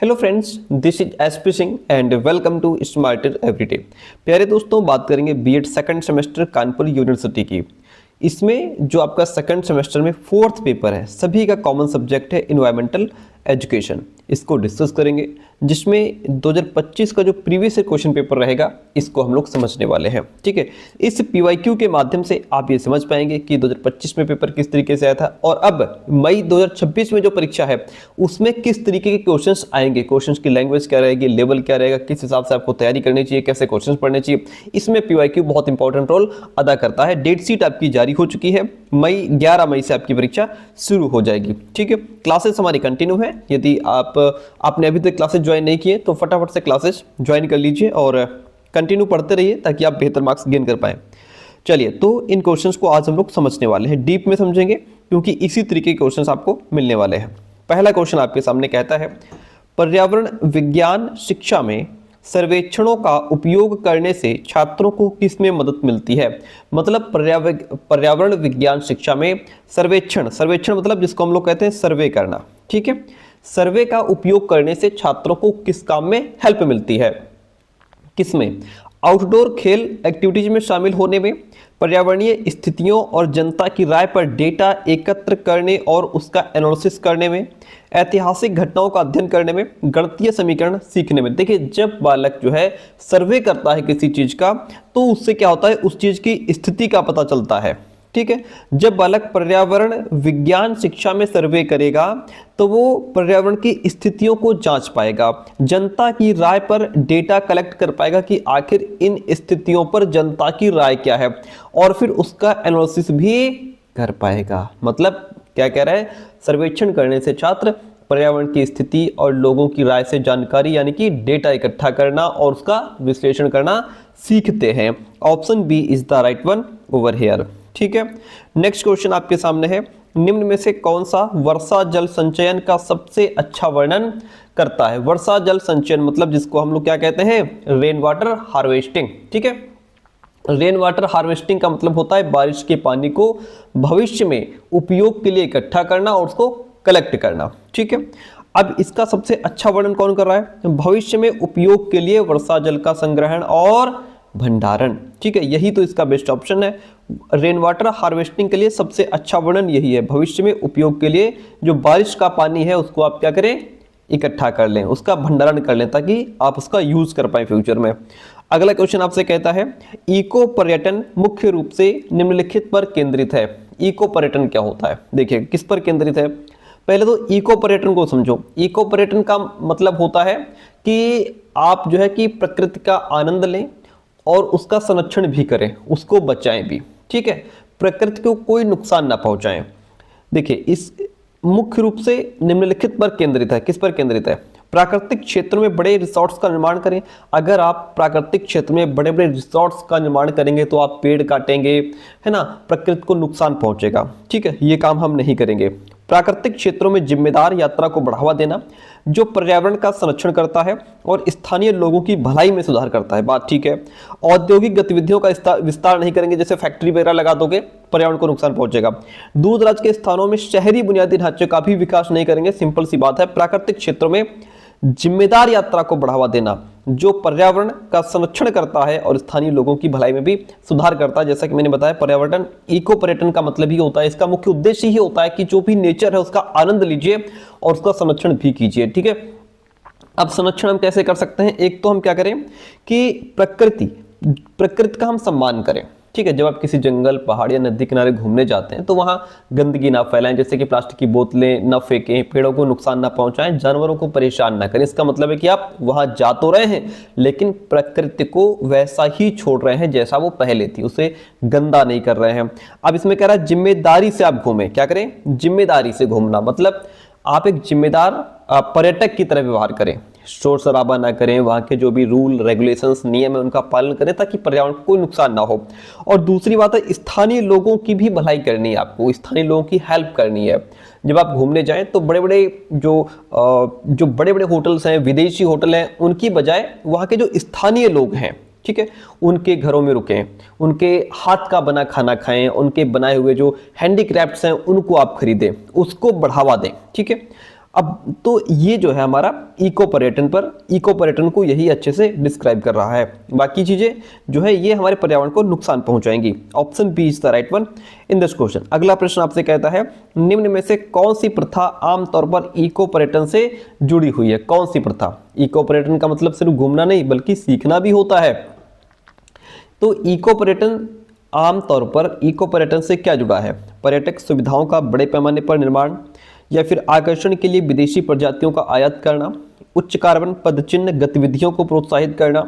Hello friends, this is SP Singh and welcome to Smarter Everyday. प्यारे दोस्तों, बात करेंगे BEd second semester Kanpur university की। इसमें जो आपका सेकंड सेमेस्टर में फोर्थ पेपर है, सभी का कॉमन सब्जेक्ट है इन्वायरमेंटल एजुकेशन। इसको डिस्कस करेंगे, जिसमें 2025 का जो प्रीवियस क्वेश्चन पेपर रहेगा इसको हम लोग समझने वाले हैं। ठीक है, इस पीवाईक्यू के माध्यम से आप ये समझ पाएंगे कि 2025 में पेपर किस तरीके से आया था और अब मई 2026 में जो परीक्षा है उसमें किस तरीके के क्वेश्चंस आएंगे, क्वेश्चंस की लैंग्वेज क्या रहेगी, लेवल क्या रहेगा, किस हिसाब से आपको तैयारी करनी चाहिए, कैसे क्वेश्चंस पढ़ने चाहिए। इसमें पीवाईक्यू बहुत इंपॉर्टेंट रोल अदा करता है। डेट शीट आपकी जारी हो चुकी है, 11 मई से आपकी परीक्षा शुरू हो जाएगी। ठीक है, क्लासेस हमारी कंटिन्यू है। यदि आपने अभी तक क्लासेस ज्वाइन नहीं किए तो फटाफट से क्लासेस ज्वाइन कर लीजिए और कंटिन्यू पढ़ते रहिए ताकि आप बेहतर मार्क्स गेन कर पाएं। चलिए, तो इन क्वेश्चंस को आज हम लोग समझने वाले हैं, डीप में समझेंगे, क्योंकि इसी तरीके के क्वेश्चंस आपको मिलने वाले हैं। पहला क्वेश्चन आपके सामने कहता है, पर्यावरण विज्ञान शिक्षा में सर्वेक्षणों का उपयोग करने से छात्रों को किसमें मदद मिलती है। मतलब पर्यावरण विज्ञान शिक्षा में सर्वेक्षण मतलब जिसको हम लोग कहते हैं सर्वे करना। ठीक है, सर्वे का उपयोग करने से छात्रों को किस काम में हेल्प मिलती है, किसमें? आउटडोर खेल एक्टिविटीज में शामिल होने में, पर्यावरणीय स्थितियों और जनता की राय पर डेटा एकत्र करने और उसका एनालिसिस करने में, ऐतिहासिक घटनाओं का अध्ययन करने में, गणितीय समीकरण सीखने में। देखिए, जब बालक जो है सर्वे करता है किसी चीज का तो उससे क्या होता है, उस चीज की स्थिति का पता चलता है। ठीक है, जब बालक पर्यावरण विज्ञान शिक्षा में सर्वे करेगा तो वो पर्यावरण की स्थितियों को जांच पाएगा, जनता की राय पर डेटा कलेक्ट कर पाएगा कि आखिर इन स्थितियों पर जनता की राय क्या है, और फिर उसका एनालिसिस भी कर पाएगा। मतलब क्या कह रहा है, सर्वेक्षण करने से छात्र पर्यावरण की स्थिति और लोगों की राय से जानकारी यानी कि डेटा इकट्ठा करना और उसका विश्लेषण करना सीखते हैं। Option B is the right one over here. ठीक है, नेक्स्ट क्वेश्चन आपके सामने है, निम्न में से कौन सा वर्षा जल संचयन का सबसे अच्छा वर्णन करता है। वर्षा जल संचयन मतलब जिसको हम लोग क्या कहते हैं, रेन वाटर हार्वेस्टिंग। ठीक है, रेन वाटर हार्वेस्टिंग का मतलब होता है बारिश के पानी को भविष्य में उपयोग के लिए इकट्ठा करना और उसको कलेक्ट करना। ठीक है, अब इसका सबसे अच्छा वर्णन कौन कर रहा है, भविष्य में उपयोग के लिए वर्षा जल का संग्रहण और भंडारण। ठीक है, यही तो इसका बेस्ट ऑप्शन है। रेन वाटर हार्वेस्टिंग के लिए सबसे अच्छा वर्णन यही है, भविष्य में उपयोग के लिए जो बारिश का पानी है उसको आप क्या करें, इकट्ठा कर लें, उसका भंडारण कर लें ताकि आप उसका यूज कर पाए फ्यूचर में। अगला क्वेश्चन आपसे कहता है, इको पर्यटन मुख्य रूप से निम्नलिखित पर केंद्रित है। इको पर्यटन क्या होता है, देखिए किस पर केंद्रित है। पहले तो इको पर्यटन को समझो। इको पर्यटन का मतलब होता है कि आप जो है कि प्रकृति का आनंद लें और उसका संरक्षण भी करें, उसको बचाएं भी। ठीक है, प्रकृति को कोई नुकसान ना पहुंचाएं। देखिए, इस मुख्य रूप से निम्नलिखित पर केंद्रित है। किस पर केंद्रित है, प्राकृतिक क्षेत्र में बड़े रिसोर्ट्स का निर्माण करें। अगर आप प्राकृतिक क्षेत्र में बड़े बड़े रिसोर्ट्स का निर्माण करेंगे तो आप पेड़ काटेंगे, है ना, प्रकृति को नुकसान पहुंचेगा। ठीक है, ये काम हम नहीं करेंगे। प्राकृतिक क्षेत्रों में जिम्मेदार यात्रा को बढ़ावा देना, जो पर्यावरण का संरक्षण करता है और स्थानीय लोगों की भलाई में सुधार करता है। बात ठीक है। औद्योगिक गतिविधियों का विस्तार नहीं करेंगे, जैसे फैक्ट्री वगैरह लगा दोगे पर्यावरण को नुकसान पहुंचेगा। दूर दराज के स्थानों में शहरी बुनियादी ढांचे का भी विकास नहीं करेंगे, सिंपल सी बात है। प्राकृतिक क्षेत्रों में जिम्मेदार यात्रा को बढ़ावा देना, जो पर्यावरण का संरक्षण करता है और स्थानीय लोगों की भलाई में भी सुधार करता है। जैसा कि मैंने बताया, पर्यावरण इको पर्यटन का मतलब ही होता है, इसका मुख्य उद्देश्य ही होता है कि जो भी नेचर है उसका आनंद लीजिए और उसका संरक्षण भी कीजिए। ठीक है, अब संरक्षण हम कैसे कर सकते हैं, एक तो हम क्या करें कि प्रकृति का हम सम्मान करें। ठीक है, जब आप किसी जंगल, पहाड़ या नदी किनारे घूमने जाते हैं तो वहां गंदगी ना फैलाएं, जैसे कि प्लास्टिक की बोतलें ना फेंकें, पेड़ों को नुकसान ना पहुंचाएं, जानवरों को परेशान ना करें। इसका मतलब है कि आप वहां जा तो रहे हैं लेकिन प्रकृति को वैसा ही छोड़ रहे हैं जैसा वो पहले थी, उसे गंदा नहीं कर रहे हैं। अब इसमें कह रहा है जिम्मेदारी से आप घूमें। क्या करें, जिम्मेदारी से घूमना मतलब आप एक जिम्मेदार पर्यटक की तरह व्यवहार करें, शोर शराबा ना करें, वहाँ के जो भी रूल रेगुलेशंस नियम है उनका पालन करें ताकि पर्यावरण को कोई नुकसान ना हो। और दूसरी बात है, स्थानीय लोगों की भी भलाई करनी है, आपको स्थानीय लोगों की हेल्प करनी है। जब आप घूमने जाएं तो बड़े बड़े जो बड़े बड़े होटल्स हैं, विदेशी होटल हैं, उनकी बजाय वहाँ के जो स्थानीय लोग हैं, ठीक है, उनके घरों में रुकें, उनके हाथ का बना खाना खाएं, उनके बनाए हुए जो हैंडीक्राफ्ट्स हैं उनको आप खरीदें, उसको बढ़ावा दें। ठीक है, अब तो ये जो है हमारा इको पर्यटन पर, इको पर्यटन को यही अच्छे से डिस्क्राइब कर रहा है। बाकी चीजें जो है ये हमारे पर्यावरण को नुकसान पहुंचाएंगी। Option B is the right one in this question. अगला प्रश्न आपसे कहता है निम्न में से कौन सी प्रथा आमतौर पर इको पर्यटन से जुड़ी हुई है? कौन सी प्रथा? इको पर्यटन का मतलब सिर्फ घूमना नहीं बल्कि सीखना भी होता है। तो इको पर्यटन आमतौर पर इको पर्यटन से क्या जुड़ा है? पर्यटक सुविधाओं का बड़े पैमाने पर निर्माण, या फिर आकर्षण के लिए विदेशी प्रजातियों का आयात करना, उच्च कार्बन पदचिह्न गतिविधियों को प्रोत्साहित करना,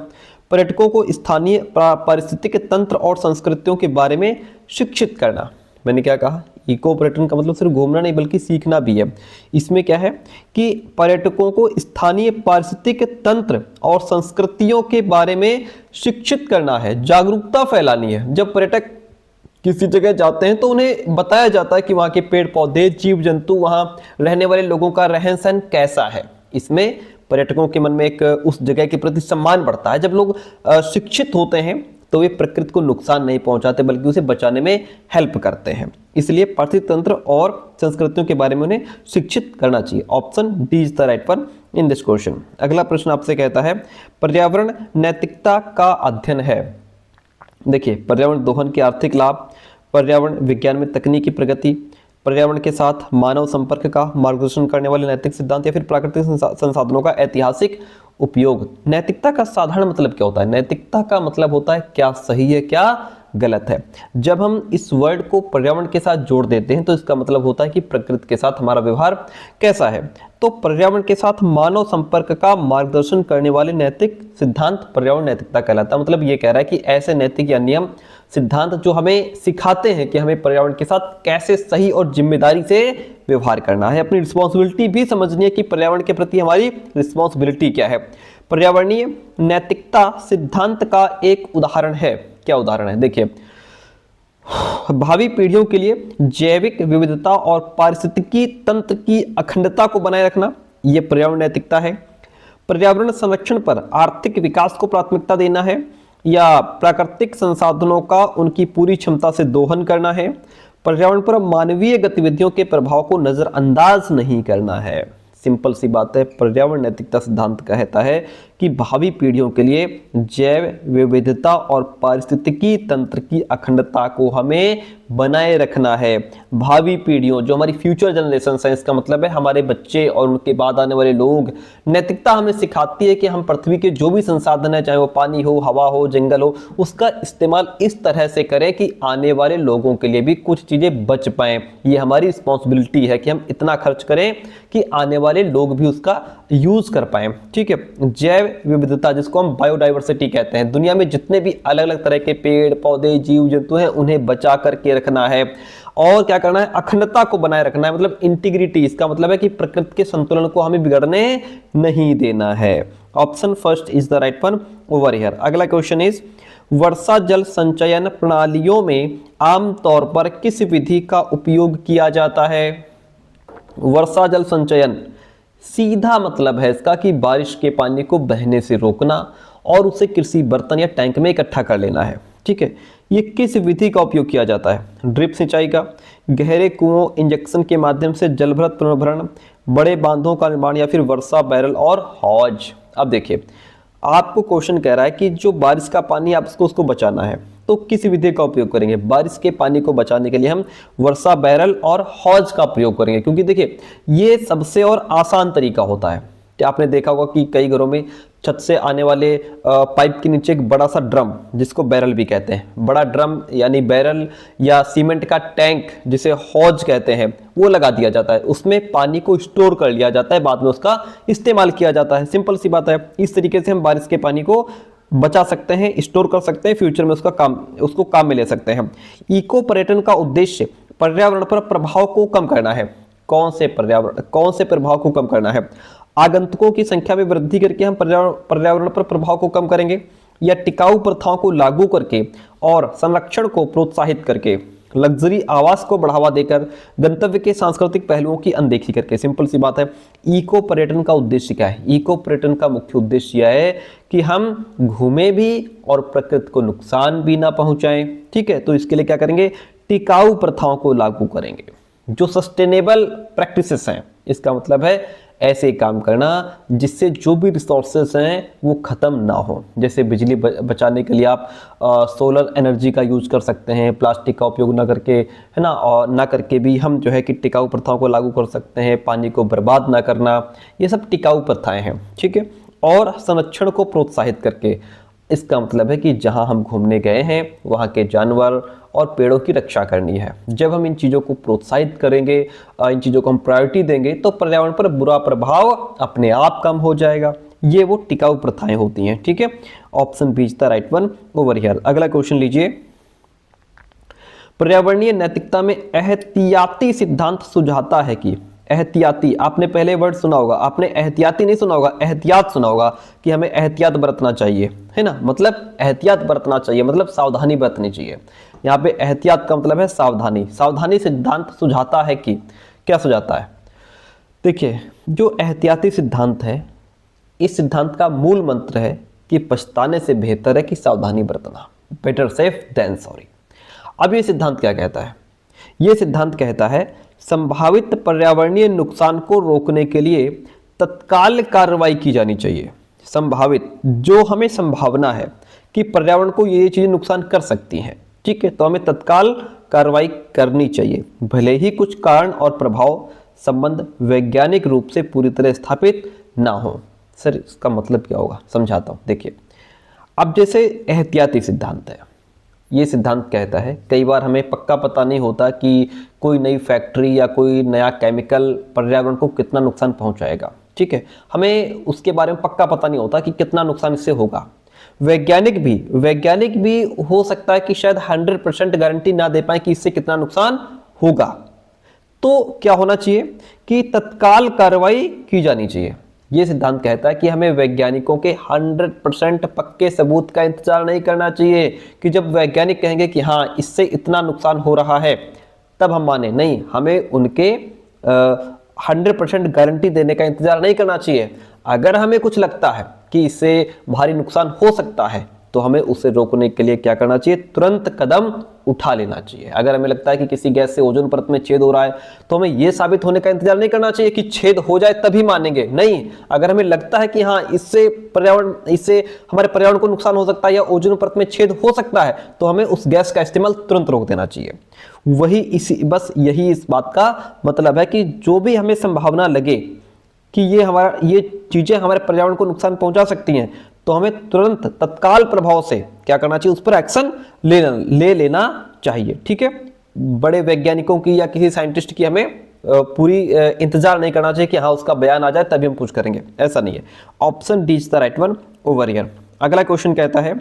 पर्यटकों को स्थानीय पारिस्थितिक तंत्र और संस्कृतियों के बारे में शिक्षित करना। मैंने क्या कहा? इको पर्यटन का मतलब सिर्फ घूमना नहीं बल्कि सीखना भी है। इसमें क्या है कि पर्यटकों को स्थानीय पारिस्थितिक तंत्र और संस्कृतियों के बारे में शिक्षित करना है, जागरूकता फैलानी है। जब पर्यटक किसी जगह जाते हैं तो उन्हें बताया जाता है कि वहाँ के पेड़ पौधे, जीव जंतु, वहाँ रहने वाले लोगों का रहन सहन कैसा है। इसमें पर्यटकों के मन में एक उस जगह के प्रति सम्मान बढ़ता है। जब लोग शिक्षित होते हैं तो वे प्रकृति को नुकसान नहीं पहुंचाते बल्कि उसे बचाने में हेल्प करते हैं। इसलिए पारिस्थितिक तंत्र और संस्कृतियों के बारे में उन्हें शिक्षित करना चाहिए। Option D is the right one in this question. अगला प्रश्न आपसे कहता है पर्यावरण नैतिकता का अध्ययन है। देखिए, पर्यावरण दोहन के आर्थिक लाभ, पर्यावरण विज्ञान में तकनीकी प्रगति, पर्यावरण के साथ मानव संपर्क का मार्गदर्शन करने वाले नैतिक सिद्धांत, या फिर प्राकृतिक संसाधनों का ऐतिहासिक उपयोग। नैतिकता का साधारण मतलब क्या होता है? नैतिकता का मतलब होता है क्या सही है क्या गलत है। जब हम इस वर्ड को पर्यावरण के साथ जोड़ देते हैं तो इसका मतलब होता है कि प्रकृति के साथ हमारा व्यवहार कैसा है। तो पर्यावरण के साथ मानव संपर्क का मार्गदर्शन करने वाले नैतिक सिद्धांत पर्यावरण नैतिकता कहलाता है। मतलब ये कह रहा है कि ऐसे नैतिक या नियम सिद्धांत जो हमें सिखाते हैं कि हमें पर्यावरण के साथ कैसे सही और जिम्मेदारी से व्यवहार करना है, अपनी रिस्पॉन्सिबिलिटी भी समझनी है कि पर्यावरण के प्रति हमारी रिस्पॉन्सिबिलिटी क्या है। पर्यावरणीय नैतिकता सिद्धांत का एक उदाहरण है। क्या उदाहरण है? देखिए, भावी पीढ़ियों के लिए जैविक विविधता और पारिस्थितिकी तंत्र की अखंडता को बनाए रखना, यह पर्यावरण नैतिकता है। पर्यावरण संरक्षण पर आर्थिक विकास को प्राथमिकता देना है, या प्राकृतिक संसाधनों का उनकी पूरी क्षमता से दोहन करना है। पर्यावरण पर मानवीय गतिविधियों के प्रभाव को नजरअंदाज नहीं करना है। सिंपल सी बात है, पर्यावरण नैतिकता सिद्धांत कहता है कि भावी पीढ़ियों के लिए जैव विविधता और पारिस्थितिकी तंत्र की अखंडता को हमें बनाए रखना है। भावी पीढ़ियों, जो हमारी फ्यूचर जनरेशन है, इसका मतलब है हमारे बच्चे और उनके बाद आने वाले लोग। नैतिकता हमें सिखाती है कि हम पृथ्वी के जो भी संसाधन है, चाहे वो पानी हो, हवा हो, जंगल हो, उसका इस्तेमाल इस तरह से करें कि आने वाले लोगों के लिए भी कुछ चीजें बच पाएं। ये हमारी रिस्पॉन्सिबिलिटी है कि हम इतना खर्च करें कि आने वाले लोग भी उसका यूज कर पाएं। ठीक है। जैव विविधता, जिसको हम बायोडाइवर्सिटी कहते हैं, दुनिया में जितने भी अलग अलग तरह के पेड़ पौधे, जीव जंतु हैं, उन्हें बचा करके रखना है। और क्या करना है? अखंडता को बनाए रखना है, मतलब इंटीग्रिटी। इसका मतलब है कि प्रकृति के संतुलन को हमें बिगड़ने नहीं देना है। Option first is the right one over here. अगला क्वेश्चन इज वर्षा जल संचयन प्रणालियों में आमतौर पर किस विधि का उपयोग किया जाता है? वर्षा जल संचयन सीधा मतलब है इसका कि बारिश के पानी को बहने से रोकना और उसे कृषि बर्तन या टैंक में इकट्ठा कर लेना है। ठीक है। ये किस विधि का उपयोग किया जाता है? ड्रिप सिंचाई का, गहरे कुओं इंजेक्शन के माध्यम से जलभृत पुनर्भरण, बड़े बांधों का निर्माण, या फिर वर्षा बैरल और हौज। अब देखिए, आपको क्वेश्चन कह रहा है कि जो बारिश का पानी आपको उसको बचाना है, तो किस विधि का उपयोग करेंगे? बारिश के पानी को बचाने के लिए हम वर्षा बैरल और हौज का प्रयोग करेंगे, क्योंकि देखिए ये सबसे और आसान तरीका होता है। आपने देखा होगा कि कई घरों में छत से आने वाले पाइप के नीचे एक बड़ा सा ड्रम, जिसको बैरल भी कहते हैं, बड़ा ड्रम यानी बैरल, या सीमेंट का टैंक जिसे हौज कहते हैं, वो लगा दिया जाता है। उसमें पानी को स्टोर कर लिया जाता है, बाद में उसका इस्तेमाल किया जाता है। सिंपल सी बात है। इस तरीके से हम बारिश के पानी को बचा सकते हैं, स्टोर कर सकते हैं, फ्यूचर में उसको काम में ले सकते हैं। इको पर्यटन का उद्देश्य पर्यावरण पर प्रभाव को कम करना है। कौन से प्रभाव को कम करना है? आगंतुकों की संख्या में वृद्धि करके हम पर्यावरण पर प्रभाव को कम करेंगे, या टिकाऊ प्रथाओं को लागू करके और संरक्षण को प्रोत्साहित करके, लग्जरी आवास को बढ़ावा देकर, गंतव्य के सांस्कृतिक पहलुओं की अनदेखी करके। सिंपल सी बात है। इको पर्यटन का उद्देश्य क्या है? इको पर्यटन का मुख्य उद्देश्य यह है कि हम घूमें भी और प्रकृति को नुकसान भी ना पहुंचाएं। ठीक है। तो इसके लिए क्या करेंगे? टिकाऊ प्रथाओं को लागू करेंगे, जो सस्टेनेबल प्रैक्टिसेस हैं। इसका मतलब है ऐसे काम करना जिससे जो भी रिसोर्सेस हैं वो ख़त्म ना हो। जैसे बिजली बचाने के लिए आप सोलर एनर्जी का यूज़ कर सकते हैं, प्लास्टिक का उपयोग ना करके, है ना, और ना करके भी हम जो है कि टिकाऊ प्रथाओं को लागू कर सकते हैं। पानी को बर्बाद ना करना, ये सब टिकाऊ प्रथाएं हैं, ठीक है। और संरक्षण को प्रोत्साहित करके, इसका मतलब है कि जहां हम घूमने गए हैं वहां के जानवर और पेड़ों की रक्षा करनी है। जब हम इन चीज़ों को प्रोत्साहित करेंगे, इन चीज़ों को हम प्रायोरिटी देंगे, तो पर्यावरण पर बुरा प्रभाव अपने आप कम हो जाएगा। ये वो टिकाऊ प्रथाएं होती हैं, ठीक है। Option B is the right one over here. अगला क्वेश्चन लीजिए। पर्यावरणीय नैतिकता में एहतियाती सिद्धांत सुझाता है कि, एहतियाती, आपने पहले वर्ड सुना होगा, आपने एहतियाती नहीं सुना होगा, एहतियात सुना होगा कि हमें एहतियात बरतना चाहिए, है ना, मतलब एहतियात बरतना चाहिए मतलब सावधानी बरतनी चाहिए। यहाँ पे एहतियात का मतलब है सावधानी। सावधानी सिद्धांत सुझाता है कि, क्या सुझाता है? देखिए, जो एहतियाती सिद्धांत है, इस सिद्धांत का मूल मंत्र है कि पछताने से बेहतर है कि सावधानी बरतना, बेटर सेफ देन सॉरी। अब ये सिद्धांत क्या कहता है? ये सिद्धांत कहता है संभावित पर्यावरणीय नुकसान को रोकने के लिए तत्काल कार्रवाई की जानी चाहिए। संभावित, जो हमें संभावना है कि पर्यावरण को ये चीजें नुकसान कर सकती हैं, ठीक है, तो हमें तत्काल कार्रवाई करनी चाहिए, भले ही कुछ कारण और प्रभाव संबंध वैज्ञानिक रूप से पूरी तरह स्थापित ना हो। सर इसका मतलब क्या होगा, समझाता हूं। देखिए, अब जैसे एहतियाती सिद्धांत है, ये सिद्धांत कहता है, कई बार हमें पक्का पता नहीं होता कि कोई नई फैक्ट्री या कोई नया केमिकल पर्यावरण को कितना नुकसान पहुंचाएगा, ठीक है, हमें उसके बारे में पक्का पता नहीं होता कि कितना नुकसान इससे होगा। वैज्ञानिक भी हो सकता है कि शायद 100% गारंटी ना दे पाए कि इससे कितना नुकसान होगा। तो क्या होना चाहिए कि तत्काल कार्रवाई की जानी चाहिए। यह सिद्धांत कहता है कि हमें वैज्ञानिकों के 100% पक्के सबूत का इंतजार नहीं करना चाहिए कि जब वैज्ञानिक कहेंगे कि हाँ इससे इतना नुकसान हो रहा है तब हम माने, नहीं, हमें उनके 100% गारंटी देने का इंतजार नहीं करना चाहिए। अगर हमें कुछ लगता है कि इससे भारी नुकसान हो सकता है तो हमें उसे रोकने के लिए क्या करना चाहिए, तुरंत कदम उठा लेना चाहिए। अगर हमें लगता है कि किसी गैस से ओजोन परत में छेद हो रहा है तो हमें यह साबित होने का इंतजार नहीं करना चाहिए कि छेद हो जाए तभी मानेंगे, नहीं, अगर हमें लगता है कि हाँ इससे हमारे पर्यावरण को नुकसान हो सकता है या ओजोन परत में छेद हो सकता है तो हमें उस गैस का इस्तेमाल तुरंत रोक देना चाहिए। यही इस बात का मतलब है कि जो भी हमें संभावना लगे कि ये चीजें हमारे पर्यावरण को नुकसान पहुंचा सकती हैं तो हमें तुरंत तत्काल प्रभाव से क्या करना चाहिए, उस पर एक्शन ले लेना चाहिए, ठीक है। बड़े वैज्ञानिकों की या किसी साइंटिस्ट की हमें पूरी इंतजार नहीं करना चाहिए कि हाँ उसका बयान आ जाए तभी हम कुछ करेंगे, ऐसा नहीं है। Option D is the right one over here. अगला क्वेश्चन कहता है,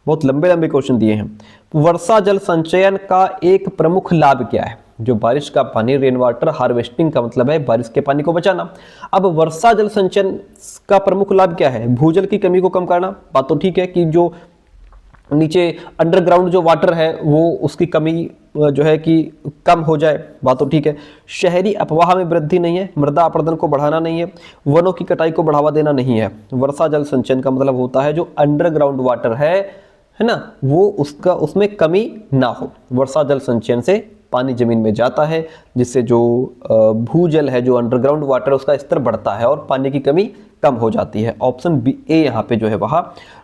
बहुत लंबे क्वेश्चन दिए हैं, वर्षा जल संचयन का एक प्रमुख लाभ क्या है? जो बारिश का पानी, रेन वाटर हार्वेस्टिंग का मतलब है बारिश के पानी को बचाना। अब वर्षा जल संचयन का प्रमुख लाभ क्या है? भूजल की कमी को कम करना। बात तो ठीक है कि जो नीचे अंडरग्राउंड जो वाटर है वो उसकी कमी जो है कि कम हो जाए, बात तो ठीक है। शहरी अपवाह में वृद्धि नहीं है, मृदा अपरदन को बढ़ाना नहीं है, वनों की कटाई को बढ़ावा देना नहीं है। वर्षा जल संचयन का मतलब होता है जो अंडरग्राउंड वाटर है ना, वो उसमें कमी ना हो। वर्षा जल संचयन से पानी जमीन में जाता है जिससे जो भूजल है, जो अंडरग्राउंड वाटर है, उसका स्तर बढ़ता है और पानी की कमी कम हो जाती है। ऑप्शन बी ए यहाँ पे जो है वह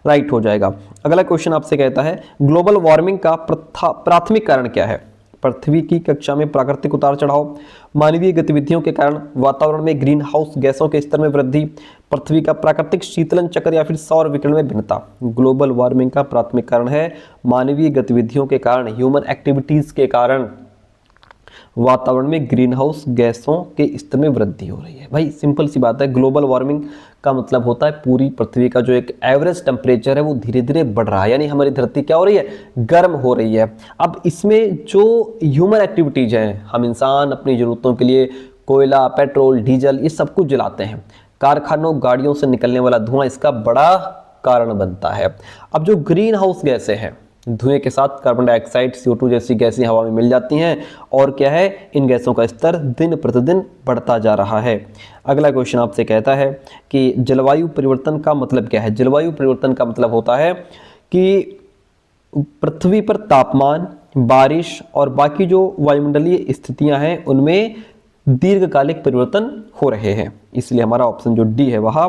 राइट हो जाएगा। अगला क्वेश्चन आपसे कहता है, ग्लोबल वार्मिंग का प्राथमिक कारण क्या है? पृथ्वी की कक्षा में प्राकृतिक उतार चढ़ाव, मानवीय गतिविधियों के कारण वातावरण में ग्रीन हाउस गैसों के स्तर में वृद्धि, पृथ्वी का प्राकृतिक शीतलन चक्र या फिर सौर विकिरण में भिन्नता। ग्लोबल वार्मिंग का प्राथमिक कारण है मानवीय गतिविधियों के कारण, ह्यूमन एक्टिविटीज के कारण वातावरण में ग्रीन हाउस गैसों के स्तर में वृद्धि हो रही है। भाई सिंपल सी बात है, ग्लोबल वार्मिंग का मतलब होता है पूरी पृथ्वी का जो एक एवरेज टेम्परेचर है वो धीरे धीरे बढ़ रहा है, यानी हमारी धरती क्या हो रही है, गर्म हो रही है। अब इसमें जो ह्यूमन एक्टिविटीज हैं, हम इंसान अपनी जरूरतों के लिए कोयला, पेट्रोल, डीजल ये सब कुछ जलाते हैं, कारखानों, गाड़ियों से निकलने वाला धुआं इसका बड़ा कारण बनता है। अब जो ग्रीन हाउस गैसें हैं, धुएं के साथ कार्बन डाइऑक्साइड, CO2 जैसी गैसें हवा में मिल जाती हैं और क्या है, इन गैसों का स्तर दिन प्रतिदिन बढ़ता जा रहा है। अगला क्वेश्चन आपसे कहता है कि जलवायु परिवर्तन का मतलब क्या है? जलवायु परिवर्तन का मतलब होता है कि पृथ्वी पर तापमान, बारिश और बाकी जो वायुमंडलीय स्थितियां हैं उनमें दीर्घकालिक परिवर्तन हो रहे हैं। इसलिए हमारा ऑप्शन जो डी है वह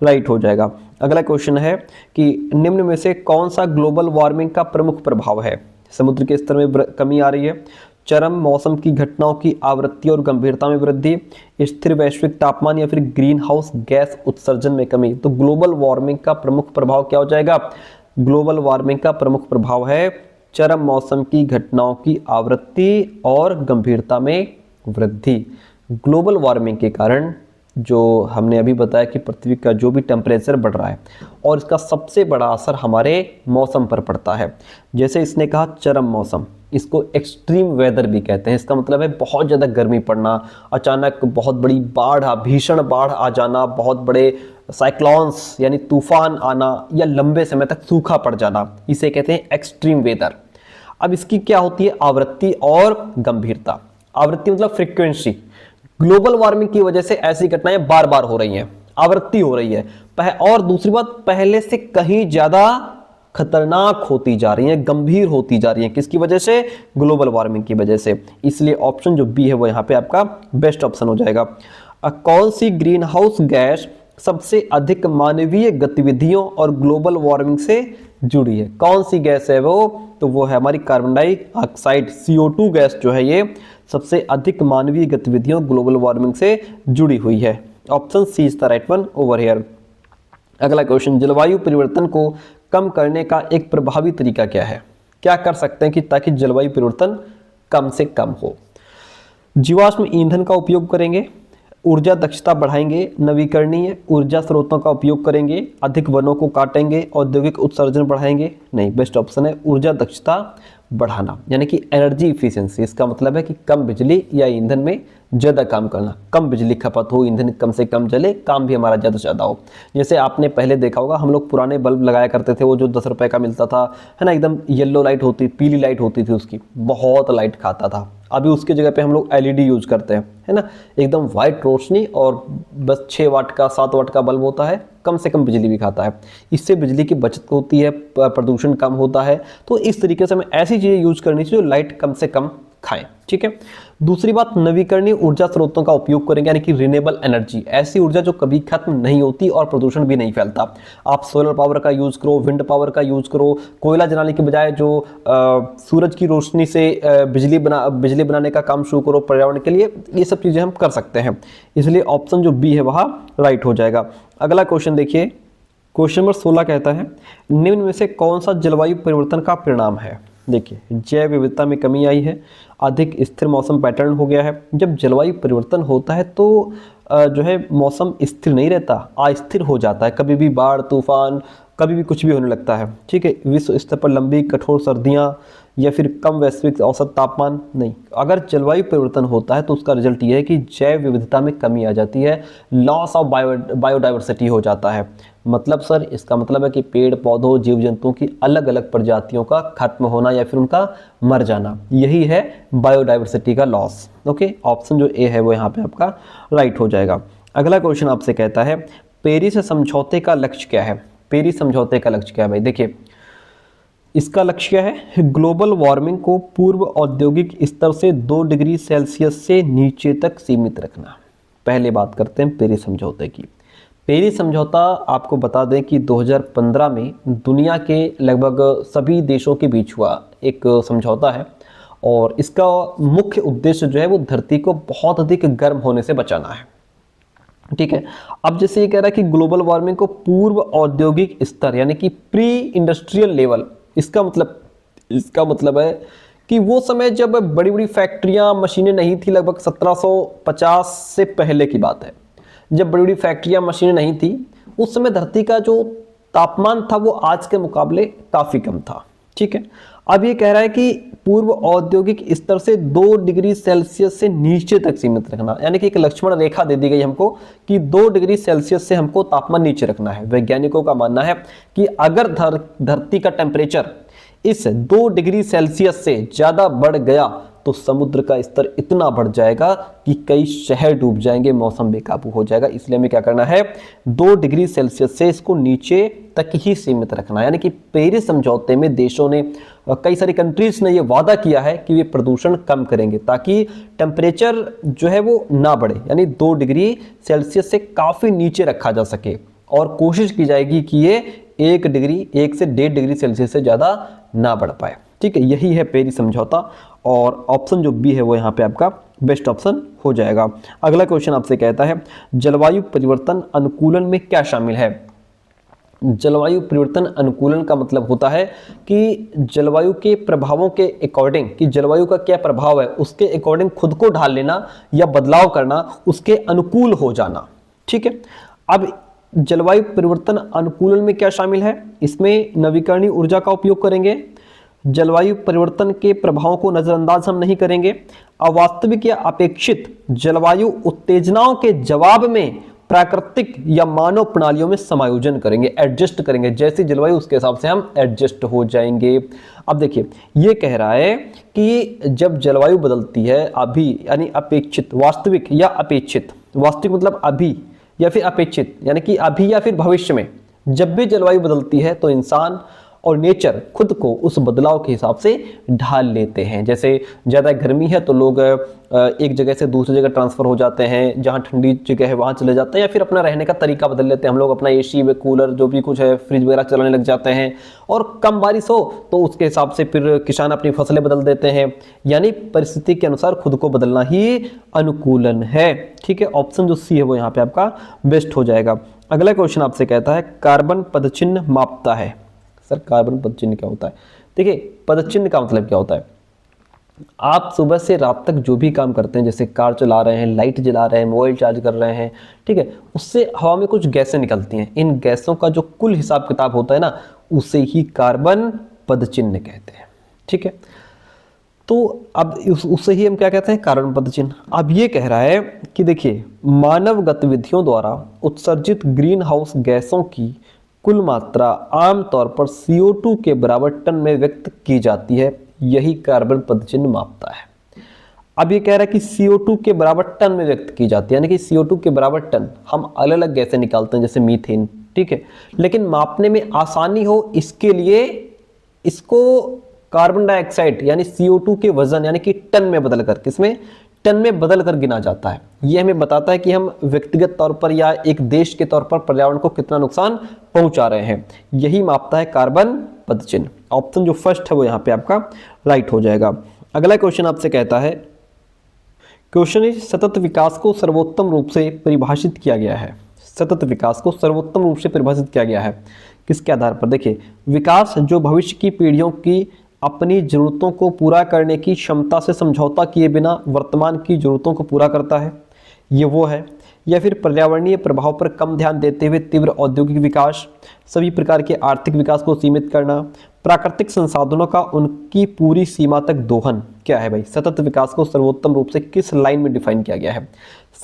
राइट हो जाएगा। अगला क्वेश्चन है कि निम्न में से कौन सा ग्लोबल वार्मिंग का प्रमुख प्रभाव है? समुद्र के स्तर में कमी आ रही है, चरम मौसम की घटनाओं की आवृत्ति और गंभीरता में वृद्धि, स्थिर वैश्विक तापमान या फिर ग्रीन हाउस गैस उत्सर्जन में कमी। तो ग्लोबल वार्मिंग का प्रमुख प्रभाव क्या हो जाएगा? ग्लोबल वार्मिंग का प्रमुख प्रभाव है चरम मौसम की घटनाओं की आवृत्ति और गंभीरता में वृद्धि। ग्लोबल वार्मिंग के कारण जो हमने अभी बताया कि पृथ्वी का जो भी टेम्परेचर बढ़ रहा है और इसका सबसे बड़ा असर हमारे मौसम पर पड़ता है। जैसे इसने कहा चरम मौसम, इसको एक्सट्रीम वेदर भी कहते हैं। इसका मतलब है बहुत ज़्यादा गर्मी पड़ना, अचानक बहुत बड़ी बाढ़, भीषण बाढ़ आ जाना, बहुत बड़े साइक्लोन्स यानी तूफान आना या लंबे समय तक सूखा पड़ जाना, इसे कहते हैं एक्सट्रीम वेदर। अब इसकी क्या होती है? आवृत्ति और गंभीरता। आवृत्ति मतलब फ्रीक्वेंसी। ग्लोबल वार्मिंग की वजह से ऐसी घटनाएं बार बार हो रही हैं, आवृत्ति हो रही है। और दूसरी बात, पहले से कहीं ज्यादा खतरनाक होती जा रही हैं, गंभीर होती जा रही हैं। किसकी वजह से? ग्लोबल वार्मिंग की वजह से। इसलिए ऑप्शन जो बी है वो यहाँ पे आपका बेस्ट ऑप्शन हो जाएगा। कौन सी ग्रीन हाउस गैस सबसे अधिक मानवीय गतिविधियों और ग्लोबल वार्मिंग से जुड़ी है? कौन सी गैस है वो? तो वो है हमारी कार्बन डाइऑक्साइड, CO2 गैस जो है ये सबसे अधिक मानवीय गतिविधियों ग्लोबल वार्मिंग से जुड़ी हुई है। Option C is the right one over here. अगला क्वेश्चन, जलवायु परिवर्तन को कम करने का एक प्रभावी तरीका क्या है? क्या कर सकते हैं कि ताकि जलवायु परिवर्तन कम से कम हो? जीवाश्म ईंधन का उपयोग करेंगे, ऊर्जा दक्षता बढ़ाएंगे, नवीकरणीय ऊर्जा स्रोतों का उपयोग करेंगे, अधिक वनों को काटेंगे, औद्योगिक उत्सर्जन बढ़ाएंगे। नहीं, बेस्ट ऑप्शन है ऊर्जा दक्षता बढ़ाना, यानी कि एनर्जी इफिशिएंसी। इसका मतलब है कि कम बिजली या ईंधन में ज़्यादा काम करना, कम बिजली खपत हो, ईंधन कम से कम जले, काम भी हमारा ज़्यादा से ज़्यादा हो। जैसे आपने पहले देखा होगा, हम लोग पुराने बल्ब लगाया करते थे, वो जो 10 रुपए का मिलता था, है ना, एकदम येलो लाइट होती, पीली लाइट होती थी, उसकी बहुत लाइट खाता था। अभी उसकी जगह पे हम लोग LED यूज करते हैं, है ना, एकदम वाइट रोशनी और बस 6 वाट का 7 वाट का बल्ब होता है, कम से कम बिजली भी खाता है। इससे बिजली की बचत होती है, प्रदूषण कम होता है। तो इस तरीके से हमें ऐसी चीज़ें यूज करनी चाहिए जो लाइट कम से कम खाएं, ठीक है। दूसरी बात, नवीकरणीय ऊर्जा स्रोतों का उपयोग करेंगे, यानी कि रिन्यूएबल एनर्जी, ऐसी ऊर्जा जो कभी खत्म नहीं होती और प्रदूषण भी नहीं फैलता। आप सोलर पावर का यूज करो, विंड पावर का यूज करो, कोयला जलाने के बजाय जो सूरज की रोशनी से बिजली बनाने का काम शुरू करो पर्यावरण के लिए। ये सब चीजें हम कर सकते हैं, इसलिए ऑप्शन जो बी है वह राइट हो जाएगा। अगला क्वेश्चन देखिए, क्वेश्चन नंबर 16 कहता है, निम्न में से कौन सा जलवायु परिवर्तन का परिणाम है? देखिए, जैव विविधता में कमी आई है, अधिक स्थिर मौसम पैटर्न हो गया है। जब जलवायु परिवर्तन होता है तो जो है मौसम स्थिर नहीं रहता, अस्थिर हो जाता है। कभी भी बाढ़, तूफान, कभी भी कुछ भी होने लगता है, ठीक है। विश्व स्तर पर लंबी कठोर सर्दियां या फिर कम वैश्विक औसत तापमान नहीं। अगर जलवायु परिवर्तन होता है तो उसका रिजल्ट ये है कि जैव विविधता में कमी आ जाती है, लॉस ऑफ बायोडाइवर्सिटी हो जाता है। मतलब सर, इसका मतलब है कि पेड़ पौधों, जीव जंतुओं की अलग अलग प्रजातियों का खत्म होना या फिर उनका मर जाना, यही है बायोडाइवर्सिटी का लॉस। ओके, ऑप्शन जो ए है वो यहाँ पे आपका राइट हो जाएगा। अगला क्वेश्चन आपसे कहता है, पेरिस समझौते का लक्ष्य क्या है? पेरिस समझौते का लक्ष्य क्या है भाई? देखिए, इसका लक्ष्य क्या है? ग्लोबल वार्मिंग को पूर्व औद्योगिक स्तर से 2 डिग्री सेल्सियस से नीचे तक सीमित रखना। पहले बात करते हैं पेरिस समझौते की। पेरिस समझौता आपको बता दें कि 2015 में दुनिया के लगभग सभी देशों के बीच हुआ एक समझौता है, और इसका मुख्य उद्देश्य जो है वो धरती को बहुत अधिक गर्म होने से बचाना है, ठीक है। अब जैसे ये कह रहा है कि ग्लोबल वार्मिंग को पूर्व औद्योगिक स्तर यानी कि प्री इंडस्ट्रियल लेवल, इसका मतलब है कि वो समय जब बड़ी बड़ी फैक्ट्रियां, मशीनें नहीं थी, लगभग 1750 से पहले की बात है, जब बड़ी बड़ी फैक्ट्रियां, मशीनें नहीं थी, उस समय धरती का जो तापमान था वो आज के मुकाबले काफी कम था, ठीक है। अब ये कह रहा है कि पूर्व औद्योगिक स्तर से 2 डिग्री सेल्सियस से नीचे तक सीमित रखना, यानी कि एक लक्ष्मण रेखा दे दी गई हमको कि 2 डिग्री सेल्सियस से हमको तापमान नीचे रखना है। वैज्ञानिकों का मानना है कि अगर धरती का टेम्परेचर इस 2 डिग्री सेल्सियस से ज्यादा बढ़ गया तो समुद्र का स्तर इतना बढ़ जाएगा कि कई शहर डूब जाएंगे, मौसम बेकाबू हो जाएगा। इसलिए हमें क्या करना है, 2 डिग्री सेल्सियस से इसको नीचे तक ही सीमित रखना है। यानी कि पेरिस समझौते में देशों ने, कई सारी कंट्रीज ने ये वादा किया है कि वे प्रदूषण कम करेंगे ताकि टेम्परेचर जो है वो ना बढ़े, यानी 2 डिग्री सेल्सियस से काफ़ी नीचे रखा जा सके, और कोशिश की जाएगी कि ये 1 से 1.5 डिग्री सेल्सियस से ज़्यादा ना बढ़ पाए। ठीक है, यही है पेरिस समझौता, और ऑप्शन जो बी है वो यहाँ पे आपका बेस्ट ऑप्शन हो जाएगा। अगला क्वेश्चन आपसे कहता है जलवायु परिवर्तन अनुकूलन में क्या शामिल है। जलवायु परिवर्तन अनुकूलन का मतलब होता है कि जलवायु के प्रभावों के अकॉर्डिंग, कि जलवायु का क्या प्रभाव है उसके अकॉर्डिंग खुद को ढाल लेना या बदलाव करना, उसके अनुकूल हो जाना। ठीक है, अब जलवायु परिवर्तन अनुकूलन में क्या शामिल है, इसमें नवीकरणीय ऊर्जा का उपयोग करेंगे, जलवायु परिवर्तन के प्रभावों को नजरअंदाज हम नहीं करेंगे, अवास्तविक या अपेक्षित जलवायु उत्तेजनाओं के जवाब में प्राकृतिक या मानव प्रणालियों में समायोजन करेंगे, एडजस्ट करेंगे, जैसी जलवायु उसके हिसाब से हम एडजस्ट हो जाएंगे। अब देखिए ये कह रहा है कि जब जलवायु बदलती है अभी, यानी अपेक्षित, वास्तविक या अपेक्षित, वास्तविक मतलब अभी या फिर अपेक्षित यानी कि अभी या फिर भविष्य में, जब भी जलवायु बदलती है तो इंसान और नेचर खुद को उस बदलाव के हिसाब से ढाल लेते हैं। जैसे ज़्यादा गर्मी है तो लोग एक जगह से दूसरी जगह ट्रांसफ़र हो जाते हैं, जहाँ ठंडी जगह है वहाँ चले जाते हैं, या फिर अपना रहने का तरीका बदल लेते हैं। हम लोग अपना एसी व कूलर जो भी कुछ है, फ्रिज वगैरह चलाने लग जाते हैं, और कम बारिश हो तो उसके हिसाब से फिर किसान अपनी फसलें बदल देते हैं। यानी परिस्थिति के अनुसार खुद को बदलना ही अनुकूलन है। ठीक है, ऑप्शन जो सी है वो यहाँ पे आपका बेस्ट हो जाएगा। अगला क्वेश्चन आपसे कहता है कार्बन पदचिह्न मापता है। सर कार्बन पदचिह्न क्या होता है? देखिए पदचिह्न का मतलब क्या होता है, आप सुबह से रात तक जो भी काम करते हैं, जैसे कार चला रहे हैं, लाइट जला रहे हैं, मोबाइल चार्ज कर रहे हैं, ठीक है, उससे हवा में कुछ गैसें निकलती हैं। इन गैसों का जो कुल हिसाब किताब होता है ना, उसे ही कार्बन पदचिह्न कहते हैं। ठीक है, तो अब उससे ही हम क्या कहते हैं, कार्बन पदचिह्न। अब ये कह रहा है कि देखिए मानव गतिविधियों द्वारा उत्सर्जित ग्रीन हाउस गैसों की कुल मात्रा आमतौर पर CO2 के बराबर टन में व्यक्त की जाती है, यही कार्बन पदचिह्न मापता है। अब ये कह रहा है कि CO2 के बराबर टन में व्यक्त की जाती है, यानी कि CO2 के बराबर टन। हम अलग अलग गैसें निकालते हैं जैसे मीथेन, ठीक है, लेकिन मापने में आसानी हो इसके लिए इसको कार्बन डाइऑक्साइड यानी CO2 के वजन यानी कि टन में बदल कर, किसमें, टन में बदल कर गिना जाता है। यह हमें बताता है कि हम व्यक्तिगत तौर पर या एक देश के तौर पर पर्यावरण को कितना नुकसान पहुंचा रहे हैं, यही मापता है कार्बन पदचिह्न। ऑप्शन जो फर्स्ट है वो यहाँ पे आपका राइट हो जाएगा। अगला क्वेश्चन आपसे कहता है, क्वेश्चन इज सतत विकास को सर्वोत्तम रूप से परिभाषित किया गया है। सतत विकास को सर्वोत्तम रूप से परिभाषित किया गया है किसके आधार पर? देखिए विकास जो भविष्य की पीढ़ियों की अपनी जरूरतों को पूरा करने की क्षमता से समझौता किए बिना वर्तमान की जरूरतों को पूरा करता है, ये वो है। या फिर पर्यावरणीय प्रभाव पर कम ध्यान देते हुए तीव्र औद्योगिक विकास, सभी प्रकार के आर्थिक विकास को सीमित करना, प्राकृतिक संसाधनों का उनकी पूरी सीमा तक दोहन। क्या है भाई, सतत विकास को सर्वोत्तम रूप से किस लाइन में डिफाइन किया गया है?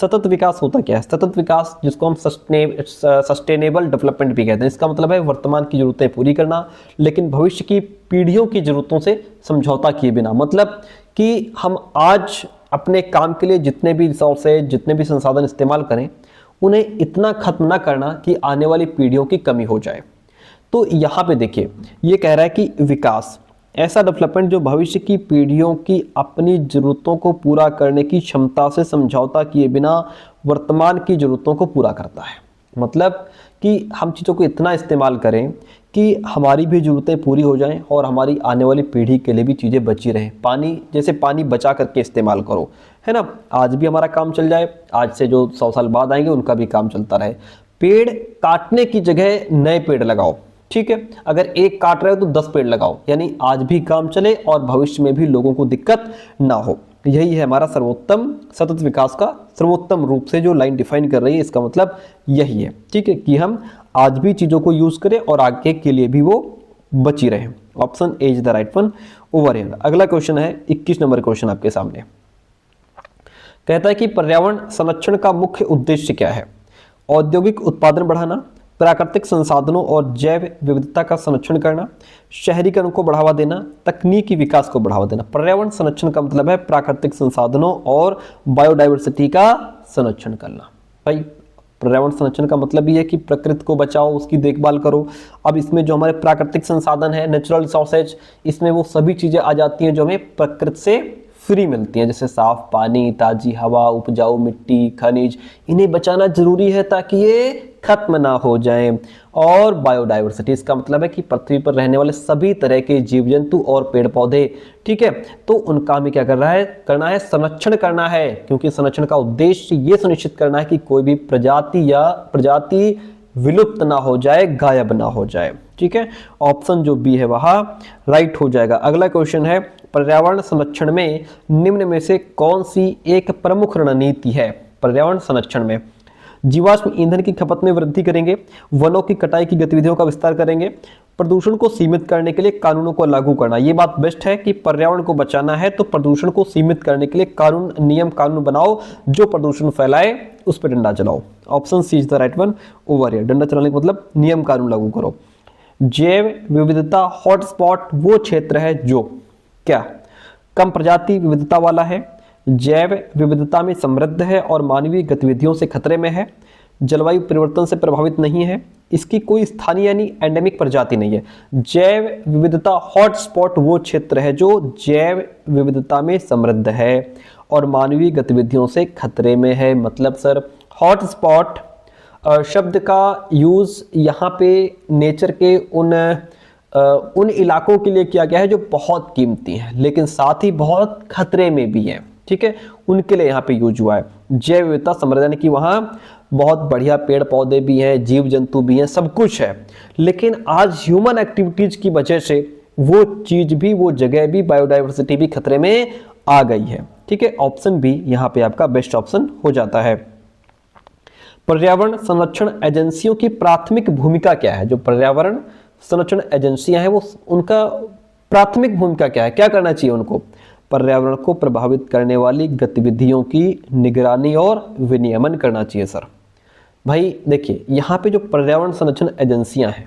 सतत विकास होता क्या है? सतत विकास जिसको हम सस्टेनेबल डेवलपमेंट भी कहते हैं, इसका मतलब है वर्तमान की जरूरतें पूरी करना लेकिन भविष्य की पीढ़ियों की जरूरतों से समझौता किए बिना। मतलब कि हम आज अपने काम के लिए जितने भी रिसोर्सेज, जितने भी संसाधन इस्तेमाल करें, उन्हें इतना खत्म ना करना कि आने वाली पीढ़ियों की कमी हो जाए। तो यहाँ पे देखिए ये कह रहा है कि विकास ऐसा डेवलपमेंट जो भविष्य की पीढ़ियों की अपनी ज़रूरतों को पूरा करने की क्षमता से समझौता किए बिना वर्तमान की ज़रूरतों को पूरा करता है। मतलब कि हम चीज़ों को इतना इस्तेमाल करें कि हमारी भी ज़रूरतें पूरी हो जाएं और हमारी आने वाली पीढ़ी के लिए भी चीज़ें बची रहें। पानी जैसे पानी बचा करके इस्तेमाल करो, है ना, आज भी हमारा काम चल जाए, आज से जो 100 साल बाद आएंगे उनका भी काम चलता रहे। पेड़ काटने की जगह नए पेड़ लगाओ, ठीक है, अगर एक काट रहे हो तो 10 पेड़ लगाओ, यानी आज भी काम चले और भविष्य में भी लोगों को दिक्कत ना हो। यही है हमारा सर्वोत्तम सतत विकास का सर्वोत्तम रूप से जो लाइन डिफाइन कर रही है, इसका मतलब यही है, ठीक है, कि हम आज भी चीज़ों को यूज़ करें और आगे के लिए भी वो बची रहे। Option A is the right one over here. अगला क्वेश्चन है 21 नंबर क्वेश्चन आपके सामने, कहता है कि पर्यावरण संरक्षण का मुख्य उद्देश्य क्या है? औद्योगिक उत्पादन बढ़ाना, प्राकृतिक संसाधनों और जैव विविधता का संरक्षण करना, शहरीकरण को बढ़ावा देना, तकनीकी विकास को बढ़ावा देना। पर्यावरण संरक्षण का मतलब है प्राकृतिक संसाधनों और बायोडाइवर्सिटी का संरक्षण करना। भाई पर्यावरण संरक्षण का मतलब ये है कि प्रकृति को बचाओ, उसकी देखभाल करो। अब इसमें जो हमारे प्राकृतिक संसाधन है, नेचुरल रिसोर्सेज, इसमें वो सभी चीजें आ जाती हैं जो हमें प्रकृति से फ्री मिलती हैं, जैसे साफ पानी, ताजी हवा, उपजाऊ मिट्टी, खनिज। इन्हें बचाना जरूरी है ताकि ये खत्म ना हो जाएं। और बायोडाइवर्सिटी, इसका मतलब है कि पृथ्वी पर रहने वाले सभी तरह के जीव जंतु और पेड़ पौधे, ठीक है, तो उनका हमें क्या करना है संरक्षण करना है, क्योंकि संरक्षण का उद्देश्य ये सुनिश्चित करना है कि कोई भी प्रजाति विलुप्त ना हो जाए, गायब ना हो जाए। ठीक है, ऑप्शन जो बी है वह राइट हो जाएगा। अगला क्वेश्चन है, पर्यावरण संरक्षण में निम्न में से कौन सी एक प्रमुख रणनीति है? पर्यावरण संरक्षण में जीवाश्म ईंधन की खपत में वृद्धि करेंगे, वनों की कटाई की गतिविधियों का विस्तार करेंगे, प्रदूषण को सीमित करने के लिए कानूनों को लागू करना। ये बात बेस्ट है कि पर्यावरण को बचाना है तो प्रदूषण को सीमित करने के लिए कानून बनाओ, जो प्रदूषण फैलाए उस पर डंडा चलाओ। Option C is the right one over here. डंडा चलाने का मतलब नियम कानून लागू करो। जैव विविधता हॉटस्पॉट वो क्षेत्र है जो क्या कम प्रजाति विविधता वाला है, जैव विविधता में समृद्ध है और मानवीय गतिविधियों से खतरे में है, जलवायु परिवर्तन से प्रभावित नहीं है, इसकी कोई स्थानीय यानी एंडेमिक प्रजाति नहीं है। जैव विविधता हॉटस्पॉट वो क्षेत्र है जो जैव विविधता में समृद्ध है और मानवीय गतिविधियों से खतरे में है। मतलब सर हॉटस्पॉट शब्द का यूज यहाँ पे नेचर के उन इलाकों के लिए किया गया है जो बहुत कीमती हैं लेकिन साथ ही बहुत खतरे में भी हैं। ठीक है, उनके लिए यहाँ पे यूज हुआ है। जैव विविधता समृद्ध यानी कि वहाँ बहुत बढ़िया पेड़ पौधे भी हैं, जीव जंतु भी हैं, सब कुछ है, लेकिन आज ह्यूमन एक्टिविटीज की वजह से वो चीज भी, वो जगह भी, बायोडाइवर्सिटी भी खतरे में आ गई है। ठीक है, ऑप्शन बी यहाँ पे आपका बेस्ट ऑप्शन हो जाता है। पर्यावरण संरक्षण एजेंसियों की प्राथमिक भूमिका क्या है? जो पर्यावरण संरक्षण एजेंसियां हैं वो उनका प्राथमिक भूमिका क्या है, क्या करना चाहिए उनको? पर्यावरण को प्रभावित करने वाली गतिविधियों की निगरानी और विनियमन करना चाहिए सर। भाई देखिए यहाँ पे जो पर्यावरण संरक्षण एजेंसियां हैं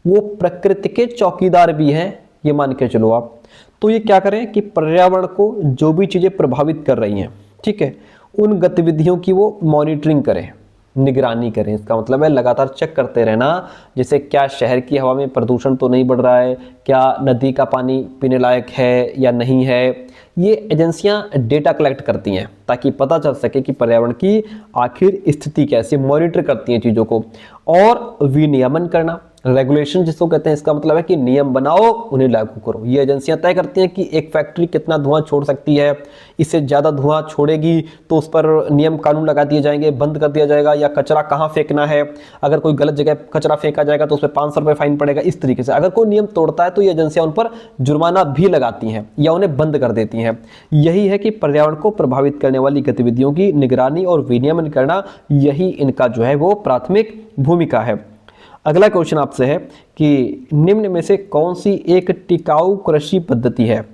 वो प्रकृति के चौकीदार भी हैं, ये मान के चलो आप। तो ये क्या करें कि पर्यावरण को जो भी चीजें प्रभावित कर रही हैं, ठीक है, उन गतिविधियों की वो मॉनिटरिंग करें, निगरानी करें। इसका मतलब है लगातार चेक करते रहना, जैसे क्या शहर की हवा में प्रदूषण तो नहीं बढ़ रहा है, क्या नदी का पानी पीने लायक है या नहीं है। ये एजेंसियां डेटा कलेक्ट करती हैं ताकि पता चल सके कि पर्यावरण की आखिर स्थिति कैसे, मॉनिटर करती हैं चीज़ों को। और विनियमन करना, रेगुलेशन जिसको कहते हैं, इसका मतलब है कि नियम बनाओ, उन्हें लागू करो। ये एजेंसियां तय करती हैं कि एक फैक्ट्री कितना धुआं छोड़ सकती है, इससे ज़्यादा धुआं छोड़ेगी तो उस पर नियम कानून लगा दिए जाएंगे, बंद कर दिया जाएगा, या कचरा कहाँ फेंकना है, अगर कोई गलत जगह कचरा फेंका जाएगा तो उस पर 500 रुपये फाइन पड़ेगा। इस तरीके से अगर कोई नियम तोड़ता है तो ये एजेंसियां उन पर जुर्माना भी लगाती हैं या उन्हें बंद कर देती हैं। यही है कि पर्यावरण को प्रभावित करने वाली गतिविधियों की निगरानी और विनियमन करना, यही इनका जो है वो प्राथमिक भूमिका है। अगला क्वेश्चन आपसे है कि निम्न में से कौन सी एक टिकाऊ कृषि पद्धति है?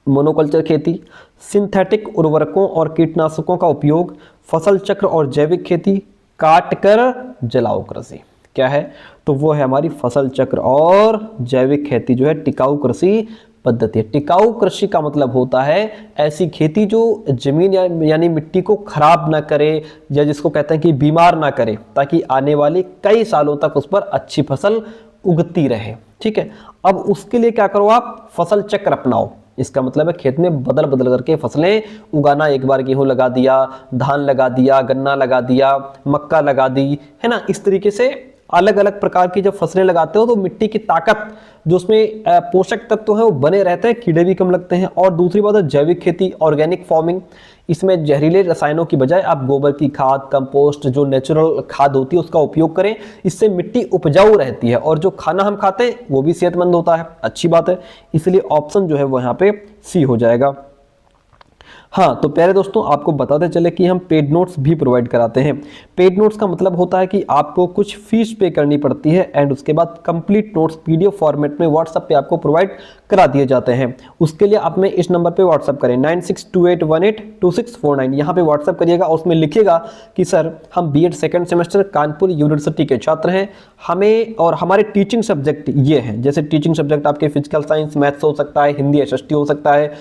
मोनोकल्चर खेती, सिंथेटिक उर्वरकों और कीटनाशकों का उपयोग, फसल चक्र और जैविक खेती, काटकर जलाओ कृषि। क्या है? तो वो है हमारी फसल चक्र और जैविक खेती जो है टिकाऊ कृषि पद्धति है। टिकाऊ कृषि का मतलब होता है ऐसी खेती जो जमीन यानी मिट्टी को खराब ना करे, या जिसको कहते हैं कि बीमार ना करे, ताकि आने वाले कई सालों तक उस पर अच्छी फसल उगती रहे। ठीक है, अब उसके लिए क्या करो आप? फसल चक्र अपनाओ। इसका मतलब है खेत में बदल बदल करके फसलें उगाना। एक बार गेहूं लगा दिया, धान लगा दिया, गन्ना लगा दिया, मक्का लगा दी, है ना। इस तरीके से अलग अलग प्रकार की जब फसलें लगाते हो तो मिट्टी की ताकत, जो उसमें पोषक तत्व हैं वो बने रहते हैं, कीड़े भी कम लगते हैं। और दूसरी बात है जैविक खेती, ऑर्गेनिक फार्मिंग। इसमें जहरीले रसायनों की बजाय आप गोबर की खाद, कंपोस्ट, जो नेचुरल खाद होती है उसका उपयोग करें। इससे मिट्टी उपजाऊ रहती है और जो खाना हम खाते हैं वो भी सेहतमंद होता है। अच्छी बात है, इसलिए ऑप्शन जो है वो यहाँ पे सी हो जाएगा। हाँ, तो प्यारे दोस्तों आपको बताते चले कि हम पेड नोट्स भी प्रोवाइड कराते हैं। पेड नोट्स का मतलब होता है कि आपको कुछ फीस पे करनी पड़ती है एंड उसके बाद कंप्लीट नोट्स पीडीएफ फॉर्मेट में व्हाट्सएप पे आपको प्रोवाइड करा दिए जाते हैं। उसके लिए आप में इस नंबर पे व्हाट्सएप करें 9628182649, यहाँ पे व्हाट्सएप करिएगा और उसमें लिखिएगा कि सर हम BEd second semester Kanpur university के छात्र हैं, हमें और हमारे टीचिंग सब्जेक्ट ये हैं। जैसे टीचिंग सब्जेक्ट आपके फिजिकल साइंस, मैथ्स हो सकता है, हिंदी एसएसटी हो सकता है,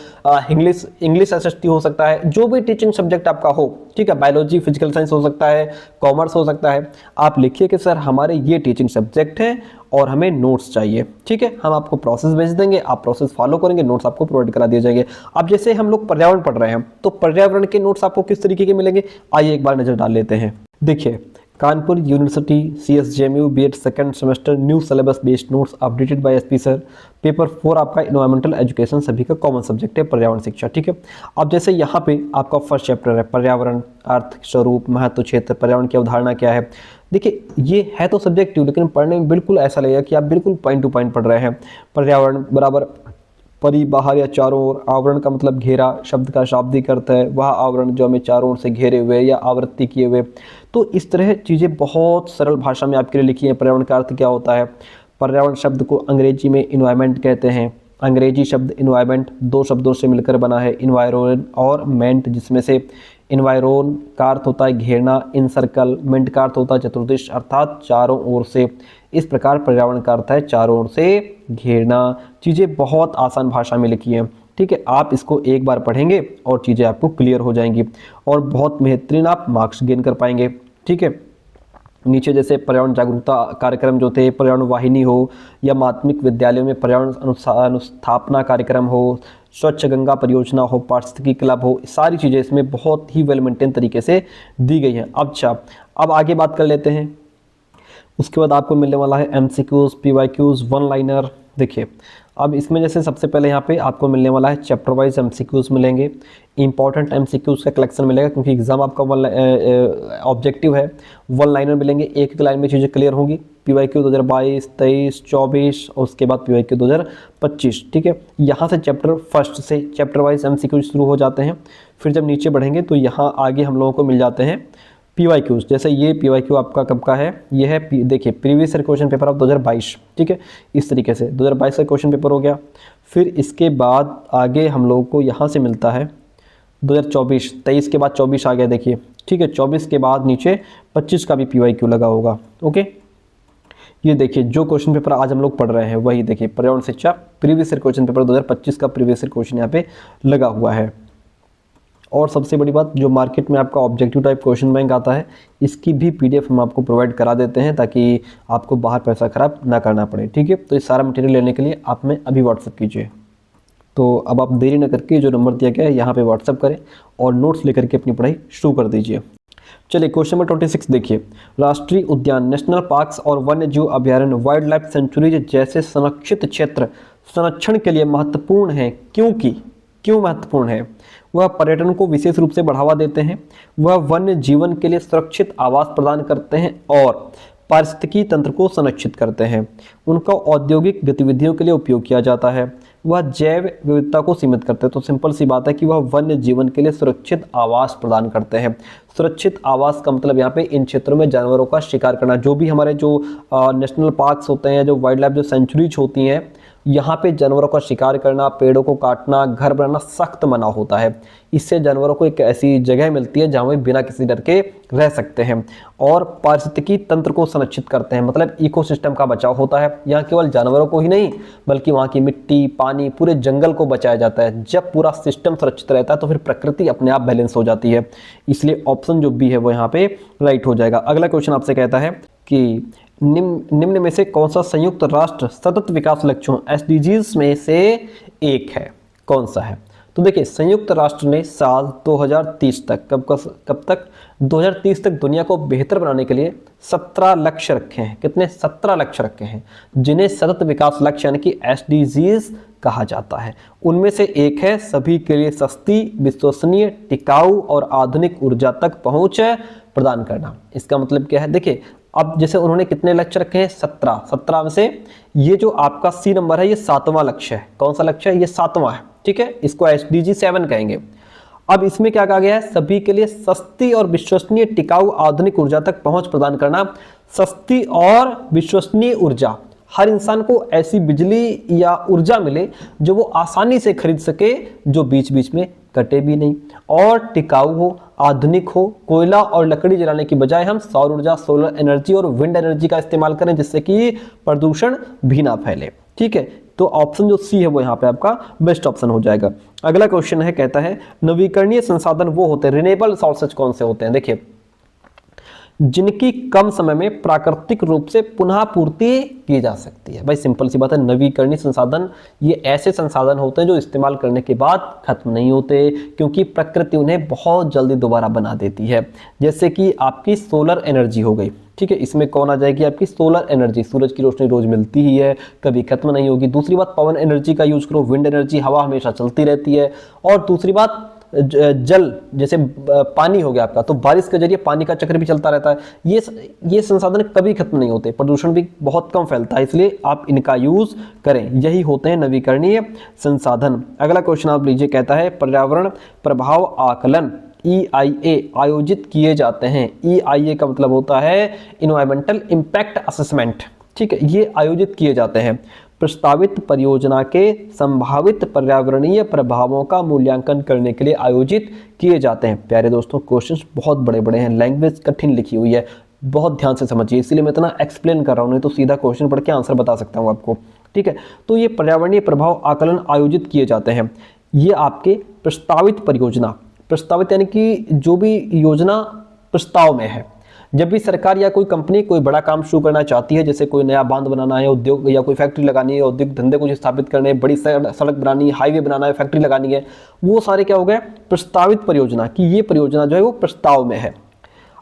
इंग्लिश एसएसटी हो सकता है, जो भी टीचिंग सब्जेक्ट आपका हो, ठीक है, बायोलॉजी फिजिकल साइंस हो सकता है, कॉमर्स हो सकता है। आप लिखिए कि सर हमारे ये टीचिंग सब्जेक्ट हैं और हमें नोट्स चाहिए, ठीक है। हम आपको प्रोसेस भेज देंगे, आप प्रोसेस फॉलो करेंगे, नोट्स आपको प्रोवाइड करा दिए जाएंगे। अब जैसे हम लोग पर्यावरण पढ़ रहे हैं तो पर्यावरण के नोट्स आपको किस तरीके के मिलेंगे, आइए एक बार नजर डाल लेते हैं। देखिए, Kanpur university CSJMU BEd second semester new syllabus based notes updated by SP sir. Paper 4 आपका इन्वायरमेंटल एजुकेशन सभी का कॉमन सब्जेक्ट है, पर्यावरण शिक्षा, ठीक है। अब जैसे यहाँ पे आपका फर्स्ट चैप्टर है पर्यावरण, अर्थ, स्वरूप, महत्व, क्षेत्र, पर्यावरण की अवधारणा क्या है। देखिए ये है तो सब्जेक्टिव, लेकिन पढ़ने में बिल्कुल ऐसा लगेगा कि आप बिल्कुल पॉइंट टू पॉइंट पढ़ रहे हैं। पर्यावरण बराबर परि, बाहर या चारों ओर। आवरण का मतलब घेरा, शब्द का शाब्दिक अर्थ है वह आवरण जो हमें चारों ओर से घेरे हुए या आवृत्ति किए हुए। तो इस तरह चीज़ें बहुत सरल भाषा में आपके लिए लिखी हैं। पर्यावरण का अर्थ क्या होता है, पर्यावरण शब्द को अंग्रेजी में इन्वायरमेंट कहते हैं। अंग्रेजी शब्द इन्वायरमेंट दो शब्दों से मिलकर बना है, इन्वायरोन और मेंट, जिसमें से इन्वायरोन का अर्थ होता है घेरना, इनसर्कल, मेंट का अर्थ होता है चतुर्दिश अर्थात चारों ओर से। इस प्रकार पर्यावरण का अर्थ है चारों ओर से घेरना। चीज़ें बहुत आसान भाषा में लिखी हैं, ठीक है। आप इसको एक बार पढ़ेंगे और चीज़ें आपको क्लियर हो जाएंगी और बहुत बेहतरीन आप मार्क्स गेन कर पाएंगे, ठीक है। नीचे जैसे पर्यावरण जागरूकता कार्यक्रम जो थे, पर्यावरण वाहिनी हो या माध्यमिक विद्यालयों में पर्यावरण अनुस्थापना कार्यक्रम हो, स्वच्छ गंगा परियोजना हो, पारिस्थितिकी क्लब हो, सारी चीज़ें इसमें बहुत ही वेल मेंटेन तरीके से दी गई हैं। अच्छा, अब आगे बात कर लेते हैं। उसके बाद आपको मिलने वाला है MCQs, PYQs, वन लाइनर। देखिए अब इसमें जैसे सबसे पहले यहाँ पे आपको मिलने वाला है चैप्टर वाइज MCQs मिलेंगे, इंपॉर्टेंट MCQs का कलेक्शन मिलेगा क्योंकि एग्जाम आपका ऑब्जेक्टिव है। वन लाइनर मिलेंगे, एक लाइन में चीज़ें क्लियर होंगी। PYQ 2022, 23, 24 और उसके बाद PYQ 2025, ठीक है। यहाँ से चैप्टर फर्स्ट से चैप्टर वाइज MCQ शुरू हो जाते हैं। फिर जब नीचे बढ़ेंगे तो यहाँ आगे हम लोगों को मिल जाते हैं PYQs। जैसे ये PYQ आपका कब का है, ये है देखिए previous year question paper of 2022, ठीक है। इस तरीके से 2022 का क्वेश्चन पेपर हो गया। फिर इसके बाद आगे हम लोगों को यहाँ से मिलता है 2024, 23 के बाद 24 आ गया, देखिए, ठीक है। 24 के बाद नीचे 25 का भी PYQ लगा होगा, ओके। ये देखिए जो क्वेश्चन पेपर आज हम लोग पढ़ रहे हैं वही देखिए पर्यावरण शिक्षा प्रीवियस ईयर क्वेश्चन पेपर 2025 का प्रीवियस ईयर क्वेश्चन यहाँ पे लगा हुआ है। और सबसे बड़ी बात, जो मार्केट में आपका ऑब्जेक्टिव टाइप क्वेश्चन बैंक आता है इसकी भी PDF हम आपको प्रोवाइड करा देते हैं ताकि आपको बाहर पैसा खराब ना करना पड़े, ठीक है। तो ये सारा मटेरियल लेने के लिए आप में अभी व्हाट्सअप कीजिए। तो अब आप देरी न करके जो नंबर दिया गया है यहाँ पे व्हाट्सअप करें और नोट्स लेकर के अपनी पढ़ाई शुरू कर दीजिए। चलिए क्वेश्चन नंबर 26 देखिए, राष्ट्रीय उद्यान, नेशनल पार्क्स और वन्य जीव अभ्यारण्य, वाइल्ड लाइफ सेंचुरीज जैसे संरक्षित क्षेत्र संरक्षण के लिए महत्वपूर्ण है। क्यों महत्वपूर्ण है? वह पर्यटन को विशेष रूप से बढ़ावा देते हैं, वह वन्य जीवन के लिए सुरक्षित आवास प्रदान करते हैं और पारिस्थितिकी तंत्र को संरक्षित करते हैं, उनका औद्योगिक गतिविधियों के लिए उपयोग किया जाता है, वह जैव विविधता को सीमित करते हैं। तो सिंपल सी बात है कि वह वन्य जीवन के लिए सुरक्षित आवास प्रदान करते हैं। सुरक्षित आवास का मतलब यहाँ पे इन क्षेत्रों में जानवरों का शिकार करना, जो भी हमारे जो नेशनल पार्क्स होते हैं, जो वाइल्ड लाइफ जो सेंचुरीज होती हैं, यहाँ पे जानवरों का शिकार करना, पेड़ों को काटना, घर बनाना सख्त मना होता है। इससे जानवरों को एक ऐसी जगह मिलती है जहाँ वे बिना किसी डर के रह सकते हैं और पारिस्थितिकी तंत्र को संरक्षित करते हैं, मतलब इकोसिस्टम का बचाव होता है। यहाँ केवल जानवरों को ही नहीं बल्कि वहाँ की मिट्टी, पानी, पूरे जंगल को बचाया जाता है। जब पूरा सिस्टम सुरक्षित रहता है तो फिर प्रकृति अपने आप बैलेंस हो जाती है। इसलिए ऑप्शन जो बी है वो यहाँ पे राइट हो जाएगा। अगला क्वेश्चन आपसे कहता है कि निम्न में से कौन सा संयुक्त राष्ट्र सतत विकास लक्ष्यों SDGs में से एक है, कौन सा है? तो देखिए संयुक्त राष्ट्र ने साल 2030 तक कब तक 2030 तक दुनिया को बेहतर बनाने के लिए 17 लक्ष्य रखे हैं। कितने? 17 लक्ष्य रखे हैं, जिन्हें सतत विकास लक्ष्य यानी कि SDGs कहा जाता है। उनमें से एक है सभी के लिए सस्ती, विश्वसनीय, टिकाऊ और आधुनिक ऊर्जा तक पहुंच प्रदान करना। इसका मतलब क्या है? देखिए अब जैसे उन्होंने कितने लक्ष्य रखे हैं? 17 में से ये जो आपका C नंबर है ये 7वां लक्ष्य है। कौन सा लक्ष्य है? ये 7वां है, ठीक है। इसको SDG 7 कहेंगे। अब इसमें क्या कहा गया है, सभी के लिए सस्ती और विश्वसनीय टिकाऊ आधुनिक ऊर्जा तक पहुंच प्रदान करना। सस्ती और विश्वसनीय ऊर्जा, हर इंसान को ऐसी बिजली या ऊर्जा मिले जो वो आसानी से खरीद सके, जो बीच बीच में कटे भी नहीं, और टिकाऊ हो, आधुनिक हो। कोयला और लकड़ी जलाने की बजाय हम सौर ऊर्जा, सोलर एनर्जी और विंड एनर्जी का इस्तेमाल करें, जिससे कि प्रदूषण भी ना फैले। ठीक है, तो ऑप्शन जो सी है वो यहाँ पे आपका बेस्ट ऑप्शन हो जाएगा। अगला क्वेश्चन है, कहता है नवीकरणीय संसाधन वो होते हैं, रिन्यूएबल सोर्सेज कौन से होते हैं। देखिए, जिनकी कम समय में प्राकृतिक रूप से पुनः पूर्ति की जा सकती है। भाई सिंपल सी बात है, नवीकरणीय संसाधन ये ऐसे संसाधन होते हैं जो इस्तेमाल करने के बाद खत्म नहीं होते, क्योंकि प्रकृति उन्हें बहुत जल्दी दोबारा बना देती है। जैसे कि आपकी सोलर एनर्जी हो गई, ठीक है, इसमें कौन आ जाएगी, आपकी सोलर एनर्जी। सूरज की रोशनी रोज मिलती ही है, कभी खत्म नहीं होगी। दूसरी बात, पवन एनर्जी का यूज करो, विंड एनर्जी, हवा हमेशा चलती रहती है। और दूसरी बात, जल, जैसे पानी हो गया आपका, तो बारिश के जरिए पानी का चक्र भी चलता रहता है। ये संसाधन कभी खत्म नहीं होते, प्रदूषण भी बहुत कम फैलता है, इसलिए आप इनका यूज करें। यही होते हैं नवीकरणीय संसाधन। अगला क्वेश्चन आप लीजिए, कहता है पर्यावरण प्रभाव आकलन EIA आयोजित किए जाते हैं। EIA का मतलब होता है इन्वायरमेंटल इम्पैक्ट असेसमेंट। ठीक है, ये आयोजित किए जाते हैं प्रस्तावित परियोजना के संभावित पर्यावरणीय प्रभावों का मूल्यांकन करने के लिए आयोजित किए जाते हैं। प्यारे दोस्तों, क्वेश्चंस बहुत बड़े बड़े हैं, लैंग्वेज कठिन लिखी हुई है, बहुत ध्यान से समझिए, इसीलिए मैं इतना एक्सप्लेन कर रहा हूँ, नहीं तो सीधा क्वेश्चन पढ़ के आंसर बता सकता हूँ आपको। ठीक है, तो ये पर्यावरणीय प्रभाव आकलन आयोजित किए जाते हैं। ये आपके प्रस्तावित परियोजना, प्रस्तावित यानी कि जो भी योजना प्रस्ताव में है। जब भी सरकार या कोई कंपनी कोई बड़ा काम शुरू करना चाहती है, जैसे कोई नया बांध बनाना है, उद्योग या कोई फैक्ट्री लगानी है, औद्योगिक धंधे कुछ स्थापित करने हैं, बड़ी सड़क बनानी है, हाईवे बनाना है, फैक्ट्री लगानी है, वो सारे क्या हो गए, प्रस्तावित परियोजना, कि ये परियोजना जो है वो प्रस्ताव में है।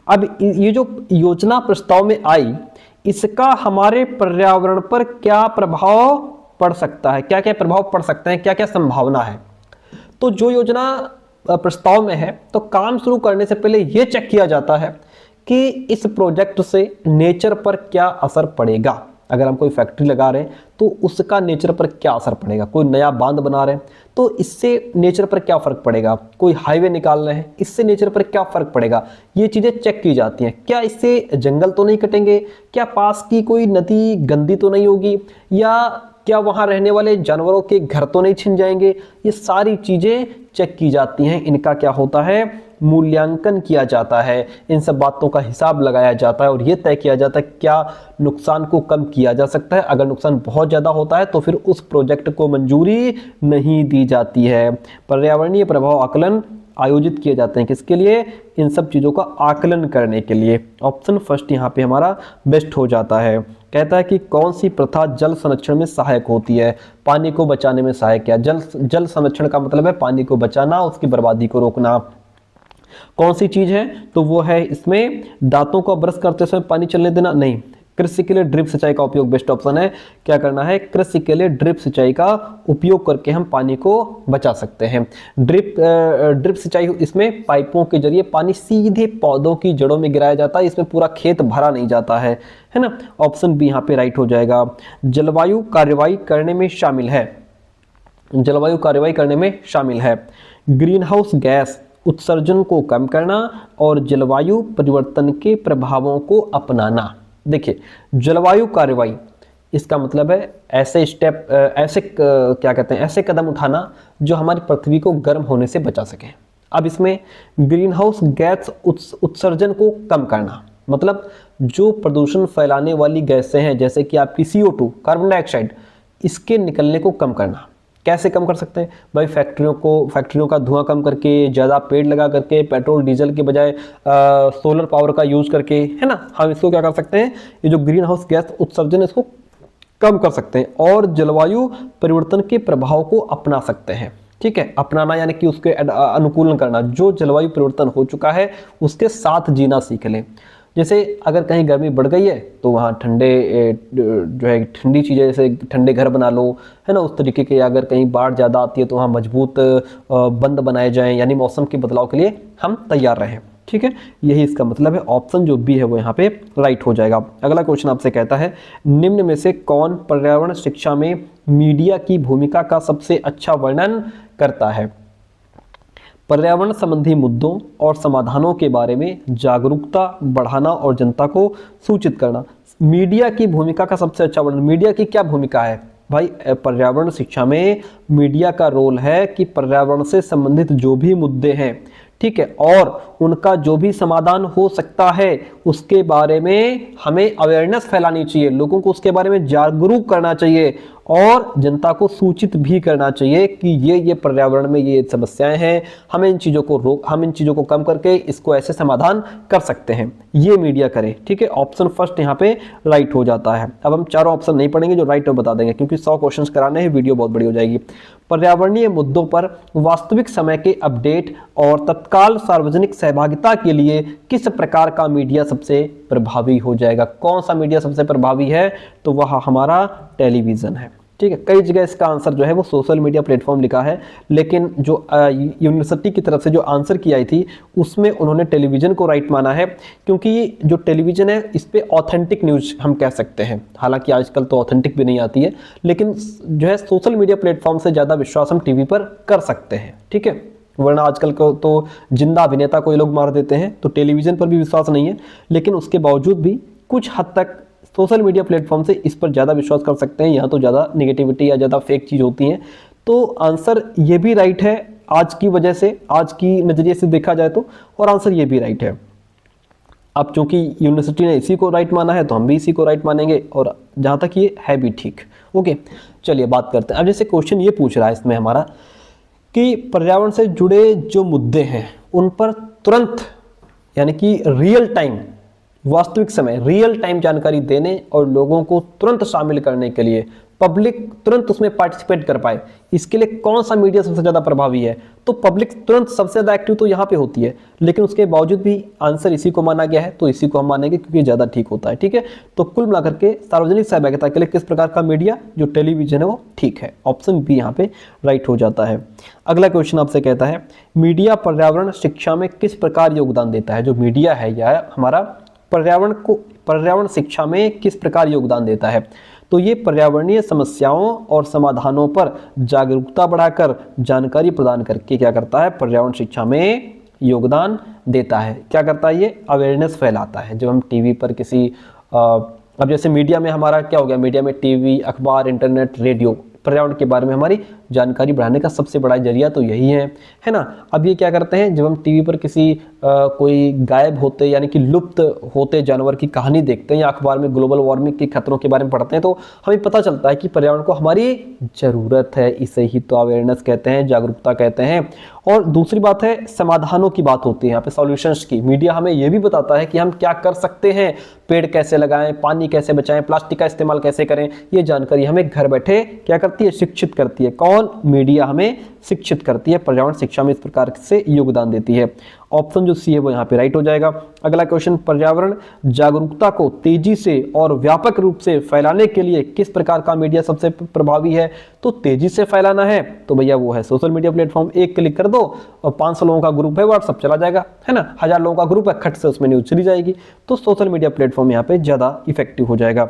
अब ये जो योजना प्रस्ताव में आई, इसका हमारे पर्यावरण पर क्या प्रभाव पड़ सकता है, क्या क्या प्रभाव पड़ सकते हैं, क्या क्या संभावना है। तो जो योजना प्रस्ताव में है, तो काम शुरू करने से पहले यह चेक किया जाता है कि इस प्रोजेक्ट से नेचर पर क्या असर पड़ेगा। अगर हम कोई फैक्ट्री लगा रहे हैं तो उसका नेचर पर क्या असर पड़ेगा, कोई नया बांध बना रहे हैं तो इससे नेचर पर क्या फ़र्क पड़ेगा, कोई हाईवे निकाल रहे हैं इससे नेचर पर क्या फ़र्क पड़ेगा, ये चीज़ें चेक की जाती हैं। क्या इससे जंगल तो नहीं कटेंगे, क्या पास की कोई नदी गंदी तो नहीं होगी, या क्या वहाँ रहने वाले जानवरों के घर तो नहीं छिन जाएंगे। ये सारी चीज़ें चेक की जाती हैं, इनका क्या होता है, मूल्यांकन किया जाता है, इन सब बातों का हिसाब लगाया जाता है और ये तय किया जाता है क्या नुकसान को कम किया जा सकता है। अगर नुकसान बहुत ज़्यादा होता है तो फिर उस प्रोजेक्ट को मंजूरी नहीं दी जाती है। पर्यावरणीय प्रभाव आकलन आयोजित किए जाते हैं किसके लिए, इन सब चीज़ों का आकलन करने के लिए। ऑप्शन फर्स्ट यहाँ पे हमारा बेस्ट हो जाता है। कहता है कि कौन सी प्रथा जल संरक्षण में सहायक होती है, पानी को बचाने में सहायक है। जल संरक्षण का मतलब है पानी को बचाना, उसकी बर्बादी को रोकना। कौन सी चीज है, तो वो है इसमें दांतों को ब्रश करते समय पानी चलने देना नहीं। कृषि के लिए ड्रिप सिंचाई का उपयोग बेस्ट ऑप्शन है। क्या करना है, कृषि के लिए ड्रिप सिंचाई का उपयोग करके हम पानी को बचा सकते हैं। ड्रिप सिंचाई, इसमें पाइपों के जरिए पानी सीधे पौधों की जड़ों में गिराया जाता है, इसमें पूरा खेत भरा नहीं जाता है ना। ऑप्शन बी यहाँ पे राइट हो जाएगा। जलवायु कार्रवाई करने में शामिल है, जलवायु कार्रवाई करने में शामिल है ग्रीन हाउस गैस उत्सर्जन को कम करना और जलवायु परिवर्तन के प्रभावों को अपनाना। देखिए, जलवायु कार्रवाई इसका मतलब है ऐसे स्टेप, क्या कहते हैं, ऐसे कदम उठाना जो हमारी पृथ्वी को गर्म होने से बचा सके। अब इसमें ग्रीन हाउस गैस उत्सर्जन को कम करना मतलब जो प्रदूषण फैलाने वाली गैसें हैं, जैसे कि आपकी CO2 कार्बन डाइऑक्साइड, इसके निकलने को कम करना। कैसे कम कर सकते हैं भाई, फैक्ट्रियों का धुआं कम करके, ज़्यादा पेड़ लगा करके, पेट्रोल डीजल के बजाय सोलर पावर का यूज़ करके, है ना। हम इसको क्या कर सकते हैं, ये जो ग्रीन हाउस गैस उत्सर्जन इसको कम कर सकते हैं और जलवायु परिवर्तन के प्रभाव को अपना सकते हैं। ठीक है, अपनाना यानी कि उसके अनुकूलन करना, जो जलवायु परिवर्तन हो चुका है उसके साथ जीना सीख लें। जैसे अगर कहीं गर्मी बढ़ गई है तो वहाँ ठंडे जो है ठंडी चीज़ें, जैसे ठंडे घर बना लो, है ना, उस तरीके के। अगर कहीं बाढ़ ज़्यादा आती है तो वहाँ मजबूत बंद बनाए जाएं, यानी मौसम के बदलाव के लिए हम तैयार रहें। ठीक है, यही इसका मतलब है। ऑप्शन जो बी है वो यहाँ पे राइट हो जाएगा। अगला क्वेश्चन आपसे कहता है, निम्न में से कौन पर्यावरण शिक्षा में मीडिया की भूमिका का सबसे अच्छा वर्णन करता है। पर्यावरण संबंधी मुद्दों और समाधानों के बारे में जागरूकता बढ़ाना और जनता को सूचित करना। मीडिया की भूमिका का सबसे अच्छा वर्णन, मीडिया की क्या भूमिका है भाई? पर्यावरण शिक्षा में मीडिया का रोल है कि पर्यावरण से संबंधित जो भी मुद्दे हैं, ठीक है, और उनका जो भी समाधान हो सकता है उसके बारे में हमें अवेयरनेस फैलानी चाहिए, लोगों को उसके बारे में जागरूक करना चाहिए और जनता को सूचित भी करना चाहिए कि ये पर्यावरण में ये समस्याएं हैं, हम इन चीज़ों को कम करके इसको ऐसे समाधान कर सकते हैं, ये मीडिया करे, ठीक है। ऑप्शन फर्स्ट यहाँ पे राइट हो जाता है। अब हम चारों ऑप्शन नहीं पढ़ेंगे, जो राइट है बता देंगे, क्योंकि 100 क्वेश्चन कराने हैं, वीडियो बहुत बड़ी हो जाएगी। पर्यावरणीय मुद्दों पर वास्तविक समय के अपडेट और तत्काल सार्वजनिक सहभागिता के लिए किस प्रकार का मीडिया सबसे प्रभावी हो जाएगा? कौन सा मीडिया सबसे प्रभावी है? तो वह हमारा टेलीविजन है, ठीक है। कई जगह इसका आंसर जो है वो सोशल मीडिया प्लेटफॉर्म लिखा है, लेकिन जो यूनिवर्सिटी की तरफ से जो आंसर की आई थी उसमें उन्होंने टेलीविजन को राइट माना है, क्योंकि जो टेलीविजन है इस पे ऑथेंटिक न्यूज़ हम कह सकते हैं। हालांकि आजकल तो ऑथेंटिक भी नहीं आती है, लेकिन जो है सोशल मीडिया प्लेटफॉर्म से ज़्यादा विश्वास हम टीवी पर कर सकते हैं, ठीक है। वरना आजकल को तो जिंदा अभिनेता को ये लोग मार देते हैं, तो टेलीविज़न पर भी विश्वास नहीं है, लेकिन उसके बावजूद भी कुछ हद तक सोशल मीडिया प्लेटफॉर्म से इस पर ज़्यादा विश्वास कर सकते हैं। यहाँ तो ज़्यादा नेगेटिविटी या ज़्यादा फेक चीज़ होती हैं। तो आंसर ये भी राइट है आज की वजह से, आज की नज़रिए से देखा जाए तो, और आंसर ये भी राइट है। अब चूंकि यूनिवर्सिटी ने इसी को राइट माना है तो हम भी इसी को राइट मानेंगे, और जहाँ तक ये है भी ठीक। ओके, चलिए बात करते हैं। अब जैसे क्वेश्चन ये पूछ रहा है इसमें हमारा कि पर्यावरण से जुड़े जो मुद्दे हैं उन पर तुरंत, यानी कि रियल टाइम, वास्तविक समय, रियल टाइम जानकारी देने और लोगों को तुरंत शामिल करने के लिए, पब्लिक तुरंत उसमें पार्टिसिपेट कर पाए, इसके लिए कौन सा मीडिया सबसे ज़्यादा प्रभावी है? तो पब्लिक तुरंत सबसे ज़्यादा एक्टिव तो यहाँ पे होती है, लेकिन उसके बावजूद भी आंसर इसी को माना गया है, तो इसी को हम मानेंगे क्योंकि ज़्यादा ठीक होता है, ठीक है। तो कुल मिलाकर के सार्वजनिक सहभागिता के लिए किस प्रकार का मीडिया? जो टेलीविजन है वो ठीक है, ऑप्शन बी यहाँ पे राइट हो जाता है। अगला क्वेश्चन आपसे कहता है मीडिया पर्यावरण शिक्षा में किस प्रकार योगदान देता है? जो मीडिया है यह हमारा पर्यावरण शिक्षा में किस प्रकार योगदान देता है? तो ये पर्यावरणीय समस्याओं और समाधानों पर जागरूकता बढ़ाकर जानकारी प्रदान करके क्या करता है? पर्यावरण शिक्षा में योगदान देता है। क्या करता है? ये अवेयरनेस फैलाता है। जब हम टीवी पर किसी अब जैसे मीडिया में हमारा क्या हो गया, मीडिया में टीवी, अखबार, इंटरनेट, रेडियो, पर्यावरण के बारे में हमारी जानकारी बढ़ाने का सबसे बड़ा जरिया तो यही है ना। अब ये क्या करते हैं, जब हम टीवी पर किसी कोई गायब होते यानी कि लुप्त होते जानवर की कहानी देखते हैं या अखबार में ग्लोबल वार्मिंग के खतरों के बारे में पढ़ते हैं, तो हमें पता चलता है कि पर्यावरण को हमारी ज़रूरत है। इसे ही तो अवेयरनेस कहते हैं, जागरूकता कहते हैं। और दूसरी बात है, समाधानों की बात होती है यहाँ पे, सॉल्यूशंस की। मीडिया हमें ये भी बताता है कि हम क्या कर सकते हैं, पेड़ कैसे लगाएं, पानी कैसे बचाएं, प्लास्टिक का इस्तेमाल कैसे करें। ये जानकारी हमें घर बैठे क्या करती है? शिक्षित करती है। कौन? मीडिया हमें शिक्षित करती है, पर्यावरण शिक्षा में इस प्रकार से योगदान देती है। ऑप्शन जो सी है वो यहाँ पे राइट हो जाएगा। अगला क्वेश्चन, पर्यावरण जागरूकता को तेजी से और व्यापक रूप से फैलाने के लिए किस प्रकार का मीडिया सबसे प्रभावी है? तो तेजी से फैलाना है तो भैया वो है सोशल मीडिया प्लेटफॉर्म। एक क्लिक कर दो और 500 लोगों का ग्रुप है, व्हाट्सअप चला जाएगा, है ना। 1000 लोगों का ग्रुप है, खट से उसमें न्यूज चली जाएगी। तो सोशल मीडिया प्लेटफॉर्म यहाँ पे ज्यादा इफेक्टिव हो जाएगा।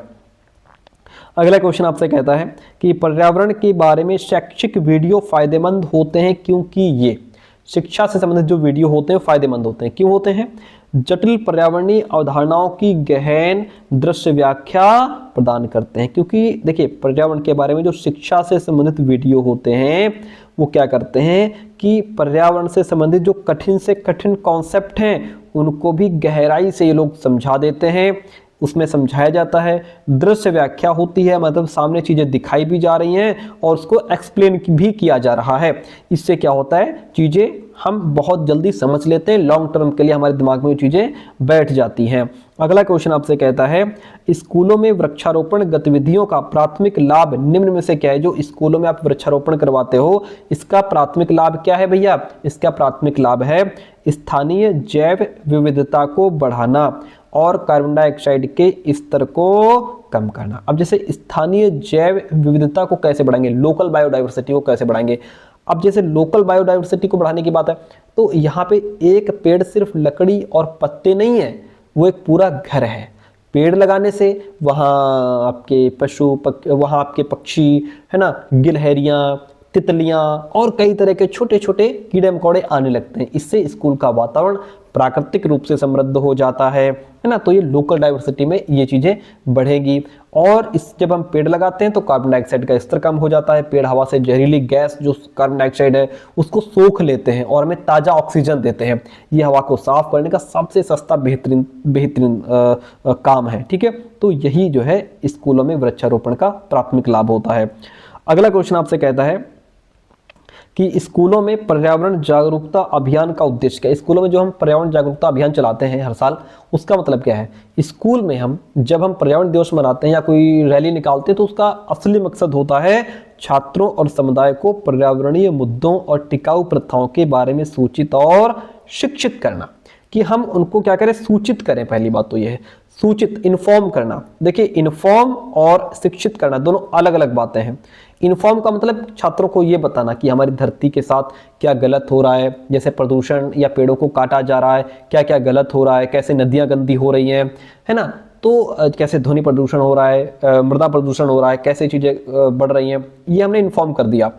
अगला क्वेश्चन आपसे कहता है कि पर्यावरण के बारे में शैक्षिक वीडियो फायदेमंद होते हैं क्योंकि ये शिक्षा से संबंधित जो वीडियो होते हैं फायदेमंद होते हैं। क्यों होते हैं? जटिल पर्यावरणीय अवधारणाओं की गहन दृश्य व्याख्या प्रदान करते हैं। क्योंकि देखिए, पर्यावरण के बारे में जो शिक्षा से संबंधित वीडियो होते हैं वो क्या करते हैं कि पर्यावरण से संबंधित जो कठिन से कठिन कॉन्सेप्ट हैं उनको भी गहराई से ये लोग समझा देते हैं। उसमें समझाया जाता है, दृश्य व्याख्या होती है, मतलब सामने चीज़ें दिखाई भी जा रही हैं और उसको एक्सप्लेन भी किया जा रहा है। इससे क्या होता है, चीज़ें हम बहुत जल्दी समझ लेते हैं, लॉन्ग टर्म के लिए हमारे दिमाग में वो चीज़ें बैठ जाती हैं। अगला क्वेश्चन आपसे कहता है स्कूलों में वृक्षारोपण गतिविधियों का प्राथमिक लाभ निम्न में से क्या है? जो स्कूलों में आप वृक्षारोपण करवाते हो इसका प्राथमिक लाभ क्या है भैया? इसका प्राथमिक लाभ है स्थानीय जैव विविधता को बढ़ाना और कार्बन डाइऑक्साइड के स्तर को कम करना। अब जैसे स्थानीय जैव विविधता को कैसे बढ़ाएंगे, लोकल बायोडाइवर्सिटी को कैसे बढ़ाएंगे? अब जैसे लोकल बायोडाइवर्सिटी को बढ़ाने की बात है तो यहाँ पे एक पेड़ सिर्फ लकड़ी और पत्ते नहीं है, वो एक पूरा घर है। पेड़ लगाने से वहाँ आपके वहाँ आपके पक्षी, है ना, गिलहरियाँ, तितलियां और कई तरह के छोटे छोटे कीड़े मकोड़े आने लगते हैं। इससे स्कूल का वातावरण प्राकृतिक रूप से समृद्ध हो जाता है ना। तो ये लोकल डाइवर्सिटी में ये चीजें बढ़ेगी। और इस जब हम पेड़ लगाते हैं तो कार्बन डाइऑक्साइड का स्तर कम हो जाता है। पेड़ हवा से जहरीली गैस जो कार्बन डाइऑक्साइड है उसको सोख लेते हैं और हमें ताजा ऑक्सीजन देते हैं। ये हवा को साफ करने का सबसे सस्ता बेहतरीन काम है। ठीक है, तो यही जो है स्कूलों में वृक्षारोपण का प्राथमिक लाभ होता है। अगला क्वेश्चन आपसे कहता है कि स्कूलों में पर्यावरण जागरूकता अभियान का उद्देश्य क्या है। स्कूलों में जो हम पर्यावरण जागरूकता अभियान चलाते हैं हर साल, उसका मतलब क्या है। स्कूल में हम जब हम पर्यावरण दिवस मनाते हैं या कोई रैली निकालते हैं तो उसका असली मकसद होता है छात्रों और समुदाय को पर्यावरणीय मुद्दों और टिकाऊ प्रथाओं के बारे में सूचित और शिक्षित करना। कि हम उनको क्या करें, सूचित करें। पहली बात तो यह है सूचित, इन्फॉर्म करना। देखिए, इन्फॉर्म और शिक्षित करना दोनों अलग अलग बातें हैं। इन्फॉर्म का मतलब छात्रों को ये बताना कि हमारी धरती के साथ क्या गलत हो रहा है, जैसे प्रदूषण या पेड़ों को काटा जा रहा है, क्या क्या गलत हो रहा है, कैसे नदियां गंदी हो रही हैं, है ना। तो कैसे ध्वनि प्रदूषण हो रहा है, मृदा प्रदूषण हो रहा है, कैसे चीजें बढ़ रही हैं, ये हमने इन्फॉर्म कर दिया।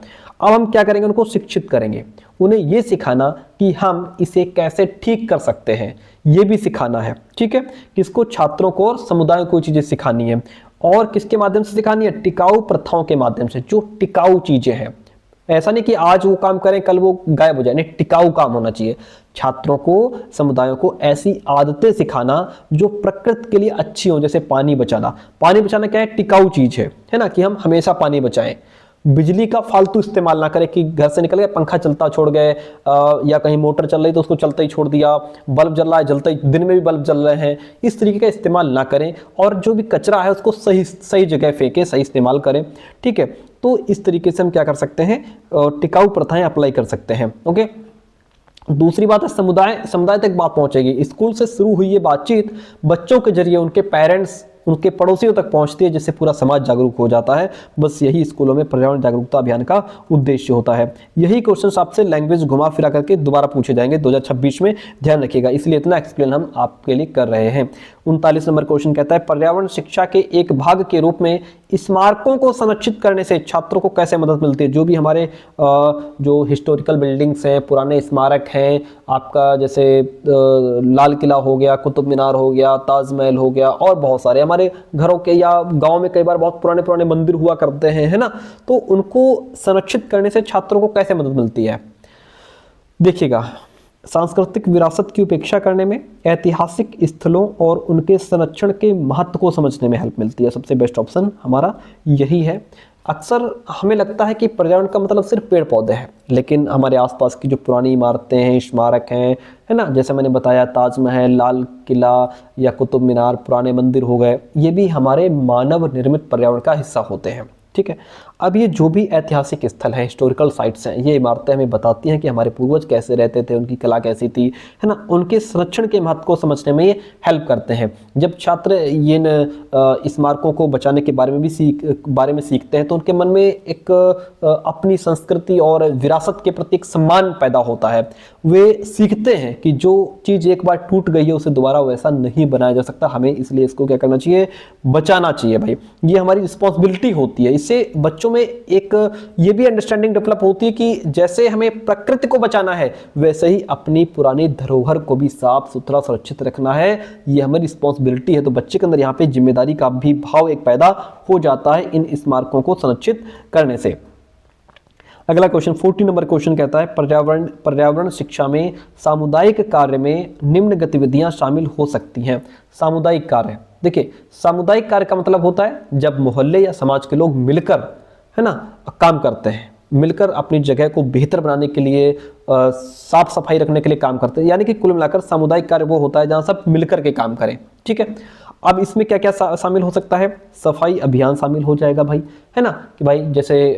अब हम क्या करेंगे, उनको शिक्षित करेंगे। उन्हें ये सिखाना कि हम इसे कैसे ठीक कर सकते हैं, ये भी सिखाना है। ठीक है, किसको, छात्रों को और समुदाय को चीजें सिखानी है। और किसके माध्यम से सिखानी है, टिकाऊ प्रथाओं के माध्यम से, जो टिकाऊ चीजें हैं। ऐसा नहीं कि आज वो काम करें कल वो गायब हो जाए, नहीं, टिकाऊ काम होना चाहिए। छात्रों को, समुदायों को ऐसी आदतें सिखाना जो प्रकृति के लिए अच्छी हो, जैसे पानी बचाना। पानी बचाना क्या है, टिकाऊ चीज है ना, कि हम हमेशा पानी बचाएं। बिजली का फालतू इस्तेमाल ना करें कि घर से निकल गए पंखा चलता छोड़ गए, या कहीं मोटर चल रही तो उसको चलता ही छोड़ दिया, बल्ब जल रहा है जलता ही, दिन में भी बल्ब जल रहे हैं, इस तरीके का इस्तेमाल ना करें। और जो भी कचरा है उसको सही जगह फेंके, सही इस्तेमाल करें। ठीक है, तो इस तरीके से हम क्या कर सकते हैं, टिकाऊ प्रथाएं अप्लाई कर सकते हैं। ओके, दूसरी बात है समुदाय तक बात पहुंचेगी। स्कूल से शुरू हुई ये बातचीत बच्चों के जरिए उनके पेरेंट्स, उनके पड़ोसियों तक पहुंचती है, जिससे पूरा समाज जागरूक हो जाता है। बस यही स्कूलों में पर्यावरण जागरूकता अभियान का उद्देश्य होता है। यही क्वेश्चंस आपसे लैंग्वेज घुमा फिरा करके दोबारा पूछे जाएंगे 2026 में, ध्यान रखिएगा। इसलिए इतना एक्सप्लेन हम आपके लिए कर रहे हैं। 39 नंबर क्वेश्चन कहता है, पर्यावरण शिक्षा के एक भाग के रूप में स्मारकों को संरक्षित करने से छात्रों को कैसे मदद मिलती है। जो भी हमारे जो हिस्टोरिकल बिल्डिंग्स हैं, पुराने स्मारक हैं, आपका जैसे लाल किला हो गया, कुतुब मीनार हो गया, ताजमहल हो गया, और बहुत सारे हमारे घरों के या गांव में कई बार बहुत पुराने पुराने मंदिर हुआ करते हैं, है ना। तो उनको संरक्षित करने से छात्रों को कैसे मदद मिलती है। देखिएगा, सांस्कृतिक विरासत की उपेक्षा करने में, ऐतिहासिक स्थलों और उनके संरक्षण के महत्व को समझने में हेल्प मिलती है। सबसे बेस्ट ऑप्शन हमारा यही है। अक्सर हमें लगता है कि पर्यावरण का मतलब सिर्फ पेड़ पौधे हैं, लेकिन हमारे आसपास की जो पुरानी इमारतें हैं, स्मारक हैं, है ना, जैसे मैंने बताया ताजमहल, लाल किला या कुतुब मीनार, पुराने मंदिर हो गए, ये भी हमारे मानव निर्मित पर्यावरण का हिस्सा होते हैं। ठीक है, अब ये जो भी ऐतिहासिक स्थल हैं, हिस्टोरिकल साइट्स हैं, ये इमारतें हमें बताती हैं कि हमारे पूर्वज कैसे रहते थे, उनकी कला कैसी थी, है ना। उनके संरक्षण के महत्व को समझने में ये हेल्प करते हैं। जब छात्र ये स्मारकों को बचाने के बारे में सीखते हैं तो उनके मन में एक अपनी संस्कृति और विरासत के प्रति एक सम्मान पैदा होता है। वे सीखते हैं कि जो चीज़ एक बार टूट गई है उसे दोबारा वैसा नहीं बनाया जा सकता, हमें इसलिए इसको क्या करना चाहिए, बचाना चाहिए। भाई, ये हमारी रिस्पॉन्सिबिलिटी होती है। इससे बच्चों में एक ये भी अंडरस्टैंडिंग डेवलप होती है कि जैसे हमें प्रकृति को बचाना है, वैसे ही अपनी पुरानी धरोहर को भी साफ सुथरा सुरक्षित रखना है। ये हमारी रिस्पॉन्सिबिलिटी है। तो बच्चे के अंदर यहाँ पे जिम्मेदारी का भी भाव एक पैदा हो जाता है इन स्मारकों को संरक्षित करने से। अगला क्वेश्चन 40 नंबर क्वेश्चन कहता है, पर्यावरण शिक्षा में सामुदायिक कार्य में निम्न गतिविधियां शामिल हो सकती हैं। सामुदायिक कार्य, देखिए, सामुदायिक कार्य का मतलब होता है जब मोहल्ले या समाज के लोग मिलकर, है ना, काम करते हैं, मिलकर अपनी जगह को बेहतर बनाने के लिए, साफ सफाई रखने के लिए काम करते हैं। यानी कि कुल मिलाकर सामुदायिक कार्य वो होता है जहां सब मिलकर के काम करें। ठीक है, अब इसमें क्या क्या शामिल हो सकता है, सफाई अभियान शामिल हो जाएगा भाई, है ना, कि भाई जैसे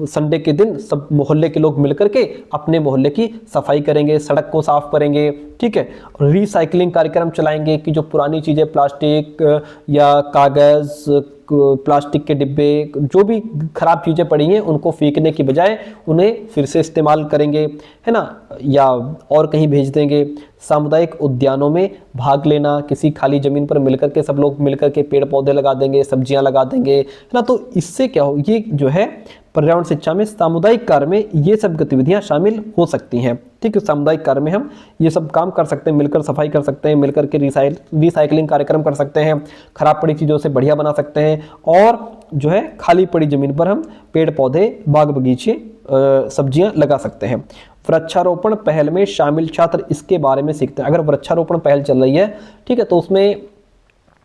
संडे के दिन सब मोहल्ले के लोग मिलकर के अपने मोहल्ले की सफाई करेंगे, सड़क को साफ करेंगे। ठीक है, रिसाइकलिंग कार्यक्रम चलाएंगे कि जो पुरानी चीज़ें, प्लास्टिक या कागज़, प्लास्टिक के डिब्बे, जो भी खराब चीज़ें पड़ी हैं उनको फेंकने की बजाय उन्हें फिर से इस्तेमाल करेंगे, है ना, या और कहीं भेज देंगे। सामुदायिक उद्यानों में भाग लेना, किसी खाली ज़मीन पर मिलकर के सब लोग मिलकर के पेड़ पौधे लगा देंगे, सब्जियां लगा देंगे, है ना। तो इससे क्या हो, ये जो है पर्यावरण शिक्षा में सामुदायिक कार्य में ये सब गतिविधियां शामिल हो सकती हैं। ठीक है, सामुदायिक कार्य में हम ये सब काम कर सकते हैं, मिलकर सफाई कर सकते हैं, मिलकर के रिसाइकलिंग कार्यक्रम कर सकते हैं, खराब पड़ी चीज़ों से बढ़िया बना सकते हैं, और जो है खाली पड़ी ज़मीन पर हम पेड़ पौधे, बाग बगीचे, सब्जियां लगा सकते हैं। वृक्षारोपण पहल में शामिल छात्र इसके बारे में सीखते हैं। अगर वृक्षारोपण पहल चल रही है, ठीक है, तो उसमें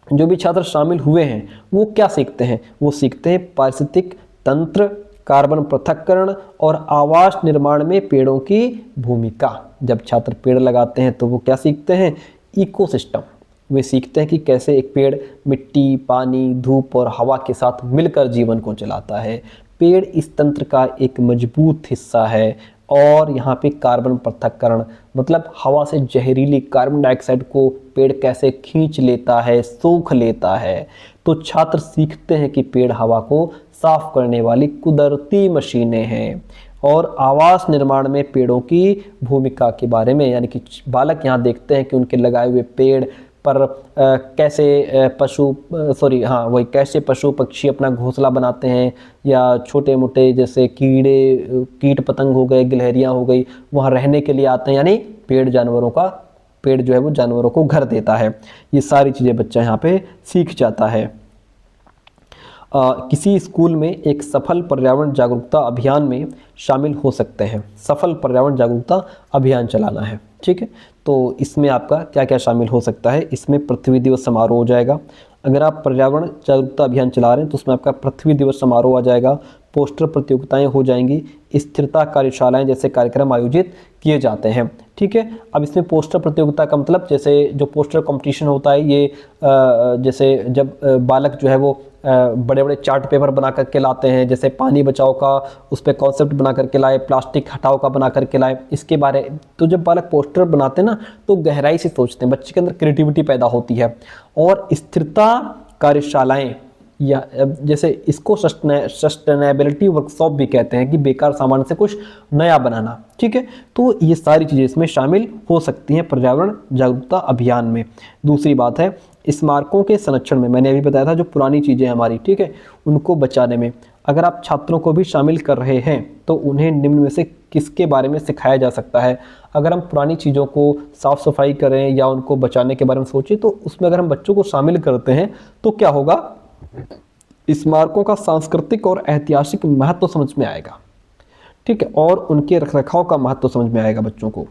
जो भी छात्र शामिल हुए हैं वो क्या सीखते हैं, वो सीखते हैं पारिस्थितिक तंत्र, कार्बन पृथक्करण और आवास निर्माण में पेड़ों की भूमिका। जब छात्र पेड़ लगाते हैं तो वो क्या सीखते हैं, इकोसिस्टम। वे सीखते हैं कि कैसे एक पेड़ मिट्टी, पानी, धूप और हवा के साथ मिलकर जीवन को चलाता है। पेड़ इस तंत्र का एक मजबूत हिस्सा है। और यहाँ पे कार्बन पृथक्करण मतलब हवा से जहरीली कार्बन डाइऑक्साइड को पेड़ कैसे खींच लेता है, सोख लेता है। तो छात्र सीखते हैं कि पेड़ हवा को साफ करने वाली कुदरती मशीनें हैं। और आवास निर्माण में पेड़ों की भूमिका के बारे में, यानी कि बालक यहाँ देखते हैं कि उनके लगाए हुए पेड़ पर कैसे कैसे पशु पक्षी अपना घोंसला बनाते हैं, या छोटे मोटे जैसे कीट पतंग हो गए, गिलहरियाँ हो गई, वहाँ रहने के लिए आते हैं। यानी पेड़ जो है वो जानवरों को घर देता है। ये सारी चीज़ें बच्चा यहाँ पे सीख जाता है। किसी स्कूल में एक सफल पर्यावरण जागरूकता अभियान में शामिल हो सकते हैं। सफल पर्यावरण जागरूकता अभियान चलाना है, ठीक है, तो इसमें आपका क्या क्या शामिल हो सकता है। इसमें पृथ्वी दिवस समारोह हो जाएगा। अगर आप पर्यावरण जागरूकता अभियान चला रहे हैं तो उसमें आपका पृथ्वी दिवस समारोह आ जाएगा, पोस्टर प्रतियोगिताएं हो जाएंगी, स्थिरता कार्यशालाएं जैसे कार्यक्रम आयोजित किए जाते हैं। ठीक है, अब इसमें पोस्टर प्रतियोगिता का मतलब जैसे जो पोस्टर कंपटीशन होता है, ये जैसे जब बालक जो है वो बड़े बड़े चार्ट पेपर बना करके लाते हैं, जैसे पानी बचाओ का उस पर कॉन्सेप्ट बना करके लाए, प्लास्टिक हटाओ का बना करके लाए, इसके बारे। तो जब बालक पोस्टर बनाते हैं ना तो गहराई से सोचते हैं, बच्चे के अंदर क्रिएटिविटी पैदा होती है। और स्थिरता कार्यशालाएं, या जैसे इसको सस्टेनेबिलिटी वर्कशॉप भी कहते हैं, कि बेकार सामान से कुछ नया बनाना। ठीक है, तो ये सारी चीज़ें इसमें शामिल हो सकती हैं पर्यावरण जागरूकता अभियान में। दूसरी बात है स्मारकों के संरक्षण में, मैंने अभी बताया था जो पुरानी चीज़ें हमारी, ठीक है, उनको बचाने में अगर आप छात्रों को भी शामिल कर रहे हैं तो उन्हें निम्न में से किसके बारे में सिखाया जा सकता है। अगर हम पुरानी चीज़ों को साफ सफाई करें या उनको बचाने के बारे में सोचें, तो उसमें अगर हम बच्चों को शामिल करते हैं तो क्या होगा, स्मारकों का सांस्कृतिक और ऐतिहासिक महत्व समझ में आएगा। ठीक है, और उनके रखरखाव का महत्व समझ में आएगा बच्चों को।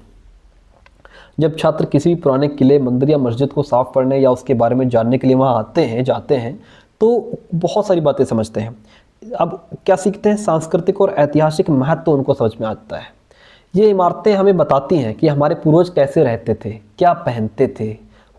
जब छात्र किसी पुराने किले, मंदिर या मस्जिद को साफ करने या उसके बारे में जानने के लिए वहाँ जाते हैं तो बहुत सारी बातें समझते हैं। अब क्या सीखते हैं, सांस्कृतिक और ऐतिहासिक महत्व उनको समझ में आता है। ये इमारतें हमें बताती हैं कि हमारे पूर्वज कैसे रहते थे, क्या पहनते थे,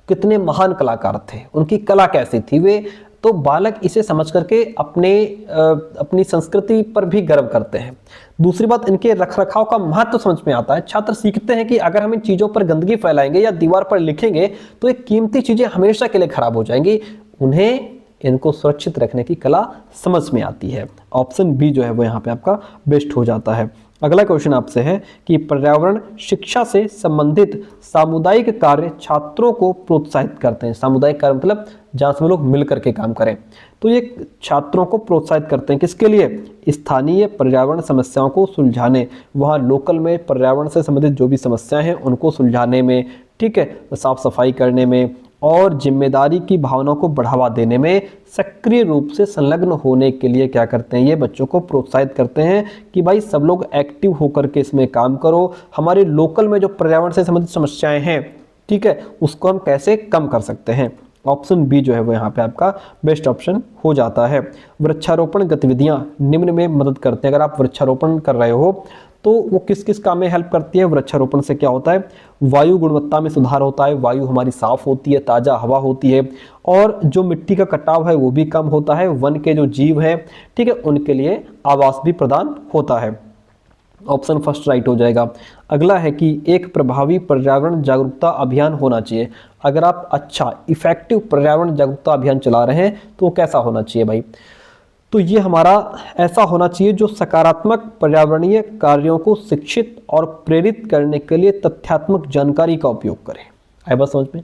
कितने महान कलाकार थे, उनकी कला कैसी थी वे। तो बालक इसे समझ करके अपनी संस्कृति पर भी गर्व करते हैं। दूसरी बात, इनके रखरखाव का महत्व समझ में आता है। छात्र सीखते हैं कि अगर हम इन चीज़ों पर गंदगी फैलाएंगे या दीवार पर लिखेंगे तो ये कीमती चीज़ें हमेशा के लिए खराब हो जाएंगी। उन्हें इनको सुरक्षित रखने की कला समझ में आती है। ऑप्शन बी जो है वो यहाँ पे आपका बेस्ट हो जाता है। अगला क्वेश्चन आपसे है कि पर्यावरण शिक्षा से संबंधित सामुदायिक कार्य छात्रों को प्रोत्साहित करते हैं। सामुदायिक कार्य मतलब जहाँ से लोग मिल करके काम करें, तो ये छात्रों को प्रोत्साहित करते हैं किसके लिए, स्थानीय पर्यावरण समस्याओं को सुलझाने, वहाँ लोकल में पर्यावरण से संबंधित जो भी समस्याएं हैं उनको सुलझाने में, ठीक है, साफ सफाई करने में, और जिम्मेदारी की भावना को बढ़ावा देने में सक्रिय रूप से संलग्न होने के लिए क्या करते हैं, ये बच्चों को प्रोत्साहित करते हैं कि भाई सब लोग एक्टिव होकर के इसमें काम करो। हमारे लोकल में जो पर्यावरण से संबंधित समस्याएं हैं, ठीक है, उसको हम कैसे कम कर सकते हैं। ऑप्शन बी जो है वो यहाँ पे आपका बेस्ट ऑप्शन हो जाता है। वृक्षारोपण गतिविधियाँ निम्न में मदद करते हैं। अगर आप वृक्षारोपण कर रहे हो तो वो किस किस काम में हेल्प करती है। वृक्षारोपण से क्या होता है, वायु गुणवत्ता में सुधार होता है, वायु हमारी साफ होती है, ताज़ा हवा होती है, और जो मिट्टी का कटाव है वो भी कम होता है। वन के जो जीव हैं, ठीक है, उनके लिए आवास भी प्रदान होता है। ऑप्शन फर्स्ट राइट हो जाएगा। अगला है कि एक प्रभावी पर्यावरण जागरूकता अभियान होना चाहिए। अगर आप अच्छा इफेक्टिव पर्यावरण जागरूकता अभियान चला रहे हैं तो वो कैसा होना चाहिए भाई? तो ये हमारा ऐसा होना चाहिए जो सकारात्मक पर्यावरणीय कार्यों को शिक्षित और प्रेरित करने के लिए तथ्यात्मक जानकारी का उपयोग करे। आए बात समझ में?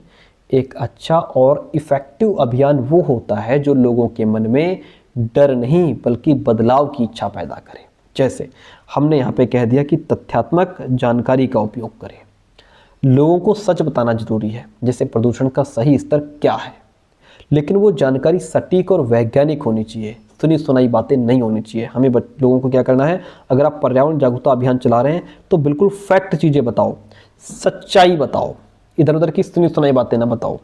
एक अच्छा और इफेक्टिव अभियान वो होता है जो लोगों के मन में डर नहीं बल्कि बदलाव की इच्छा पैदा करे। जैसे हमने यहाँ पे कह दिया कि तथ्यात्मक जानकारी का उपयोग करें। लोगों को सच बताना जरूरी है, जैसे प्रदूषण का सही स्तर क्या है, लेकिन वो जानकारी सटीक और वैज्ञानिक होनी चाहिए, सुनी सुनाई बातें नहीं होनी चाहिए। हमें लोगों को क्या करना है, अगर आप पर्यावरण जागरूकता अभियान चला रहे हैं तो बिल्कुल फैक्ट चीज़ें बताओ, सच्चाई बताओ, इधर उधर की सुनी सुनाई बातें ना बताओ।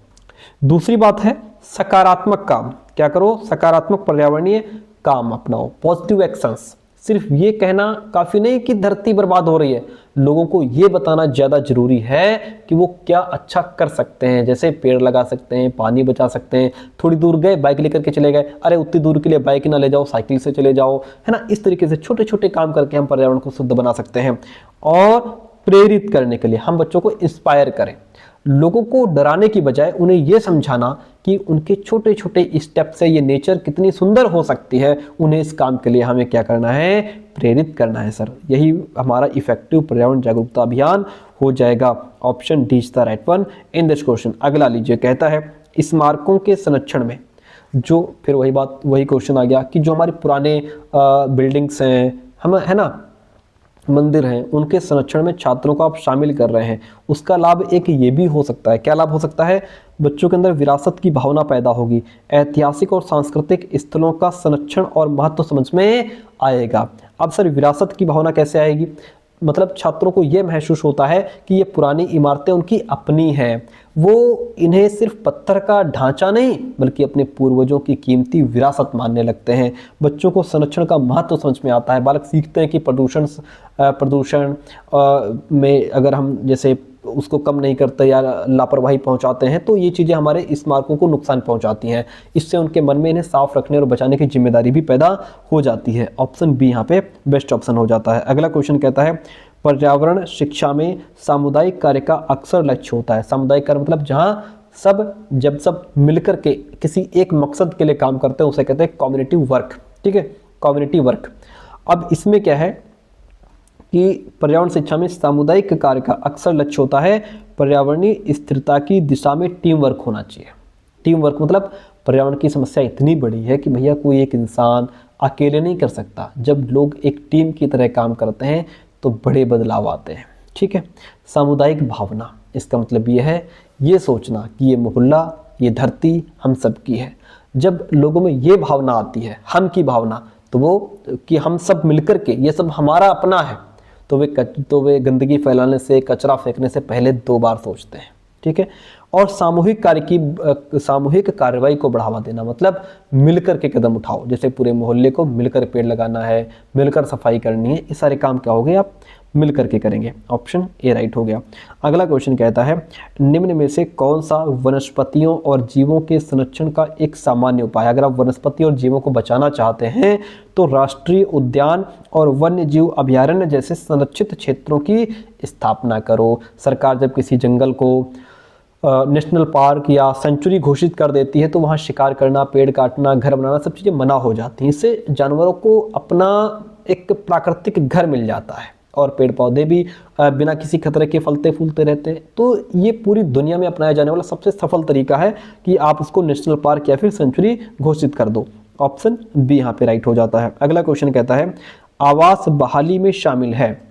दूसरी बात है सकारात्मक काम। क्या करो? सकारात्मक पर्यावरणीय काम अपनाओ, पॉजिटिव एक्शंस। सिर्फ ये कहना काफ़ी नहीं कि धरती बर्बाद हो रही है, लोगों को ये बताना ज़्यादा जरूरी है कि वो क्या अच्छा कर सकते हैं। जैसे पेड़ लगा सकते हैं, पानी बचा सकते हैं, थोड़ी दूर गए बाइक लेकर के चले गए, अरे उतनी दूर के लिए बाइक ना ले जाओ, साइकिल से चले जाओ, है ना। इस तरीके से छोटे छोटे काम करके हम पर्यावरण को शुद्ध बना सकते हैं। और प्रेरित करने के लिए हम बच्चों को इंस्पायर करें, लोगों को डराने की बजाय उन्हें यह समझाना कि उनके छोटे छोटे स्टेप से ये नेचर कितनी सुंदर हो सकती है। उन्हें इस काम के लिए हमें क्या करना है? प्रेरित करना है सर। यही हमारा इफेक्टिव पर्यावरण जागरूकता अभियान हो जाएगा। Option D is the right one in this question. अगला लीजिए, कहता है स्मारकों के संरक्षण में जो, फिर वही बात, वही क्वेश्चन आ गया कि जो हमारे पुराने बिल्डिंग्स हैं, हम है ना, मंदिर हैं, उनके संरक्षण में छात्रों को आप शामिल कर रहे हैं। उसका लाभ एक ये भी हो सकता है। क्या लाभ हो सकता है? बच्चों के अंदर विरासत की भावना पैदा होगी, ऐतिहासिक और सांस्कृतिक स्थलों का संरक्षण और महत्व समझ में आएगा। अब सर विरासत की भावना कैसे आएगी? मतलब छात्रों को ये महसूस होता है कि ये पुरानी इमारतें उनकी अपनी हैं, वो इन्हें सिर्फ पत्थर का ढांचा नहीं बल्कि अपने पूर्वजों की कीमती विरासत मानने लगते हैं। बच्चों को संरक्षण का महत्व समझ में आता है। बालक सीखते हैं कि प्रदूषण में अगर हम जैसे उसको कम नहीं करते या लापरवाही पहुंचाते हैं तो ये चीज़ें हमारे स्मारकों को नुकसान पहुंचाती हैं। इससे उनके मन में इन्हें साफ रखने और बचाने की जिम्मेदारी भी पैदा हो जाती है। ऑप्शन बी यहाँ पे बेस्ट ऑप्शन हो जाता है। अगला क्वेश्चन कहता है पर्यावरण शिक्षा में सामुदायिक कार्य का अक्सर लक्ष्य होता है। सामुदायिक कार्य मतलब जहाँ जब सब मिलकर के किसी एक मकसद के लिए काम करते हैं उसे कहते हैं कम्युनिटी वर्क। ठीक है, कम्युनिटी वर्क। अब इसमें क्या है कि पर्यावरण शिक्षा में सामुदायिक कार्य का अक्सर लक्ष्य होता है पर्यावरणीय स्थिरता की दिशा में टीम वर्क होना चाहिए। टीम वर्क मतलब पर्यावरण की समस्या इतनी बड़ी है कि भैया कोई एक इंसान अकेले नहीं कर सकता। जब लोग एक टीम की तरह काम करते हैं तो बड़े बदलाव आते हैं। ठीक है, सामुदायिक भावना, इसका मतलब ये है ये सोचना कि ये मोहल्ला, ये धरती हम सब की है। जब लोगों में ये भावना आती है, हम की भावना, तो वो कि हम सब मिलकर के ये सब हमारा अपना है, तो वे गंदगी फैलाने से, कचरा फेंकने से पहले 2 बार सोचते हैं। ठीक है, और सामूहिक कार्रवाई को बढ़ावा देना मतलब मिलकर के कदम उठाओ। जैसे पूरे मोहल्ले को मिलकर पेड़ लगाना है, मिलकर सफाई करनी है, ये सारे काम क्या हो गए आप मिलकर के करेंगे। ऑप्शन ए राइट हो गया। अगला क्वेश्चन कहता है निम्न में से कौन सा वनस्पतियों और जीवों के संरक्षण का एक सामान्य उपाय? अगर आप वनस्पति और जीवों को बचाना चाहते हैं तो राष्ट्रीय उद्यान और वन्य जीव अभयारण्य जैसे संरक्षित क्षेत्रों की स्थापना करो। सरकार जब किसी जंगल को नेशनल पार्क या सेंचुरी घोषित कर देती है तो वहाँ शिकार करना, पेड़ काटना, घर बनाना, सब चीज़ें मना हो जाती हैं। इससे जानवरों को अपना एक प्राकृतिक घर मिल जाता है और पेड़ पौधे भी बिना किसी खतरे के फलते फूलते रहते हैं। तो ये पूरी दुनिया में अपनाया जाने वाला सबसे सफल तरीका है कि आप उसको नेशनल पार्क या फिर सेंचुरी घोषित कर दो। ऑप्शन बी यहाँ पे राइट हो जाता है। अगला क्वेश्चन कहता है आवास बहाली में शामिल है।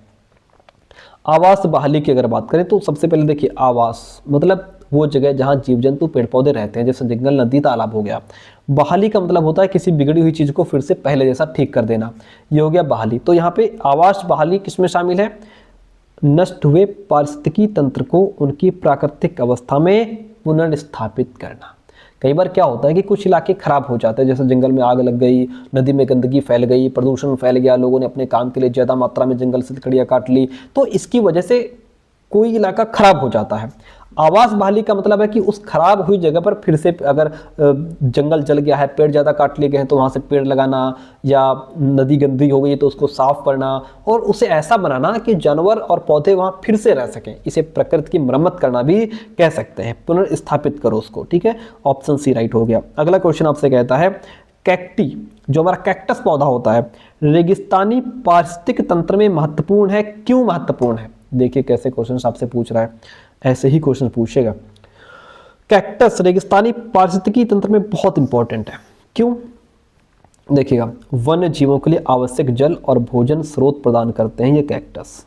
आवास बहाली की अगर बात करें तो सबसे पहले देखिए आवास मतलब वो जगह जहाँ जीव जंतु पेड़ पौधे रहते हैं, जैसे जंगल, नदी, तालाब हो गया। बहाली का मतलब होता है किसी बिगड़ी हुई चीज़ को फिर से पहले जैसा ठीक कर देना, ये हो गया बहाली। तो यहाँ पे आवास बहाली किसमें शामिल है? नष्ट हुए पारिस्थितिकी तंत्र को उनकी प्राकृतिक अवस्था में पुनर्स्थापित करना। कई बार क्या होता है कि कुछ इलाके खराब हो जाते हैं, जैसे जंगल में आग लग गई, नदी में गंदगी फैल गई, प्रदूषण फैल गया, लोगों ने अपने काम के लिए ज़्यादा मात्रा में जंगल से लकड़ियाँ काट ली, तो इसकी वजह से कोई इलाका खराब हो जाता है। आवास बहाली का मतलब है कि उस खराब हुई जगह पर फिर से अगर जंगल जल गया है, पेड़ ज़्यादा काट लिए गए हैं तो वहाँ से पेड़ लगाना, या नदी गंदी हो गई है तो उसको साफ करना और उसे ऐसा बनाना कि जानवर और पौधे वहाँ फिर से रह सकें। इसे प्रकृति की मरम्मत करना भी कह सकते हैं, पुनर्स्थापित करो उसको। ठीक है, ऑप्शन सी राइट हो गया। अगला क्वेश्चन आपसे कहता है कैक्टी, जो हमारा कैक्टस पौधा होता है, रेगिस्तानी पारिस्थितिक तंत्र में महत्वपूर्ण है, क्यों महत्वपूर्ण है? देखिए कैसे क्वेश्चन आपसे पूछ रहा है, ऐसे ही क्वेश्चन पूछेगा। कैक्टस रेगिस्तानी पारिस्थितिकी तंत्र में बहुत इंपॉर्टेंट है, क्यों? देखिएगा, वन्य जीवों के लिए आवश्यक जल और भोजन स्रोत प्रदान करते हैं ये कैक्टस।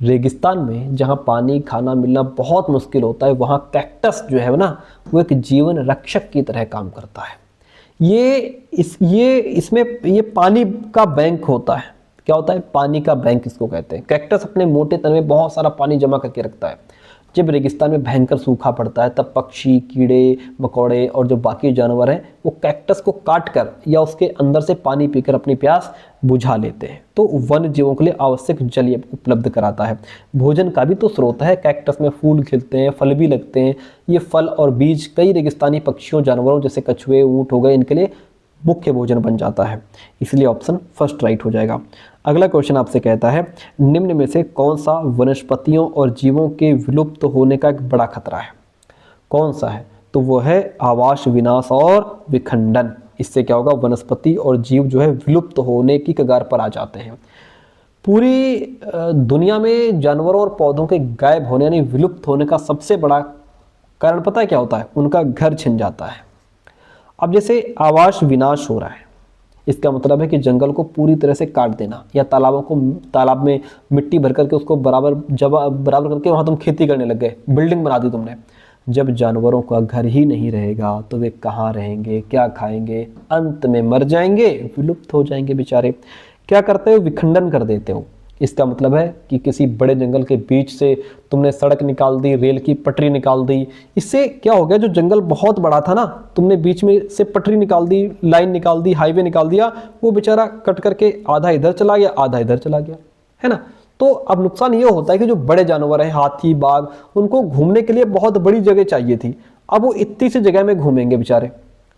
रेगिस्तान में जहाँ पानी खाना मिलना बहुत मुश्किल होता है, वहाँ कैक्टस जो है ना, वो एक जीवन रक्षक की तरह काम करता है। ये पानी का बैंक होता है। क्या होता है? पानी का बैंक इसको कहते हैं। कैक्टस अपने मोटे तने में बहुत सारा पानी जमा करके रखता है। जब रेगिस्तान में भयंकर सूखा पड़ता है तब पक्षी, कीड़े मकोड़े और जो बाकी जानवर हैं वो कैक्टस को काट कर या उसके अंदर से पानी पीकर अपनी प्यास बुझा लेते हैं। तो वन्य जीवों के लिए आवश्यक जल ये उपलब्ध कराता है। भोजन का भी तो स्रोत है। कैक्टस में फूल खिलते हैं, फल भी लगते हैं। ये फल और बीज कई रेगिस्तानी पक्षियों, जानवरों जैसे कछुए, ऊंट हो गए, इनके लिए मुख्य भोजन बन जाता है। इसलिए ऑप्शन फर्स्ट राइट हो जाएगा। अगला क्वेश्चन आपसे कहता है निम्न में से कौन सा वनस्पतियों और जीवों के विलुप्त होने का एक बड़ा खतरा है? कौन सा है? तो वो है आवास विनाश और विखंडन। इससे क्या होगा? वनस्पति और जीव जो है विलुप्त होने की कगार पर आ जाते हैं। पूरी दुनिया में जानवरों और पौधों के गायब होने यानी विलुप्त होने का सबसे बड़ा कारण पता है क्या होता है? उनका घर छिन जाता है। अब जैसे आवास विनाश हो रहा है, इसका मतलब है कि जंगल को पूरी तरह से काट देना, या तालाब में मिट्टी भर करके उसको बराबर करके वहाँ तुम खेती करने लग गए, बिल्डिंग बना दी तुमने। जब जानवरों का घर ही नहीं रहेगा तो वे कहाँ रहेंगे, क्या खाएंगे? अंत में मर जाएंगे, विलुप्त हो जाएंगे बेचारे। क्या करते हो? विखंडन कर देते हो। इसका मतलब है कि किसी बड़े जंगल के बीच से तुमने सड़क निकाल दी, रेल की पटरी निकाल दी। इससे क्या हो गया? जो जंगल बहुत बड़ा था ना, तुमने बीच में से पटरी निकाल दी, लाइन निकाल दी, हाईवे निकाल दिया, वो बेचारा कट करके आधा इधर चला गया, आधा इधर चला गया, है ना। तो अब नुकसान ये होता है कि जो बड़े जानवर हैं, हाथी, बाघ, उनको घूमने के लिए बहुत बड़ी जगह चाहिए थी। अब वो इतनी सी जगह में घूमेंगे बेचारे,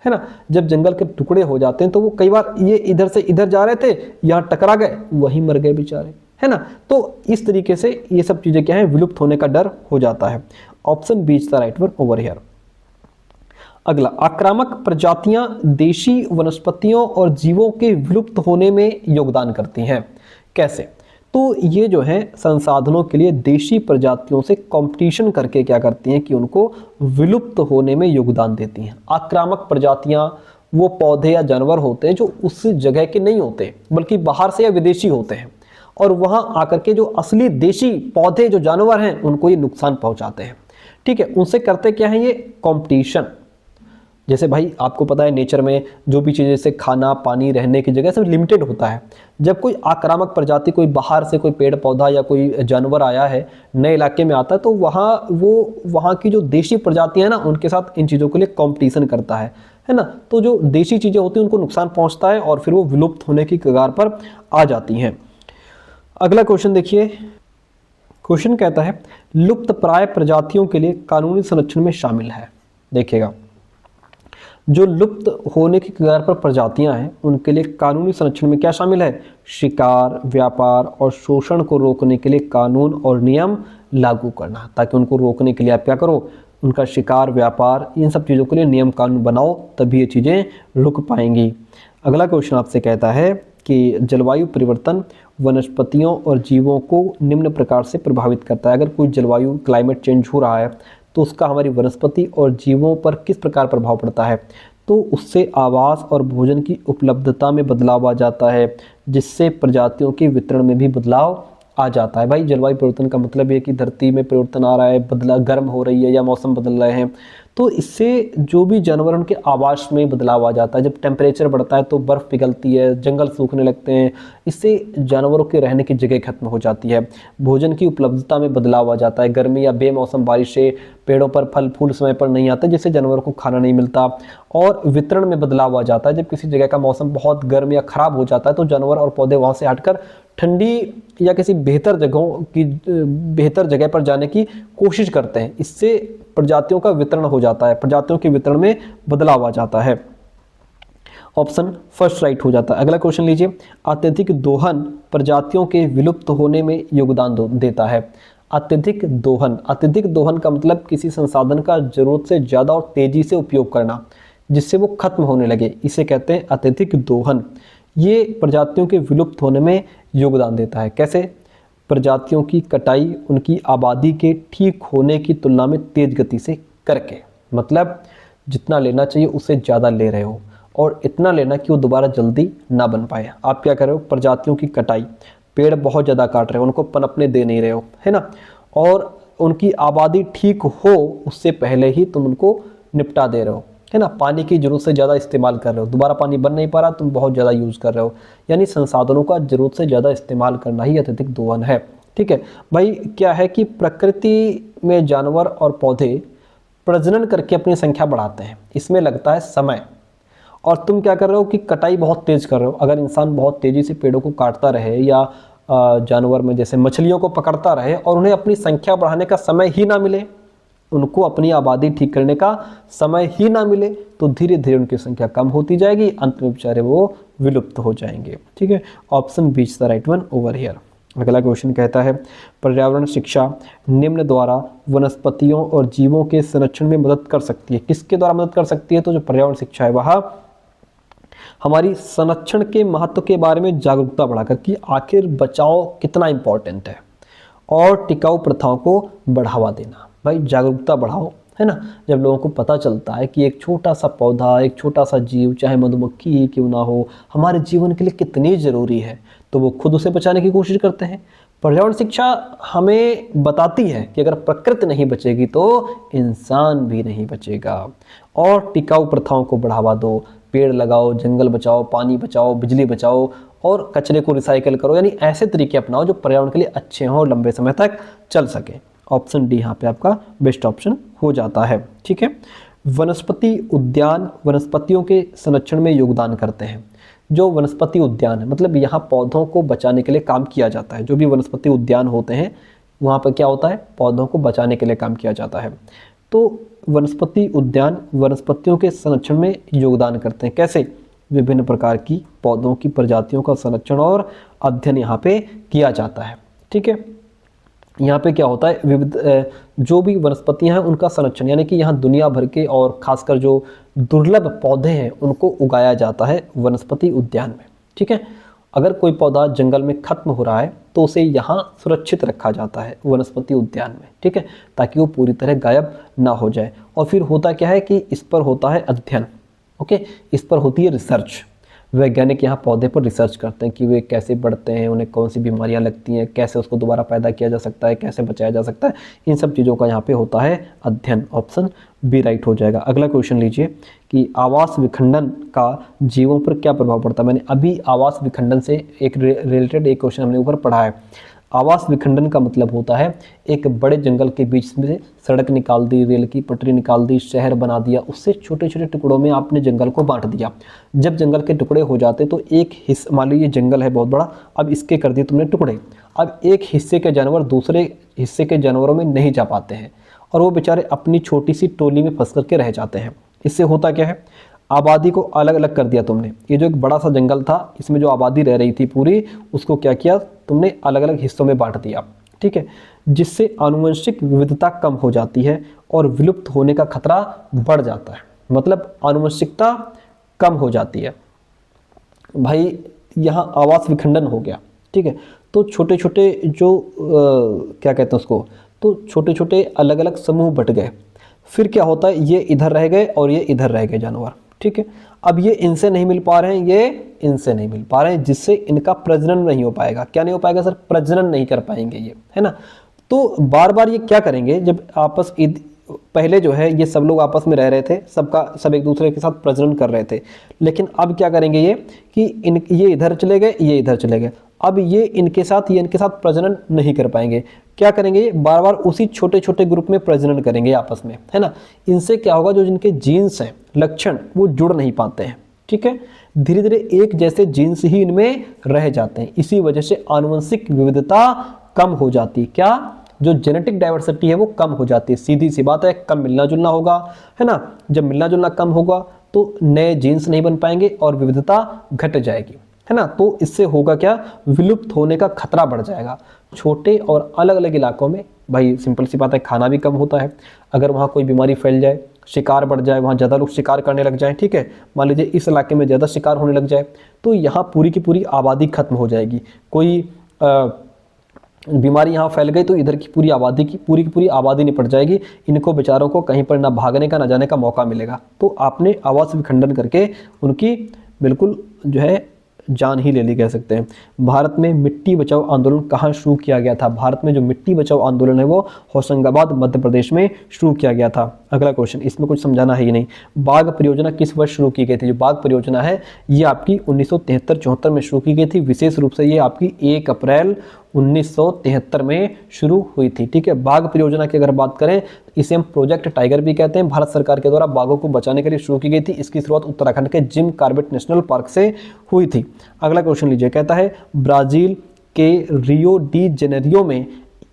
है ना। जब जंगल के टुकड़े हो जाते हैं तो वो कई बार ये इधर से इधर जा रहे थे, यहाँ टकरा गए, वहीं मर गए बेचारे, है ना। तो इस तरीके से ये सब चीजें क्या है? विलुप्त होने का डर हो जाता है। Option B is the right one over here. अगला, आक्रामक प्रजातियां देशी वनस्पतियों और जीवों के विलुप्त होने में योगदान करती हैं। कैसे? तो ये जो है संसाधनों के लिए देशी प्रजातियों से कंपटीशन करके क्या करती हैं कि उनको विलुप्त होने में योगदान देती हैं। आक्रामक प्रजातियां वो पौधे या जानवर होते हैं जो उस जगह के नहीं होते, बल्कि बाहर से या विदेशी होते हैं, और वहां आकर के जो असली देशी पौधे जो जानवर हैं उनको ये नुकसान पहुंचाते हैं। ठीक है, उनसे करते क्या है? ये कंपटीशन। जैसे भाई आपको पता है नेचर में जो भी चीज़, जैसे खाना, पानी, रहने की जगह सब लिमिटेड होता है। जब कोई आक्रामक प्रजाति, कोई बाहर से कोई पेड़ पौधा या कोई जानवर आया है, नए इलाके में आता है, तो वहाँ की जो देशी प्रजातियां हैं ना, उनके साथ इन चीज़ों के लिए कंपटीशन करता है ना। तो जो देशी चीज़ें होती हैं उनको नुकसान पहुँचता है और फिर वो विलुप्त होने की कगार पर आ जाती हैं। अगला क्वेश्चन देखिए। क्वेश्चन कहता है लुप्त प्राय प्रजातियों के लिए कानूनी संरक्षण में शामिल है। देखिएगा, जो लुप्त होने की कगार पर प्रजातियां हैं उनके लिए कानूनी संरक्षण में क्या शामिल है? शिकार, व्यापार और शोषण को रोकने के लिए कानून और नियम लागू करना, ताकि उनको रोकने के लिए आप क्या करो? उनका शिकार, व्यापार, इन सब चीज़ों के लिए नियम कानून बनाओ, तभी ये चीज़ें रुक पाएंगी। अगला क्वेश्चन आपसे कहता है कि जलवायु परिवर्तन वनस्पतियों और जीवों को निम्न प्रकार से प्रभावित करता है। अगर कोई जलवायु, क्लाइमेट चेंज हो रहा है तो उसका हमारी वनस्पति और जीवों पर किस प्रकार प्रभाव पड़ता है? तो उससे आवास और भोजन की उपलब्धता में बदलाव आ जाता है, जिससे प्रजातियों के वितरण में भी बदलाव आ जाता है। भाई जलवायु परिवर्तन का मतलब ये कि धरती में परिवर्तन आ रहा है, गर्म हो रही है या मौसम बदल रहे हैं, तो इससे जो भी जानवर उनके आवास में बदलाव आ जाता है। जब टेम्परेचर बढ़ता है तो बर्फ़ पिघलती है, जंगल सूखने लगते हैं, इससे जानवरों के रहने की जगह खत्म हो जाती है। भोजन की उपलब्धता में बदलाव आ जाता है, गर्मी या बेमौसम बारिश से पेड़ों पर फल फूल समय पर नहीं आते, जिससे जानवरों को खाना नहीं मिलता। और वितरण में बदलाव आ जाता है, जब किसी जगह का मौसम बहुत गर्म या ख़राब हो जाता है तो जानवर और पौधे वहाँ से हटकर ठंडी या किसी बेहतर जगह पर जाने की कोशिश करते हैं। इससे प्रजातियों का वितरण हो जाता है, प्रजातियों के वितरण में बदलाव आ जाता है। ऑप्शन फर्स्ट राइट हो जाता है। अगला क्वेश्चन लीजिए, अत्यधिक दोहन प्रजातियों के विलुप्त होने में योगदान देता है। अत्यधिक दोहन का मतलब किसी संसाधन का जरूरत से ज़्यादा और तेजी से उपयोग करना जिससे वो खत्म होने लगे, इसे कहते हैं अत्यधिक दोहन। ये प्रजातियों के विलुप्त होने में योगदान देता है। कैसे? प्रजातियों की कटाई उनकी आबादी के ठीक होने की तुलना में तेज गति से करके, मतलब जितना लेना चाहिए उससे ज़्यादा ले रहे हो और इतना लेना कि वो दोबारा जल्दी ना बन पाए। आप क्या कर रहे हो? प्रजातियों की कटाई, पेड़ बहुत ज़्यादा काट रहे हो, उनको पनपने दे नहीं रहे हो, है ना, और उनकी आबादी ठीक हो उससे पहले ही तुम उनको निपटा दे रहे हो, है ना। पानी की जरूरत से ज़्यादा इस्तेमाल कर रहे हो, दोबारा पानी बन नहीं पा रहा, तुम बहुत ज़्यादा यूज़ कर रहे हो, यानी संसाधनों का जरूरत से ज़्यादा इस्तेमाल करना ही अत्यधिक दोहन है। ठीक है भाई, क्या है कि प्रकृति में जानवर और पौधे प्रजनन करके अपनी संख्या बढ़ाते हैं, इसमें लगता है समय, और तुम क्या कर रहे हो कि कटाई बहुत तेज़ कर रहे हो। अगर इंसान बहुत तेज़ी से पेड़ों को काटता रहे या जानवर में जैसे मछलियों को पकड़ता रहे और उन्हें अपनी संख्या बढ़ाने का समय ही ना मिले, उनको अपनी आबादी ठीक करने का समय ही ना मिले, तो धीरे धीरे उनकी संख्या कम होती जाएगी, अंत में बेचारे वो विलुप्त हो जाएंगे। ठीक है, option B is the right one over here. अगला क्वेश्चन कहता है, पर्यावरण शिक्षा निम्न द्वारा वनस्पतियों और जीवों के संरक्षण में मदद कर सकती है। किसके द्वारा मदद कर सकती है? तो जो पर्यावरण शिक्षा है वह हमारी संरक्षण के महत्व के बारे में जागरूकता बढ़ाकर कि आखिर बचाव कितना इंपॉर्टेंट है, और टिकाऊ प्रथाओं को बढ़ावा देना। भाई जागरूकता बढ़ाओ, है ना। जब लोगों को पता चलता है कि एक छोटा सा पौधा, एक छोटा सा जीव, चाहे मधुमक्खी ही क्यों ना हो, हमारे जीवन के लिए कितनी ज़रूरी है, तो वो खुद उसे बचाने की कोशिश करते हैं। पर्यावरण शिक्षा हमें बताती है कि अगर प्रकृति नहीं बचेगी तो इंसान भी नहीं बचेगा। और टिकाऊ प्रथाओं को बढ़ावा दो, पेड़ लगाओ, जंगल बचाओ, पानी बचाओ, बिजली बचाओ और कचरे को रिसाइकिल करो, यानी ऐसे तरीके अपनाओ जो पर्यावरण के लिए अच्छे हों और लंबे समय तक चल सके। ऑप्शन डी यहाँ पे आपका बेस्ट ऑप्शन हो जाता है। ठीक है, वनस्पति उद्यान वनस्पतियों के संरक्षण में योगदान करते हैं। जो वनस्पति उद्यान है मतलब यहाँ पौधों को बचाने के लिए काम किया जाता है। जो भी वनस्पति उद्यान होते हैं वहाँ पर क्या होता है? पौधों को बचाने के लिए काम किया जाता है। तो वनस्पति उद्यान वनस्पतियों के संरक्षण में योगदान करते हैं। कैसे? विभिन्न प्रकार की पौधों की प्रजातियों का संरक्षण और अध्ययन यहाँ पे किया जाता है। ठीक है, यहाँ पे क्या होता है, विविध जो भी वनस्पतियाँ हैं उनका संरक्षण, यानी कि यहाँ दुनिया भर के और खासकर जो दुर्लभ पौधे हैं उनको उगाया जाता है वनस्पति उद्यान में। ठीक है, अगर कोई पौधा जंगल में खत्म हो रहा है तो उसे यहाँ सुरक्षित रखा जाता है वनस्पति उद्यान में। ठीक है, ताकि वो पूरी तरह गायब ना हो जाए। और फिर होता क्या है कि इस पर होता है अध्ययन। ओके, इस पर होती है रिसर्च। वैज्ञानिक यहाँ पौधे पर रिसर्च करते हैं कि वे कैसे बढ़ते हैं, उन्हें कौन सी बीमारियाँ लगती हैं, कैसे उसको दोबारा पैदा किया जा सकता है, कैसे बचाया जा सकता है, इन सब चीज़ों का यहाँ पे होता है अध्ययन। ऑप्शन बी राइट हो जाएगा। अगला क्वेश्चन लीजिए कि आवास विखंडन का जीवों पर क्या प्रभाव पड़ता है। मैंने अभी आवास विखंडन से एक रिलेटेड एक क्वेश्चन हमने ऊपर पढ़ा है। आवास विखंडन का मतलब होता है एक बड़े जंगल के बीच में सड़क निकाल दी, रेल की पटरी निकाल दी, शहर बना दिया, उससे छोटे छोटे टुकड़ों में आपने जंगल को बांट दिया। जब जंगल के टुकड़े हो जाते तो एक हिस्सा, मान लो ये जंगल है बहुत बड़ा, अब इसके कर दिए तुमने टुकड़े। अब एक हिस्से के जानवर दूसरे हिस्से के जानवरों में नहीं जा पाते हैं और वो बेचारे अपनी छोटी सी टोली में फंस करके रह जाते हैं। इससे होता क्या है, आबादी को अलग अलग कर दिया तुमने। ये जो एक बड़ा सा जंगल था इसमें जो आबादी रह रही थी पूरी, उसको क्या किया तुमने, अलग अलग हिस्सों में बांट दिया। ठीक है, जिससे आनुवंशिक विविधता कम हो जाती है और विलुप्त होने का खतरा बढ़ जाता है। मतलब आनुवंशिकता कम हो जाती है। भाई यहाँ आवास विखंडन हो गया। ठीक है, तो छोटे छोटे जो क्या कहते हैं उसको, तो छोटे छोटे अलग अलग समूह बट गए। फिर क्या होता है, ये इधर रह गए और ये इधर रह गए जानवर। ठीक है, अब ये इनसे नहीं मिल पा रहे हैं, ये इनसे नहीं मिल पा रहे हैं, जिससे इनका प्रजनन नहीं हो पाएगा। क्या नहीं हो पाएगा सर? प्रजनन नहीं कर पाएंगे ये, है ना। तो बार बार ये क्या करेंगे, जब आपस पहले जो है ये सब लोग आपस में रह रहे थे, सब एक दूसरे के साथ प्रजनन कर रहे थे, लेकिन अब क्या करेंगे ये कि ये इधर चले गए, ये इधर चले गए। अब ये इनके साथ प्रजनन नहीं कर पाएंगे। क्या करेंगे, ये बार बार उसी छोटे छोटे ग्रुप में प्रजनन करेंगे आपस में, है ना। इनसे क्या होगा, जो जिनके जीन्स हैं, लक्षण, वो जुड़ नहीं पाते हैं। ठीक है। धीरे धीरे एक जैसे जीन्स ही इनमें रह जाते हैं, इसी वजह से आनुवंशिक विविधता कम हो जाती। क्या? जो जेनेटिक डाइवर्सिटी है वो कम हो जाती है। सीधी सी बात है, कम मिलना जुलना होगा, है ना। जब मिलना जुलना कम होगा तो नए जीन्स नहीं बन पाएंगे और विविधता घट जाएगी, है ना। तो इससे होगा क्या? विलुप्त होने का खतरा बढ़ जाएगा। छोटे और अलग अलग इलाकों में भाई सिंपल सी बात है, खाना भी कम होता है। अगर वहाँ कोई बीमारी फैल जाए, शिकार बढ़ जाए, वहाँ ज़्यादा लोग शिकार करने लग जाएं, ठीक है, मान लीजिए इस इलाके में ज़्यादा शिकार होने लग जाए, तो यहाँ पूरी की पूरी आबादी खत्म हो जाएगी। कोई बीमारी यहाँ फैल गई तो इधर की पूरी पूरी आबादी निपट जाएगी। इनको बेचारों को कहीं पर ना भागने का ना जाने का मौका मिलेगा। तो आपने आवास विखंडन करके उनकी बिल्कुल जो है जान ही ले ली, कह सकते हैं। भारत में मिट्टी बचाओ आंदोलन कहाँ शुरू किया गया था? भारत में जो मिट्टी बचाओ आंदोलन है वो होशंगाबाद मध्य प्रदेश में शुरू किया गया था। अगला क्वेश्चन, इसमें कुछ समझाना है ही नहीं। बाघ परियोजना किस वर्ष शुरू की गई थी? जो बाघ परियोजना है ये आपकी 1973-74 में शुरू की गई थी। विशेष रूप से ये आपकी 1 अप्रैल 1973 में शुरू हुई थी, ठीक है। बाघ परियोजना की अगर बात करें, इसे हम प्रोजेक्ट टाइगर भी कहते हैं। भारत सरकार के द्वारा बाघों को बचाने के लिए शुरू की गई थी। इसकी शुरुआत उत्तराखंड के जिम कॉर्बेट नेशनल पार्क से हुई थी। अगला क्वेश्चन लीजिए, कहता है ब्राजील के रियो डी जेनेरियो में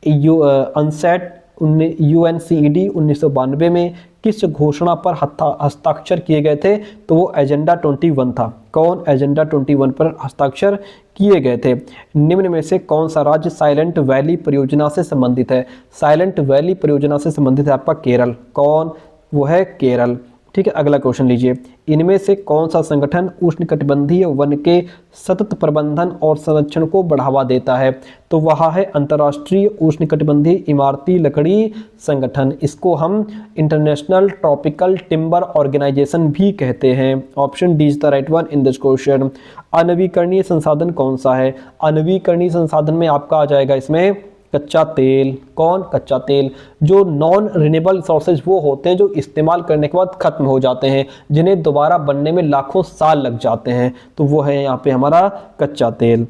अनसेट UNCED 1992 में किस घोषणा पर हस्ताक्षर किए गए थे? तो वो एजेंडा 21 था। कौन एजेंडा 21 पर हस्ताक्षर किए गए थे? निम्न में से कौन सा राज्य साइलेंट वैली परियोजना से संबंधित है? साइलेंट वैली परियोजना से संबंधित है आपका केरल। कौन? वो है केरल, ठीक है। अगला क्वेश्चन लीजिए, इनमें से कौन सा संगठन उष्णकटिबंधीय वन के सतत प्रबंधन और संरक्षण को बढ़ावा देता है? तो वह है अंतर्राष्ट्रीय उष्णकटिबंधीय इमारती लकड़ी संगठन। इसको हम इंटरनेशनल ट्रॉपिकल टिम्बर ऑर्गेनाइजेशन भी कहते हैं। Option D is the right one in this question. अनवीकरणीय संसाधन कौन सा है? अनवीकरणीय संसाधन में आपका आ जाएगा इसमें कच्चा तेल। कौन? कच्चा तेल। जो नॉन रिन्यूएबल रिसोर्सेज वो होते हैं जो इस्तेमाल करने के बाद खत्म हो जाते हैं, जिन्हें दोबारा बनने में लाखों साल लग जाते हैं, तो वो है यहाँ पे हमारा कच्चा तेल।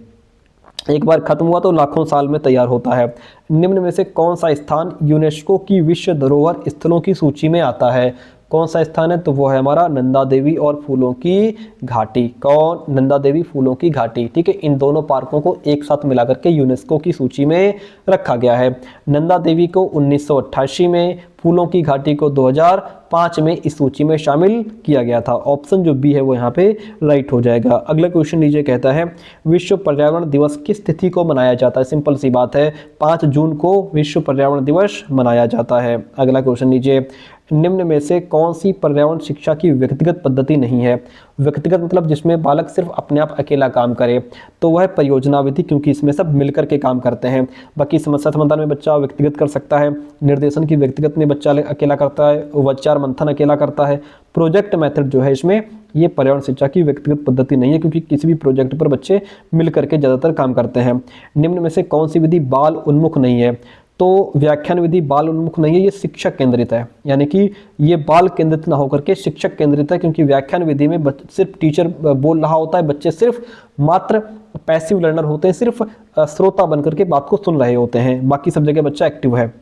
एक बार खत्म हुआ तो लाखों साल में तैयार होता है। निम्न में से कौन सा स्थान यूनेस्को की विश्व धरोहर स्थलों की सूची में आता है? कौन सा स्थान है? तो वो है हमारा नंदा देवी और फूलों की घाटी। कौन? नंदा देवी फूलों की घाटी, ठीक है। इन दोनों पार्कों को एक साथ मिलाकर के यूनेस्को की सूची में रखा गया है। नंदा देवी को 1988 में, फूलों की घाटी को 2005 में इस सूची में शामिल किया गया था। ऑप्शन जो बी है वो यहाँ पे राइट हो जाएगा। अगला क्वेश्चन लीजिए, कहता है विश्व पर्यावरण दिवस किस तिथि को मनाया जाता है? सिंपल सी बात है, 5 जून को विश्व पर्यावरण दिवस मनाया जाता है। अगला क्वेश्चन लीजिए, निम्न में से कौन सी पर्यावरण शिक्षा की व्यक्तिगत पद्धति नहीं है? व्यक्तिगत मतलब जिसमें बालक सिर्फ अपने आप अकेला काम करे, तो वह परियोजना विधि, क्योंकि इसमें सब मिलकर के काम करते हैं। बाकी समस्या समाधान में बच्चा व्यक्तिगत कर सकता है, निर्देशन की व्यक्तिगत में बच्चा अकेला करता है, विचार मंथन अकेला करता है। प्रोजेक्ट मेथड जो है इसमें ये पर्यावरण शिक्षा की व्यक्तिगत पद्धति नहीं है, क्योंकि किसी भी प्रोजेक्ट पर बच्चे मिलकर के ज़्यादातर काम करते हैं। निम्न में से कौन सी विधि बाल उन्मुख नहीं है? तो व्याख्यान विधि बाल उन्मुख नहीं है, ये शिक्षक केंद्रित है। यानी कि ये बाल केंद्रित ना होकर के शिक्षक केंद्रित है, क्योंकि व्याख्यान विधि में सिर्फ टीचर बोल रहा होता है, बच्चे सिर्फ मात्र पैसिव लर्नर होते हैं, सिर्फ श्रोता बनकर के बात को सुन रहे होते हैं। बाकी सब जगह बच्चा एक्टिव है।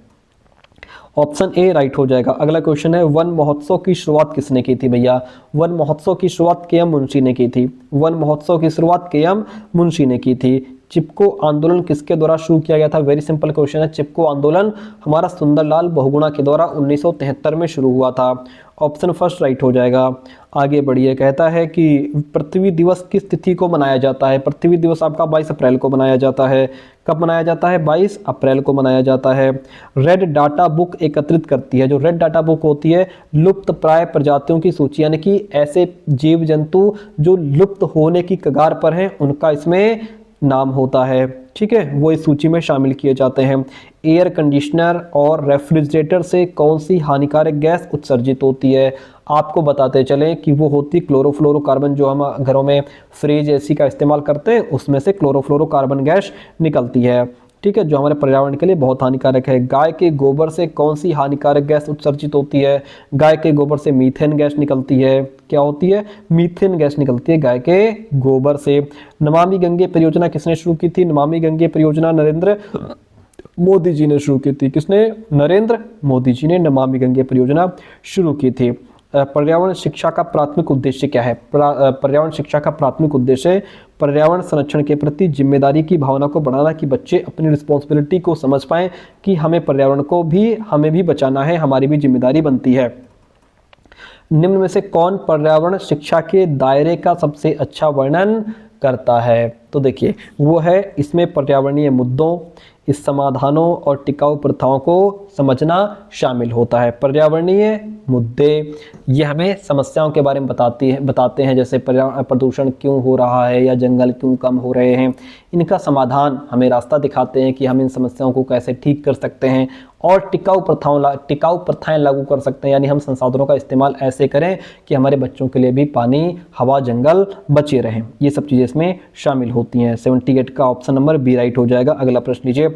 ऑप्शन ए राइट हो जाएगा। अगला क्वेश्चन है, वन महोत्सव की शुरुआत किसने की थी? भैया वन महोत्सव की शुरुआत के एम मुंशी ने की थी। वन महोत्सव की शुरुआत के एम मुंशी ने की थी। चिपको आंदोलन किसके द्वारा शुरू किया गया था? वेरी सिंपल क्वेश्चन है। चिपको आंदोलन हमारा सुंदरलाल बहुगुणा के द्वारा 1973 में शुरू हुआ था। ऑप्शन फर्स्ट राइट हो जाएगा। आगे बढ़िए, कहता है कि पृथ्वी दिवस किस तिथि को मनाया जाता है? पृथ्वी दिवस आपका 22 अप्रैल को मनाया जाता है। कब मनाया जाता है? 22 अप्रैल को मनाया जाता है। रेड डाटा बुक एकत्रित करती है। जो रेड डाटा बुक होती है, लुप्त प्राय प्रजातियों की सूची, यानी कि ऐसे जीव जंतु जो लुप्त होने की कगार पर हैं, उनका इसमें नाम होता है, ठीक है, वो इस सूची में शामिल किए जाते हैं। एयर कंडीशनर और रेफ्रिजरेटर से कौन सी हानिकारक गैस उत्सर्जित होती है? आपको बताते चलें कि वो होती क्लोरोफ्लोरोकार्बन। जो हम घरों में फ्रिज एसी का इस्तेमाल करते हैं उसमें से क्लोरोफ्लोरोकार्बन गैस निकलती है, ठीक है, जो हमारे पर्यावरण के लिए बहुत हानिकारक है। गाय के गोबर से कौन सी हानिकारक गैस उत्सर्जित होती है? गाय के गोबर से मीथेन गैस निकलती है। क्या होती है? मीथेन गैस निकलती है गाय के गोबर से। नमामि गंगे परियोजना किसने शुरू की थी? नमामि गंगे परियोजना नरेंद्र मोदी जी ने शुरू की थी। किसने? नरेंद्र मोदी जी ने नमामि गंगे परियोजना शुरू की थी। पर्यावरण शिक्षा का प्राथमिक उद्देश्य क्या है? पर्यावरण शिक्षा का प्राथमिक उद्देश्य पर्यावरण संरक्षण के प्रति जिम्मेदारी की भावना को बढ़ाना, कि बच्चे अपनी रिस्पॉन्सिबिलिटी को समझ पाएं कि हमें पर्यावरण को भी हमें भी बचाना है, हमारी भी जिम्मेदारी बनती है। निम्न में से कौन पर्यावरण शिक्षा के दायरे का सबसे अच्छा वर्णन करता है? तो देखिए वो है, इसमें पर्यावरणीय मुद्दों, इस समाधानों और टिकाऊ प्रथाओं को समझना शामिल होता है। पर्यावरणीय मुद्दे ये हमें समस्याओं के बारे में बताते हैं, जैसे प्रदूषण क्यों हो रहा है या जंगल क्यों कम हो रहे हैं। इनका समाधान हमें रास्ता दिखाते हैं कि हम इन समस्याओं को कैसे ठीक कर सकते हैं, और टिकाऊ प्रथाएं लागू कर सकते हैं, यानी हम संसाधनों का इस्तेमाल ऐसे करें कि हमारे बच्चों के लिए भी पानी, हवा, जंगल बचे रहें। ये सब चीज़ें इसमें शामिल होती हैं। 78 का ऑप्शन नंबर बी राइट हो जाएगा। अगला प्रश्न लीजिए,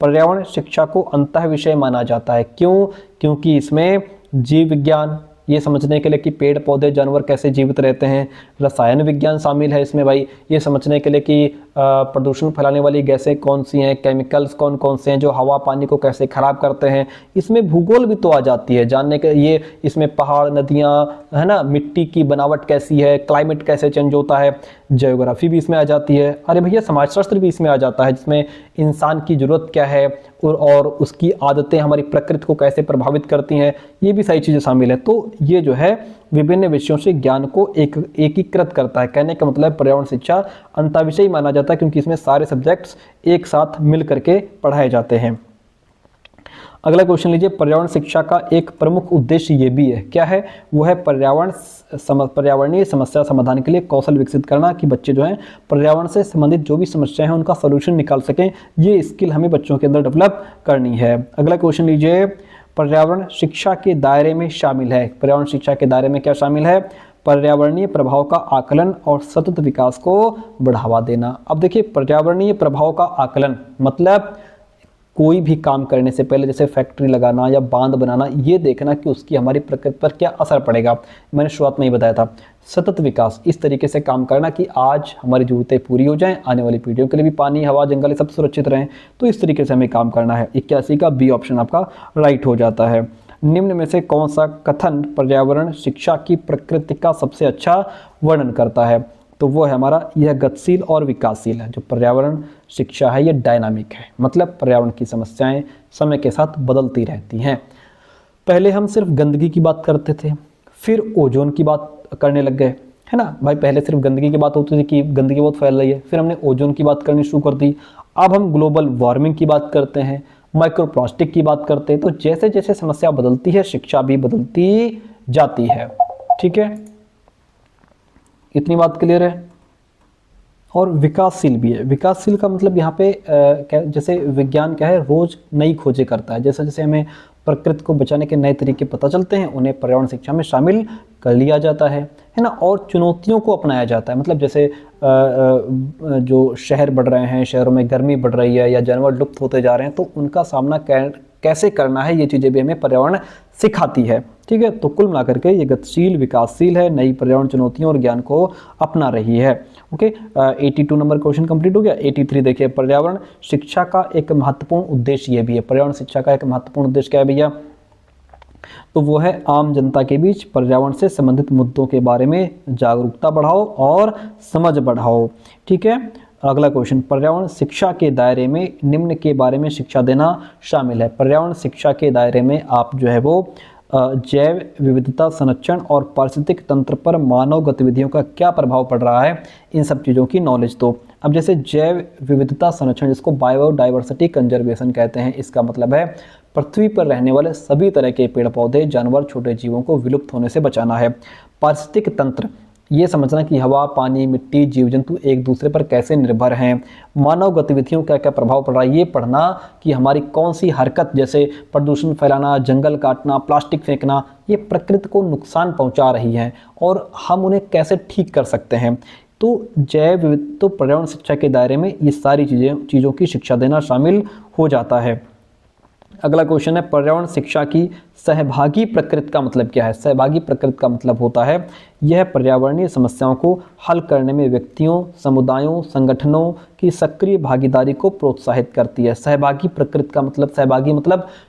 पर्यावरण शिक्षा को अंतः विषय माना जाता है, क्यों? क्योंकि इसमें जीव विज्ञान, ये समझने के लिए कि पेड़ पौधे जानवर कैसे जीवित रहते हैं, रसायन विज्ञान शामिल है इसमें भाई, ये समझने के लिए कि प्रदूषण फैलाने वाली गैसें कौन सी हैं, केमिकल्स कौन कौन से हैं जो हवा पानी को कैसे खराब करते हैं। इसमें भूगोल भी तो आ जाती है जानने के, ये इसमें पहाड़, नदियाँ, है ना, मिट्टी की बनावट कैसी है, क्लाइमेट कैसे चेंज होता है, जियोग्राफी भी इसमें आ जाती है। अरे भैया समाजशास्त्र भी इसमें आ जाता है, जिसमें इंसान की ज़रूरत क्या है और उसकी आदतें हमारी प्रकृति को कैसे प्रभावित करती हैं, ये भी सारी चीज़ें शामिल है। तो ये जो है विभिन्न विषयों से ज्ञान को एकीकृत करता है। कहने का मतलब पर्यावरण शिक्षा अंतःविषय माना जाता है, क्योंकि इसमें सारे सब्जेक्ट्स एक साथ मिल करके पढ़ाए जाते हैं। अगला क्वेश्चन लीजिए, पर्यावरण शिक्षा का एक प्रमुख उद्देश्य ये भी है, क्या है? वो है पर्यावरणीय समस्या समाधान के लिए कौशल विकसित करना, कि बच्चे जो हैं पर्यावरण से संबंधित जो भी समस्याएं हैं उनका सोल्यूशन निकाल सकें। ये स्किल हमें बच्चों के अंदर डेवलप करनी है। अगला क्वेश्चन लीजिए, पर्यावरण शिक्षा के दायरे में शामिल है, पर्यावरण शिक्षा के दायरे में क्या शामिल है? पर्यावरणीय प्रभाव का आकलन और सतत विकास को बढ़ावा देना। अब देखिए पर्यावरणीय प्रभाव का आकलन मतलब कोई भी काम करने से पहले, जैसे फैक्ट्री लगाना या बांध बनाना, ये देखना कि उसकी हमारी प्रकृति पर क्या असर पड़ेगा। मैंने शुरुआत में ही बताया था। सतत विकास, इस तरीके से काम करना कि आज हमारी ज़रूरतें पूरी हो जाएं, आने वाली पीढ़ियों के लिए भी पानी, हवा, जंगल सब सुरक्षित रहें। तो इस तरीके से हमें काम करना है। 81 का बी ऑप्शन आपका राइट हो जाता है। निम्न में से कौन सा कथन पर्यावरण शिक्षा की प्रकृति का सबसे अच्छा वर्णन करता है? तो वो है हमारा, यह गतिशील और विकासशील है। जो पर्यावरण शिक्षा है ये डायनामिक है, मतलब पर्यावरण की समस्याएं समय के साथ बदलती रहती हैं। पहले हम सिर्फ गंदगी की बात करते थे, फिर ओजोन की बात करने लग गए, है ना भाई। पहले सिर्फ गंदगी की बात होती थी कि गंदगी बहुत फैल रही है, फिर हमने ओजोन की बात करनी शुरू कर दी। अब हम ग्लोबल वार्मिंग की बात करते हैं, माइक्रो प्लास्टिक की बात करते हैं। तो जैसे जैसे समस्या बदलती है, शिक्षा भी बदलती जाती है। ठीक है, इतनी बात क्लियर है। और विकासशील भी है। विकासशील का मतलब यहाँ पे जैसे विज्ञान क्या है, रोज नई खोजें करता है। जैसे जैसे हमें प्रकृति को बचाने के नए तरीके पता चलते हैं, उन्हें पर्यावरण शिक्षा में शामिल कर लिया जाता है ना। और चुनौतियों को अपनाया जाता है, मतलब जैसे जो शहर बढ़ रहे हैं, शहरों में गर्मी बढ़ रही है या जानवर लुप्त होते जा रहे हैं, तो उनका सामना कैसे करना है, ये चीज़ें भी हमें पर्यावरण सिखाती है। ठीक है, तो कुल मिलाकर के ये गतिशील, विकासशील है, नई पर्यावरण चुनौतियों और ज्ञान को अपना रही है। ओके, 82 नंबर क्वेश्चन कंप्लीट हो गया। 83 देखिए, पर्यावरण शिक्षा का एक महत्वपूर्ण उद्देश्य ये भी है। पर्यावरण शिक्षा का एक महत्वपूर्ण उद्देश्य क्या है भैया? तो वो है आम जनता के बीच पर्यावरण से संबंधित मुद्दों के बारे में जागरूकता बढ़ाओ और समझ बढ़ाओ। ठीक है, अगला क्वेश्चन, पर्यावरण शिक्षा के दायरे में निम्न के बारे में शिक्षा देना शामिल है। पर्यावरण शिक्षा के दायरे में आप जो है वो जैव विविधता संरक्षण और पारिस्थितिक तंत्र पर मानव गतिविधियों का क्या प्रभाव पड़ रहा है, इन सब चीज़ों की नॉलेज दो। अब जैसे जैव विविधता संरक्षण, जिसको बायोडाइवर्सिटी कंजर्वेशन कहते हैं, इसका मतलब है पृथ्वी पर रहने वाले सभी तरह के पेड़ पौधे, जानवर, छोटे जीवों को विलुप्त होने से बचाना है। पारिस्थितिक तंत्र, ये समझना कि हवा, पानी, मिट्टी, जीव जंतु एक दूसरे पर कैसे निर्भर हैं। मानव गतिविधियों का क्या प्रभाव पड़ रहा है, ये पढ़ना कि हमारी कौन सी हरकत, जैसे प्रदूषण फैलाना, जंगल काटना, प्लास्टिक फेंकना, ये प्रकृति को नुकसान पहुंचा रही है और हम उन्हें कैसे ठीक कर सकते हैं। तो तो पर्यावरण शिक्षा के दायरे में ये सारी चीज़ों की शिक्षा देना शामिल हो जाता है। अगला क्वेश्चन है, पर्यावरण शिक्षा की सहभागी प्रकृति का मतलब क्या है? सहभागी प्रकृति का मतलब होता है यह पर्यावरणीय समस्याओं को हल करने में व्यक्तियों, समुदायों, संगठनों की सक्रिय भागीदारी को प्रोत्साहित करती है। सहभागी प्रकृति का मतलब,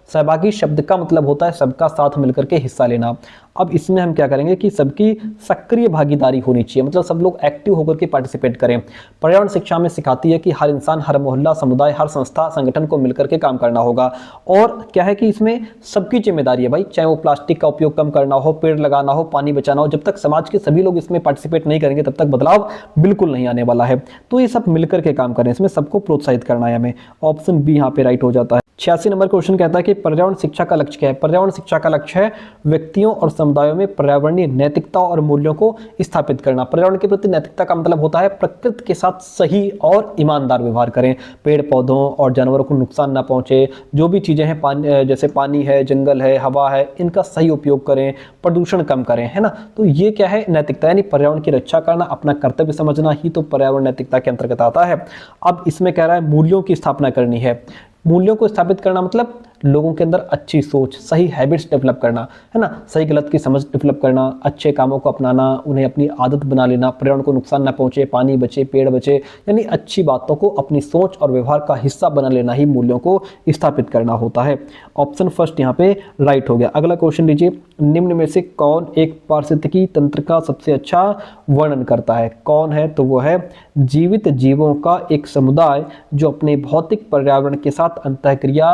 सहभागी शब्द का मतलब होता है सबका साथ मिलकर के हिस्सा लेना। अब इसमें हम क्या करेंगे कि सबकी सक्रिय भागीदारी होनी चाहिए, मतलब सब लोग एक्टिव होकर के पार्टिसिपेट करें। पर्यावरण शिक्षा में सिखाती है कि हर इंसान, हर मोहल्ला, समुदाय, हर संस्था, संगठन को मिलकर के काम करना होगा। और क्या है कि इसमें सबकी जिम्मेदारी है भाई, चाहे वो प्लास्टिक का उपयोग कम करना हो, पेड़ लगाना हो, पानी बचाना हो। जब तक समाज के सभी लोग इसमें पार्टिसिपेट नहीं करेंगे तब तक बदलाव बिल्कुल नहीं आने वाला है। तो ये सब मिलकर के काम करें, इसमें सबको प्रोत्साहित करना है हमें। ऑप्शन बी यहाँ पे राइट हो जाता है। 86 नंबर क्वेश्चन कहता है कि पर्यावरण शिक्षा का लक्ष्य क्या है। पर्यावरण शिक्षा का लक्ष्य है व्यक्तियों और समुदायों में पर्यावरणीय नैतिकता और मूल्यों को स्थापित करना। पर्यावरण के प्रति नैतिकता का मतलब होता है प्रकृति के साथ सही और ईमानदार व्यवहार करें, पेड़ पौधों और जानवरों को नुकसान ना पहुंचे, जो भी चीजें हैं पानी, जैसे पानी है, जंगल है, हवा है, इनका सही उपयोग करें, प्रदूषण कम करें, है ना। तो ये क्या है, नैतिकता, यानी पर्यावरण की रक्षा करना, अपना कर्तव्य समझना ही तो पर्यावरण नैतिकता के अंतर्गत आता है। अब इसमें कह रहा है मूल्यों की स्थापना करनी है। मूल्यों को स्थापित करना मतलब लोगों के अंदर अच्छी सोच, सही हैबिट्स डेवलप करना, है ना, सही गलत की समझ डेवलप करना, अच्छे कामों को अपनाना, उन्हें अपनी आदत बना लेना, पर्यावरण को नुकसान ना पहुंचे, पानी बचे, पेड़ बचे, यानी अच्छी बातों को अपनी सोच और व्यवहार का हिस्सा बना लेना ही मूल्यों को स्थापित करना होता है। ऑप्शन फर्स्ट यहाँ पे राइट हो गया। अगला क्वेश्चन लीजिए, निम्न में से कौन एक पारिस्थितिकी तंत्र का सबसे अच्छा वर्णन करता है। कौन है, तो वो है जीवित जीवों का एक समुदाय जो अपने भौतिक पर्यावरण के साथ अंतःक्रिया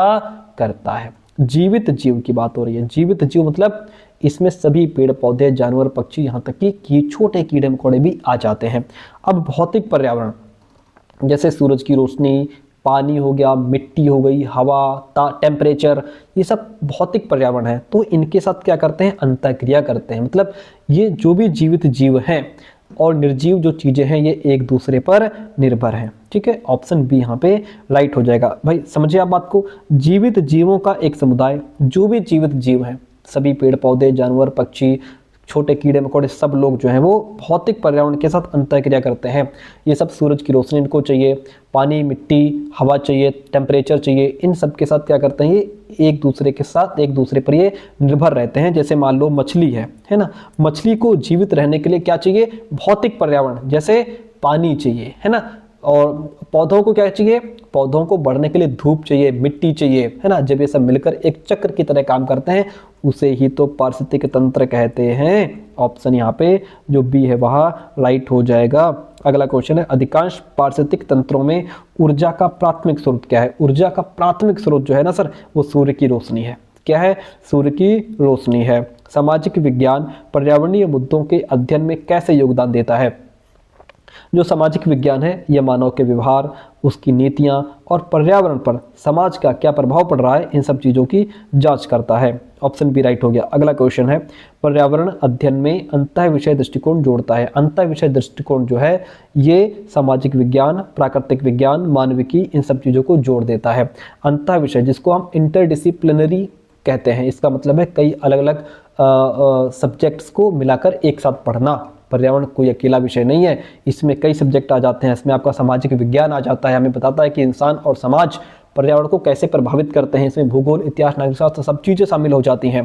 करता है। जीवित जीव की बात हो रही है। जीवित जीव मतलब इसमें सभी पेड़ पौधे, जानवर, पक्षी, यहाँ तक कि छोटे कीड़े मकोड़े भी आ जाते हैं। अब भौतिक पर्यावरण जैसे सूरज की रोशनी, पानी हो गया, मिट्टी हो गई, हवा, टेम्परेचर, ये सब भौतिक पर्यावरण है। तो इनके साथ क्या करते हैं, अंतःक्रिया करते हैं। मतलब ये जो भी जीवित जीव हैं और निर्जीव जो चीजें हैं ये एक दूसरे पर निर्भर हैं। ठीक है, ऑप्शन बी यहाँ पे राइट हो जाएगा। भाई समझिए आप बात को, जीवित जीवों का एक समुदाय, जो भी जीवित जीव हैं, सभी पेड़ पौधे, जानवर, पक्षी, छोटे कीड़े मकोड़े, सब लोग जो हैं वो भौतिक पर्यावरण के साथ अंतःक्रिया करते हैं। ये सब सूरज की रोशनी इनको चाहिए, पानी, मिट्टी, हवा चाहिए, टेम्परेचर चाहिए, इन सब के साथ क्या करते हैं, ये एक दूसरे के साथ, एक दूसरे पर ये निर्भर रहते हैं। जैसे मान लो मछली है ना, मछली को जीवित रहने के लिए क्या चाहिए, भौतिक पर्यावरण, जैसे पानी चाहिए, है ना। और पौधों को क्या चाहिए, पौधों को बढ़ने के लिए धूप चाहिए, मिट्टी चाहिए, है ना। जब ये सब मिलकर एक चक्र की तरह काम करते हैं उसे ही तो पारिस्थितिक तंत्र कहते हैं। ऑप्शन यहाँ पे जो बी है वह राइट हो जाएगा। अगला क्वेश्चन है, अधिकांश पारिस्थितिक तंत्रों में ऊर्जा का प्राथमिक स्रोत क्या है। ऊर्जा का प्राथमिक स्रोत जो है ना सर, वो सूर्य की रोशनी है। क्या है, सूर्य की रोशनी है। सामाजिक विज्ञान पर्यावरणीय मुद्दों के अध्ययन में कैसे योगदान देता है। जो सामाजिक विज्ञान है यह मानव के व्यवहार, उसकी नीतियां और पर्यावरण पर समाज का क्या प्रभाव पड़ रहा है, इन सब चीज़ों की जांच करता है। ऑप्शन बी राइट हो गया। अगला क्वेश्चन है, पर्यावरण अध्ययन में अंतः विषय दृष्टिकोण जोड़ता है। अंतः विषय दृष्टिकोण जो है ये सामाजिक विज्ञान, प्राकृतिक विज्ञान, मानविकी, इन सब चीज़ों को जोड़ देता है। अंतः विषय जिसको हम इंटरडिसिप्लिनरी कहते हैं, इसका मतलब है कई अलग अलग सब्जेक्ट्स को मिलाकर एक साथ पढ़ना। पर्यावरण कोई अकेला विषय नहीं है, इसमें कई सब्जेक्ट आ जाते हैं। इसमें आपका सामाजिक विज्ञान आ जाता है, हमें बताता है कि इंसान और समाज पर्यावरण को कैसे प्रभावित करते हैं। इसमें भूगोल, इतिहास, नागरिक शास्त्र सब चीज़ें शामिल हो जाती हैं।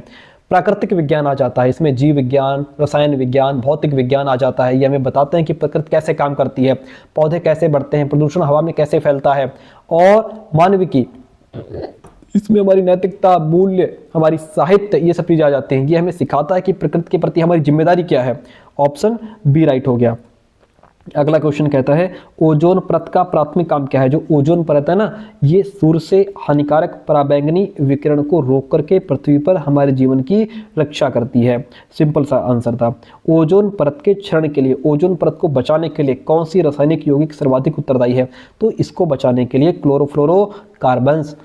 प्राकृतिक विज्ञान आ जाता है, इसमें जीव विज्ञान, रसायन विज्ञान, भौतिक विज्ञान आ जाता है। ये हमें बताते हैं कि प्रकृति कैसे काम करती है, पौधे कैसे बढ़ते हैं, प्रदूषण हवा में कैसे फैलता है। और मानविकी, इसमें हमारी नैतिकता, मूल्य, हमारी साहित्य, ये सब चीज़ें आ जाते हैं। ये हमें सिखाता है कि प्रकृति के प्रति हमारी जिम्मेदारी क्या है। ऑप्शन बी राइट हो गया। अगला क्वेश्चन कहता है, ओजोन परत का प्राथमिक काम क्या है। जो ओजोन परत है ना, ये सूर्य से हानिकारक पराबैंगनी विकिरण को रोक करके पृथ्वी पर हमारे जीवन की रक्षा करती है। सिंपल सा आंसर था। ओजोन परत के क्षरण के लिए, ओजोन परत को बचाने के लिए कौन सी रासायनिक यौगिक सर्वाधिक उत्तरदायी है। तो इसको बचाने के लिए क्लोरोफ्लोरोकार्बन्स,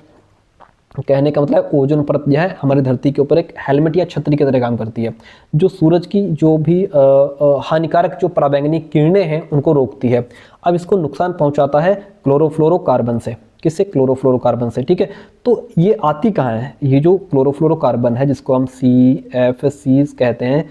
कहने का मतलब ओजोन परत जो है हमारी धरती के ऊपर एक हेलमेट या छतरी की तरह काम करती है, जो सूरज की जो भी हानिकारक जो पराबैंगनी किरणें हैं उनको रोकती है। अब इसको नुकसान पहुंचाता है क्लोरोफ्लोरोकार्बन से। किससे, क्लोरोफ्लोरोकार्बन से। ठीक है, तो ये आती कहाँ है, ये जो क्लोरोफ्लोरोकार्बन है जिसको हम CFCs कहते हैं,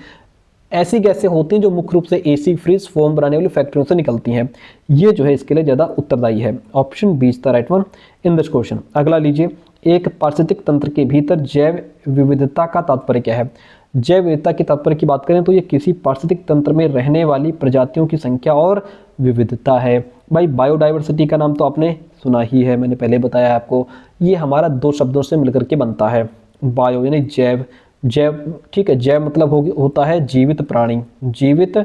ऐसी गैसें होती हैं जो मुख्य रूप से AC, फ्रिज, फोम बनाने वाली फैक्ट्रियों से निकलती हैं। ये जो है इसके लिए ज़्यादा उत्तरदायी है। Option B is the right one in this question. अगला लीजिए, एक पारिस्थितिक तंत्र के भीतर जैव विविधता का तात्पर्य क्या है। जैव विविधता के तात्पर्य की बात करें तो ये किसी पारिस्थितिक तंत्र में रहने वाली प्रजातियों की संख्या और विविधता है। भाई बायोडाइवर्सिटी का नाम तो आपने सुना ही है, मैंने पहले बताया आपको। ये हमारा दो शब्दों से मिलकर के बनता है, बायो यानी जैव, जैव, ठीक है, जैव मतलब होता है जीवित प्राणी, जीवित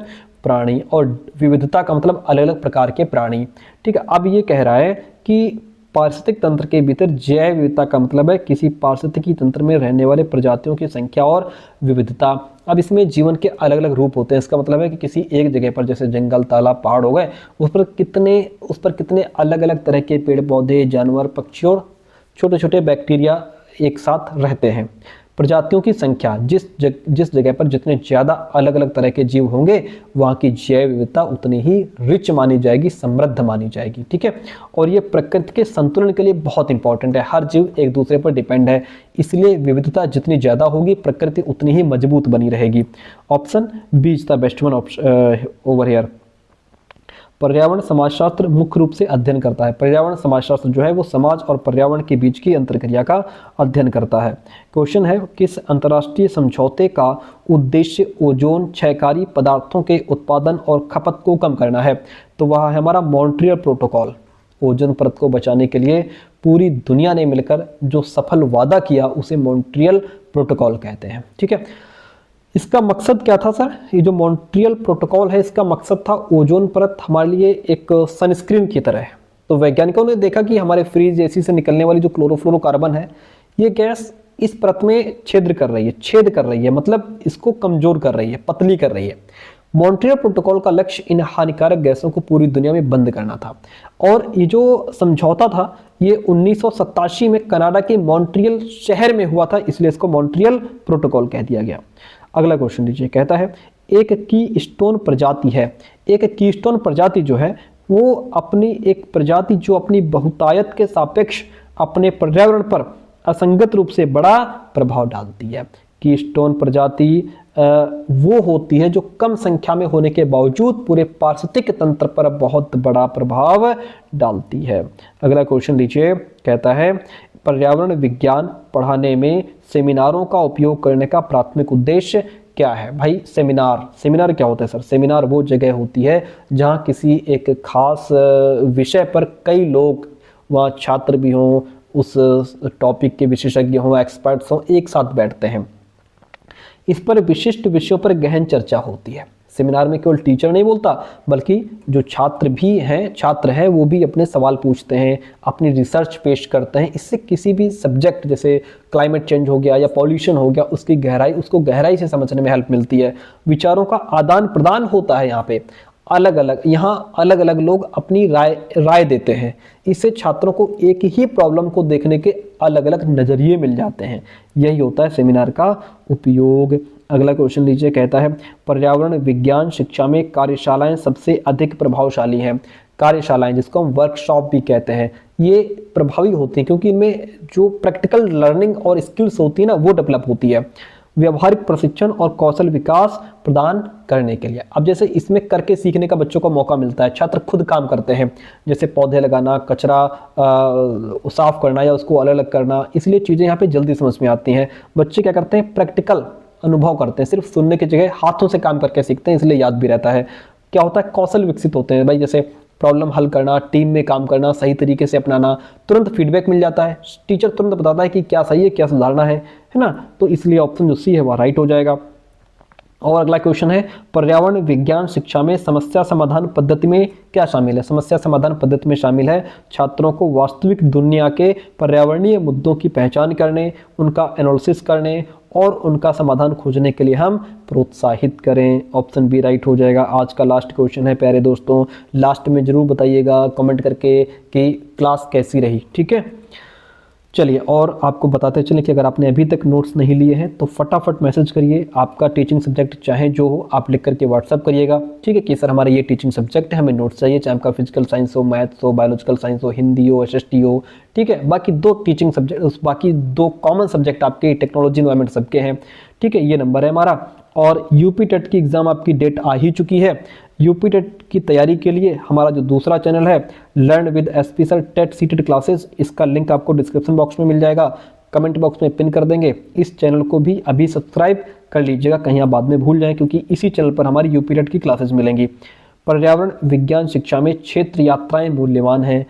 प्राणी, और विविधता का मतलब अलग अलग प्रकार के प्राणी। ठीक है, अब ये कह रहा है कि पारिस्थितिक तंत्र के भीतर जैव विविधता का मतलब है किसी पारिस्थितिकी तंत्र में रहने वाले प्रजातियों की संख्या और विविधता। अब इसमें जीवन के अलग अलग रूप होते हैं, इसका मतलब है कि किसी एक जगह पर जैसे जंगल, तालाब, पहाड़ हो गए, उस पर कितने अलग अलग तरह के पेड़ पौधे, जानवर, पक्षी और छोटे छोटे बैक्टीरिया एक साथ रहते हैं। प्रजातियों की संख्या, जिस जगह पर जितने ज़्यादा अलग अलग तरह के जीव होंगे वहाँ की जैव विविधता उतनी ही रिच मानी जाएगी, समृद्ध मानी जाएगी। ठीक है, और ये प्रकृति के संतुलन के लिए बहुत इंपॉर्टेंट है। हर जीव एक दूसरे पर डिपेंड है, इसलिए विविधता जितनी ज़्यादा होगी प्रकृति उतनी ही मजबूत बनी रहेगी। Option B is the best one over here. पर्यावरण समाजशास्त्र मुख्य रूप से अध्ययन करता है। पर्यावरण समाजशास्त्र जो है वो समाज और पर्यावरण के बीच की अंतरक्रिया का अध्ययन करता है। क्वेश्चन है, किस अंतर्राष्ट्रीय समझौते का उद्देश्य ओजोन क्षयकारी पदार्थों के उत्पादन और खपत को कम करना है? तो वह है हमारा मॉन्ट्रियल प्रोटोकॉल। ओजोन परत को बचाने के लिए पूरी दुनिया ने मिलकर जो सफल वादा किया उसे मॉन्ट्रियल प्रोटोकॉल कहते हैं। ठीक है, इसका मकसद क्या था सर? ये जो मॉन्ट्रियल प्रोटोकॉल है इसका मकसद था ओजोन परत हमारे लिए एक सनस्क्रीन की तरह है। तो वैज्ञानिकों ने देखा कि हमारे फ्रिज एसी से निकलने वाली जो क्लोरोफ्लोरोकार्बन है ये गैस इस परत में छेद कर रही है, मतलब इसको कमजोर कर रही है, पतली कर रही है। मॉन्ट्रियल प्रोटोकॉल का लक्ष्य इन हानिकारक गैसों को पूरी दुनिया में बंद करना था। और ये जो समझौता था ये 1987 में कनाडा के मॉन्ट्रियल शहर में हुआ था, इसलिए इसको मॉन्ट्रियल प्रोटोकॉल कह दिया गया। अगला क्वेश्चन लीजिए, कहता है एक की स्टोन प्रजाति है। एक की स्टोन प्रजाति जो है वो अपनी एक प्रजाति जो अपनी बहुतायत के सापेक्ष अपने पर्यावरण पर असंगत रूप से बड़ा प्रभाव डालती है। की स्टोन प्रजाति वो होती है जो कम संख्या में होने के बावजूद पूरे पारिस्थितिक तंत्र पर बहुत बड़ा प्रभाव डालती है। अगला क्वेश्चन लीजिए, कहता है पर्यावरण विज्ञान पढ़ाने में सेमिनारों का उपयोग करने का प्राथमिक उद्देश्य क्या है? भाई सेमिनार क्या होता है सर? सेमिनार वो जगह होती है जहाँ किसी एक खास विषय पर कई लोग, वहाँ छात्र भी हों, उस टॉपिक के विशेषज्ञ हों, एक्सपर्ट्स हों, एक साथ बैठते हैं। इस पर विशिष्ट विषयों पर गहन चर्चा होती है। सेमिनार में केवल टीचर नहीं बोलता बल्कि जो छात्र हैं वो भी अपने सवाल पूछते हैं, अपनी रिसर्च पेश करते हैं। इससे किसी भी सब्जेक्ट जैसे क्लाइमेट चेंज हो गया या पॉल्यूशन हो गया उसको गहराई से समझने में हेल्प मिलती है। विचारों का आदान प्रदान होता है। यहाँ पे अलग अलग लोग अपनी राय देते हैं। इससे छात्रों को एक ही प्रॉब्लम को देखने के अलग अलग नज़रिए मिल जाते हैं। यही होता है सेमिनार का उपयोग। अगला क्वेश्चन लीजिए, कहता है पर्यावरण विज्ञान शिक्षा में कार्यशालाएं सबसे अधिक प्रभावशाली हैं। कार्यशालाएं जिसको हम वर्कशॉप भी कहते हैं ये प्रभावी होती हैं क्योंकि इनमें जो प्रैक्टिकल लर्निंग और स्किल्स होती है ना वो डेवलप होती है। व्यवहारिक प्रशिक्षण और कौशल विकास प्रदान करने के लिए, अब जैसे इसमें करके सीखने का बच्चों को मौका मिलता है, छात्र खुद काम करते हैं, जैसे पौधे लगाना, कचरा साफ करना या उसको अलग अलग करना, इसलिए चीज़ें यहाँ पे जल्दी समझ में आती हैं। बच्चे क्या करते हैं, प्रैक्टिकल अनुभव करते हैं, सिर्फ सुनने की जगह हाथों से काम करके सीखते हैं, इसलिए याद भी रहता है। क्या होता है, कौशल विकसित होते हैं भाई, जैसे प्रॉब्लम हल करना, टीम में काम करना, सही तरीके से अपनाना, तुरंत फीडबैक मिल जाता है, टीचर तुरंत बताता है कि क्या सही है क्या सुधारना है ना। तो इसलिए ऑप्शन जो सी है वह राइट हो जाएगा। और अगला क्वेश्चन है पर्यावरण विज्ञान शिक्षा में समस्या समाधान पद्धति में क्या शामिल है? समस्या समाधान पद्धति में शामिल है छात्रों को वास्तविक दुनिया के पर्यावरणीय मुद्दों की पहचान करने, उनका एनालिसिस करने और उनका समाधान खोजने के लिए हम प्रोत्साहित करें। ऑप्शन बी राइट हो जाएगा। आज का लास्ट क्वेश्चन है प्यारे दोस्तों, लास्ट में जरूर बताइएगा कमेंट करके कि क्लास कैसी रही। ठीक है, चलिए और आपको बताते चलें कि अगर आपने अभी तक नोट्स नहीं लिए हैं तो फटाफट मैसेज करिए। आपका टीचिंग सब्जेक्ट चाहे जो हो आप लिख करके व्हाट्सअप करिएगा, ठीक है, कि सर हमारा ये टीचिंग सब्जेक्ट है, हमें नोट्स चाहिए, चाहे आपका फिजिकल साइंस हो, मैथ्स हो, बायोलॉजिकल साइंस हो, हिंदी हो, SST हो, ठीक है। बाकी दो टीचिंग सब्जेक्ट, बाकी दो कॉमन सब्जेक्ट आपके टेक्नोलॉजी एनवायरमेंट सबके हैं, ठीक है। ये नंबर है हमारा। और यूपी टेट की एग्ज़ाम आपकी डेट आ ही चुकी है। यूपी टेट की तैयारी के लिए हमारा जो दूसरा चैनल है learn with SP sir TET CTET classes, इसका लिंक आपको डिस्क्रिप्शन बॉक्स में मिल जाएगा, कमेंट बॉक्स में पिन कर देंगे। इस चैनल को भी अभी सब्सक्राइब कर लीजिएगा, कहीं आप बाद में भूल जाएं, क्योंकि इसी चैनल पर हमारी यूपी टेट की क्लासेस मिलेंगी। पर्यावरण विज्ञान शिक्षा में क्षेत्र यात्राएं मूल्यवान हैं।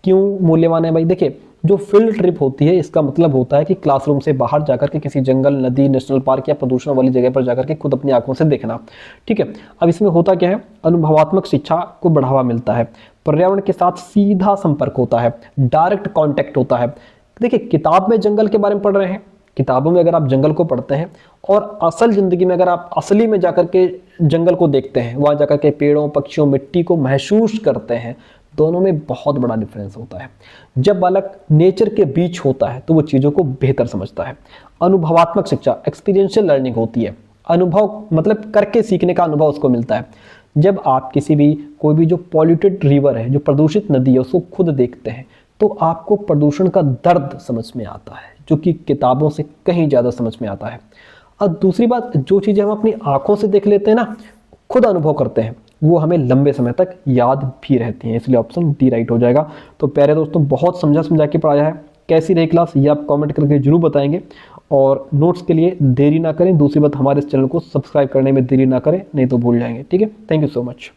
क्यों मूल्यवान है भाई? देखिए जो फील्ड ट्रिप होती है इसका मतलब होता है कि क्लासरूम से बाहर जाकर के किसी जंगल, नदी, नेशनल पार्क या प्रदूषण वाली जगह पर जाकर के खुद अपनी आंखों से देखना। ठीक है, अब इसमें होता क्या है, अनुभवात्मक शिक्षा को बढ़ावा मिलता है, पर्यावरण के साथ सीधा संपर्क होता है, डायरेक्ट कांटेक्ट होता है। देखिए, किताब में जंगल के बारे में पढ़ रहे हैं, किताबों में अगर आप जंगल को पढ़ते हैं और असल जिंदगी में अगर आप असली में जाकर के जंगल को देखते हैं, वहां जाकर के पेड़ों, पक्षियों, मिट्टी को महसूस करते हैं, दोनों में बहुत बड़ा डिफरेंस होता है। जब बालक नेचर के बीच होता है तो वो चीज़ों को बेहतर समझता है। अनुभवात्मक शिक्षा एक्सपीरियंशियल लर्निंग होती है, अनुभव मतलब करके सीखने का अनुभव उसको मिलता है। जब आप कोई भी जो पॉल्यूटेड रिवर है, जो प्रदूषित नदी है, उसको खुद देखते हैं तो आपको प्रदूषण का दर्द समझ में आता है, जो कि किताबों से कहीं ज़्यादा समझ में आता है। और दूसरी बात, जो चीज़ें हम अपनी आंखों से देख लेते हैं ना, खुद अनुभव करते हैं, वो हमें लंबे समय तक याद भी रहती हैं, इसलिए ऑप्शन डी राइट हो जाएगा। तो प्यारे दोस्तों, बहुत समझा के पढ़ाया है। कैसी रही क्लास ये आप कमेंट करके जरूर बताएंगे, और नोट्स के लिए देरी ना करें। दूसरी बात, हमारे इस चैनल को सब्सक्राइब करने में देरी ना करें, नहीं तो भूल जाएंगे। ठीक है, थैंक यू सो मच।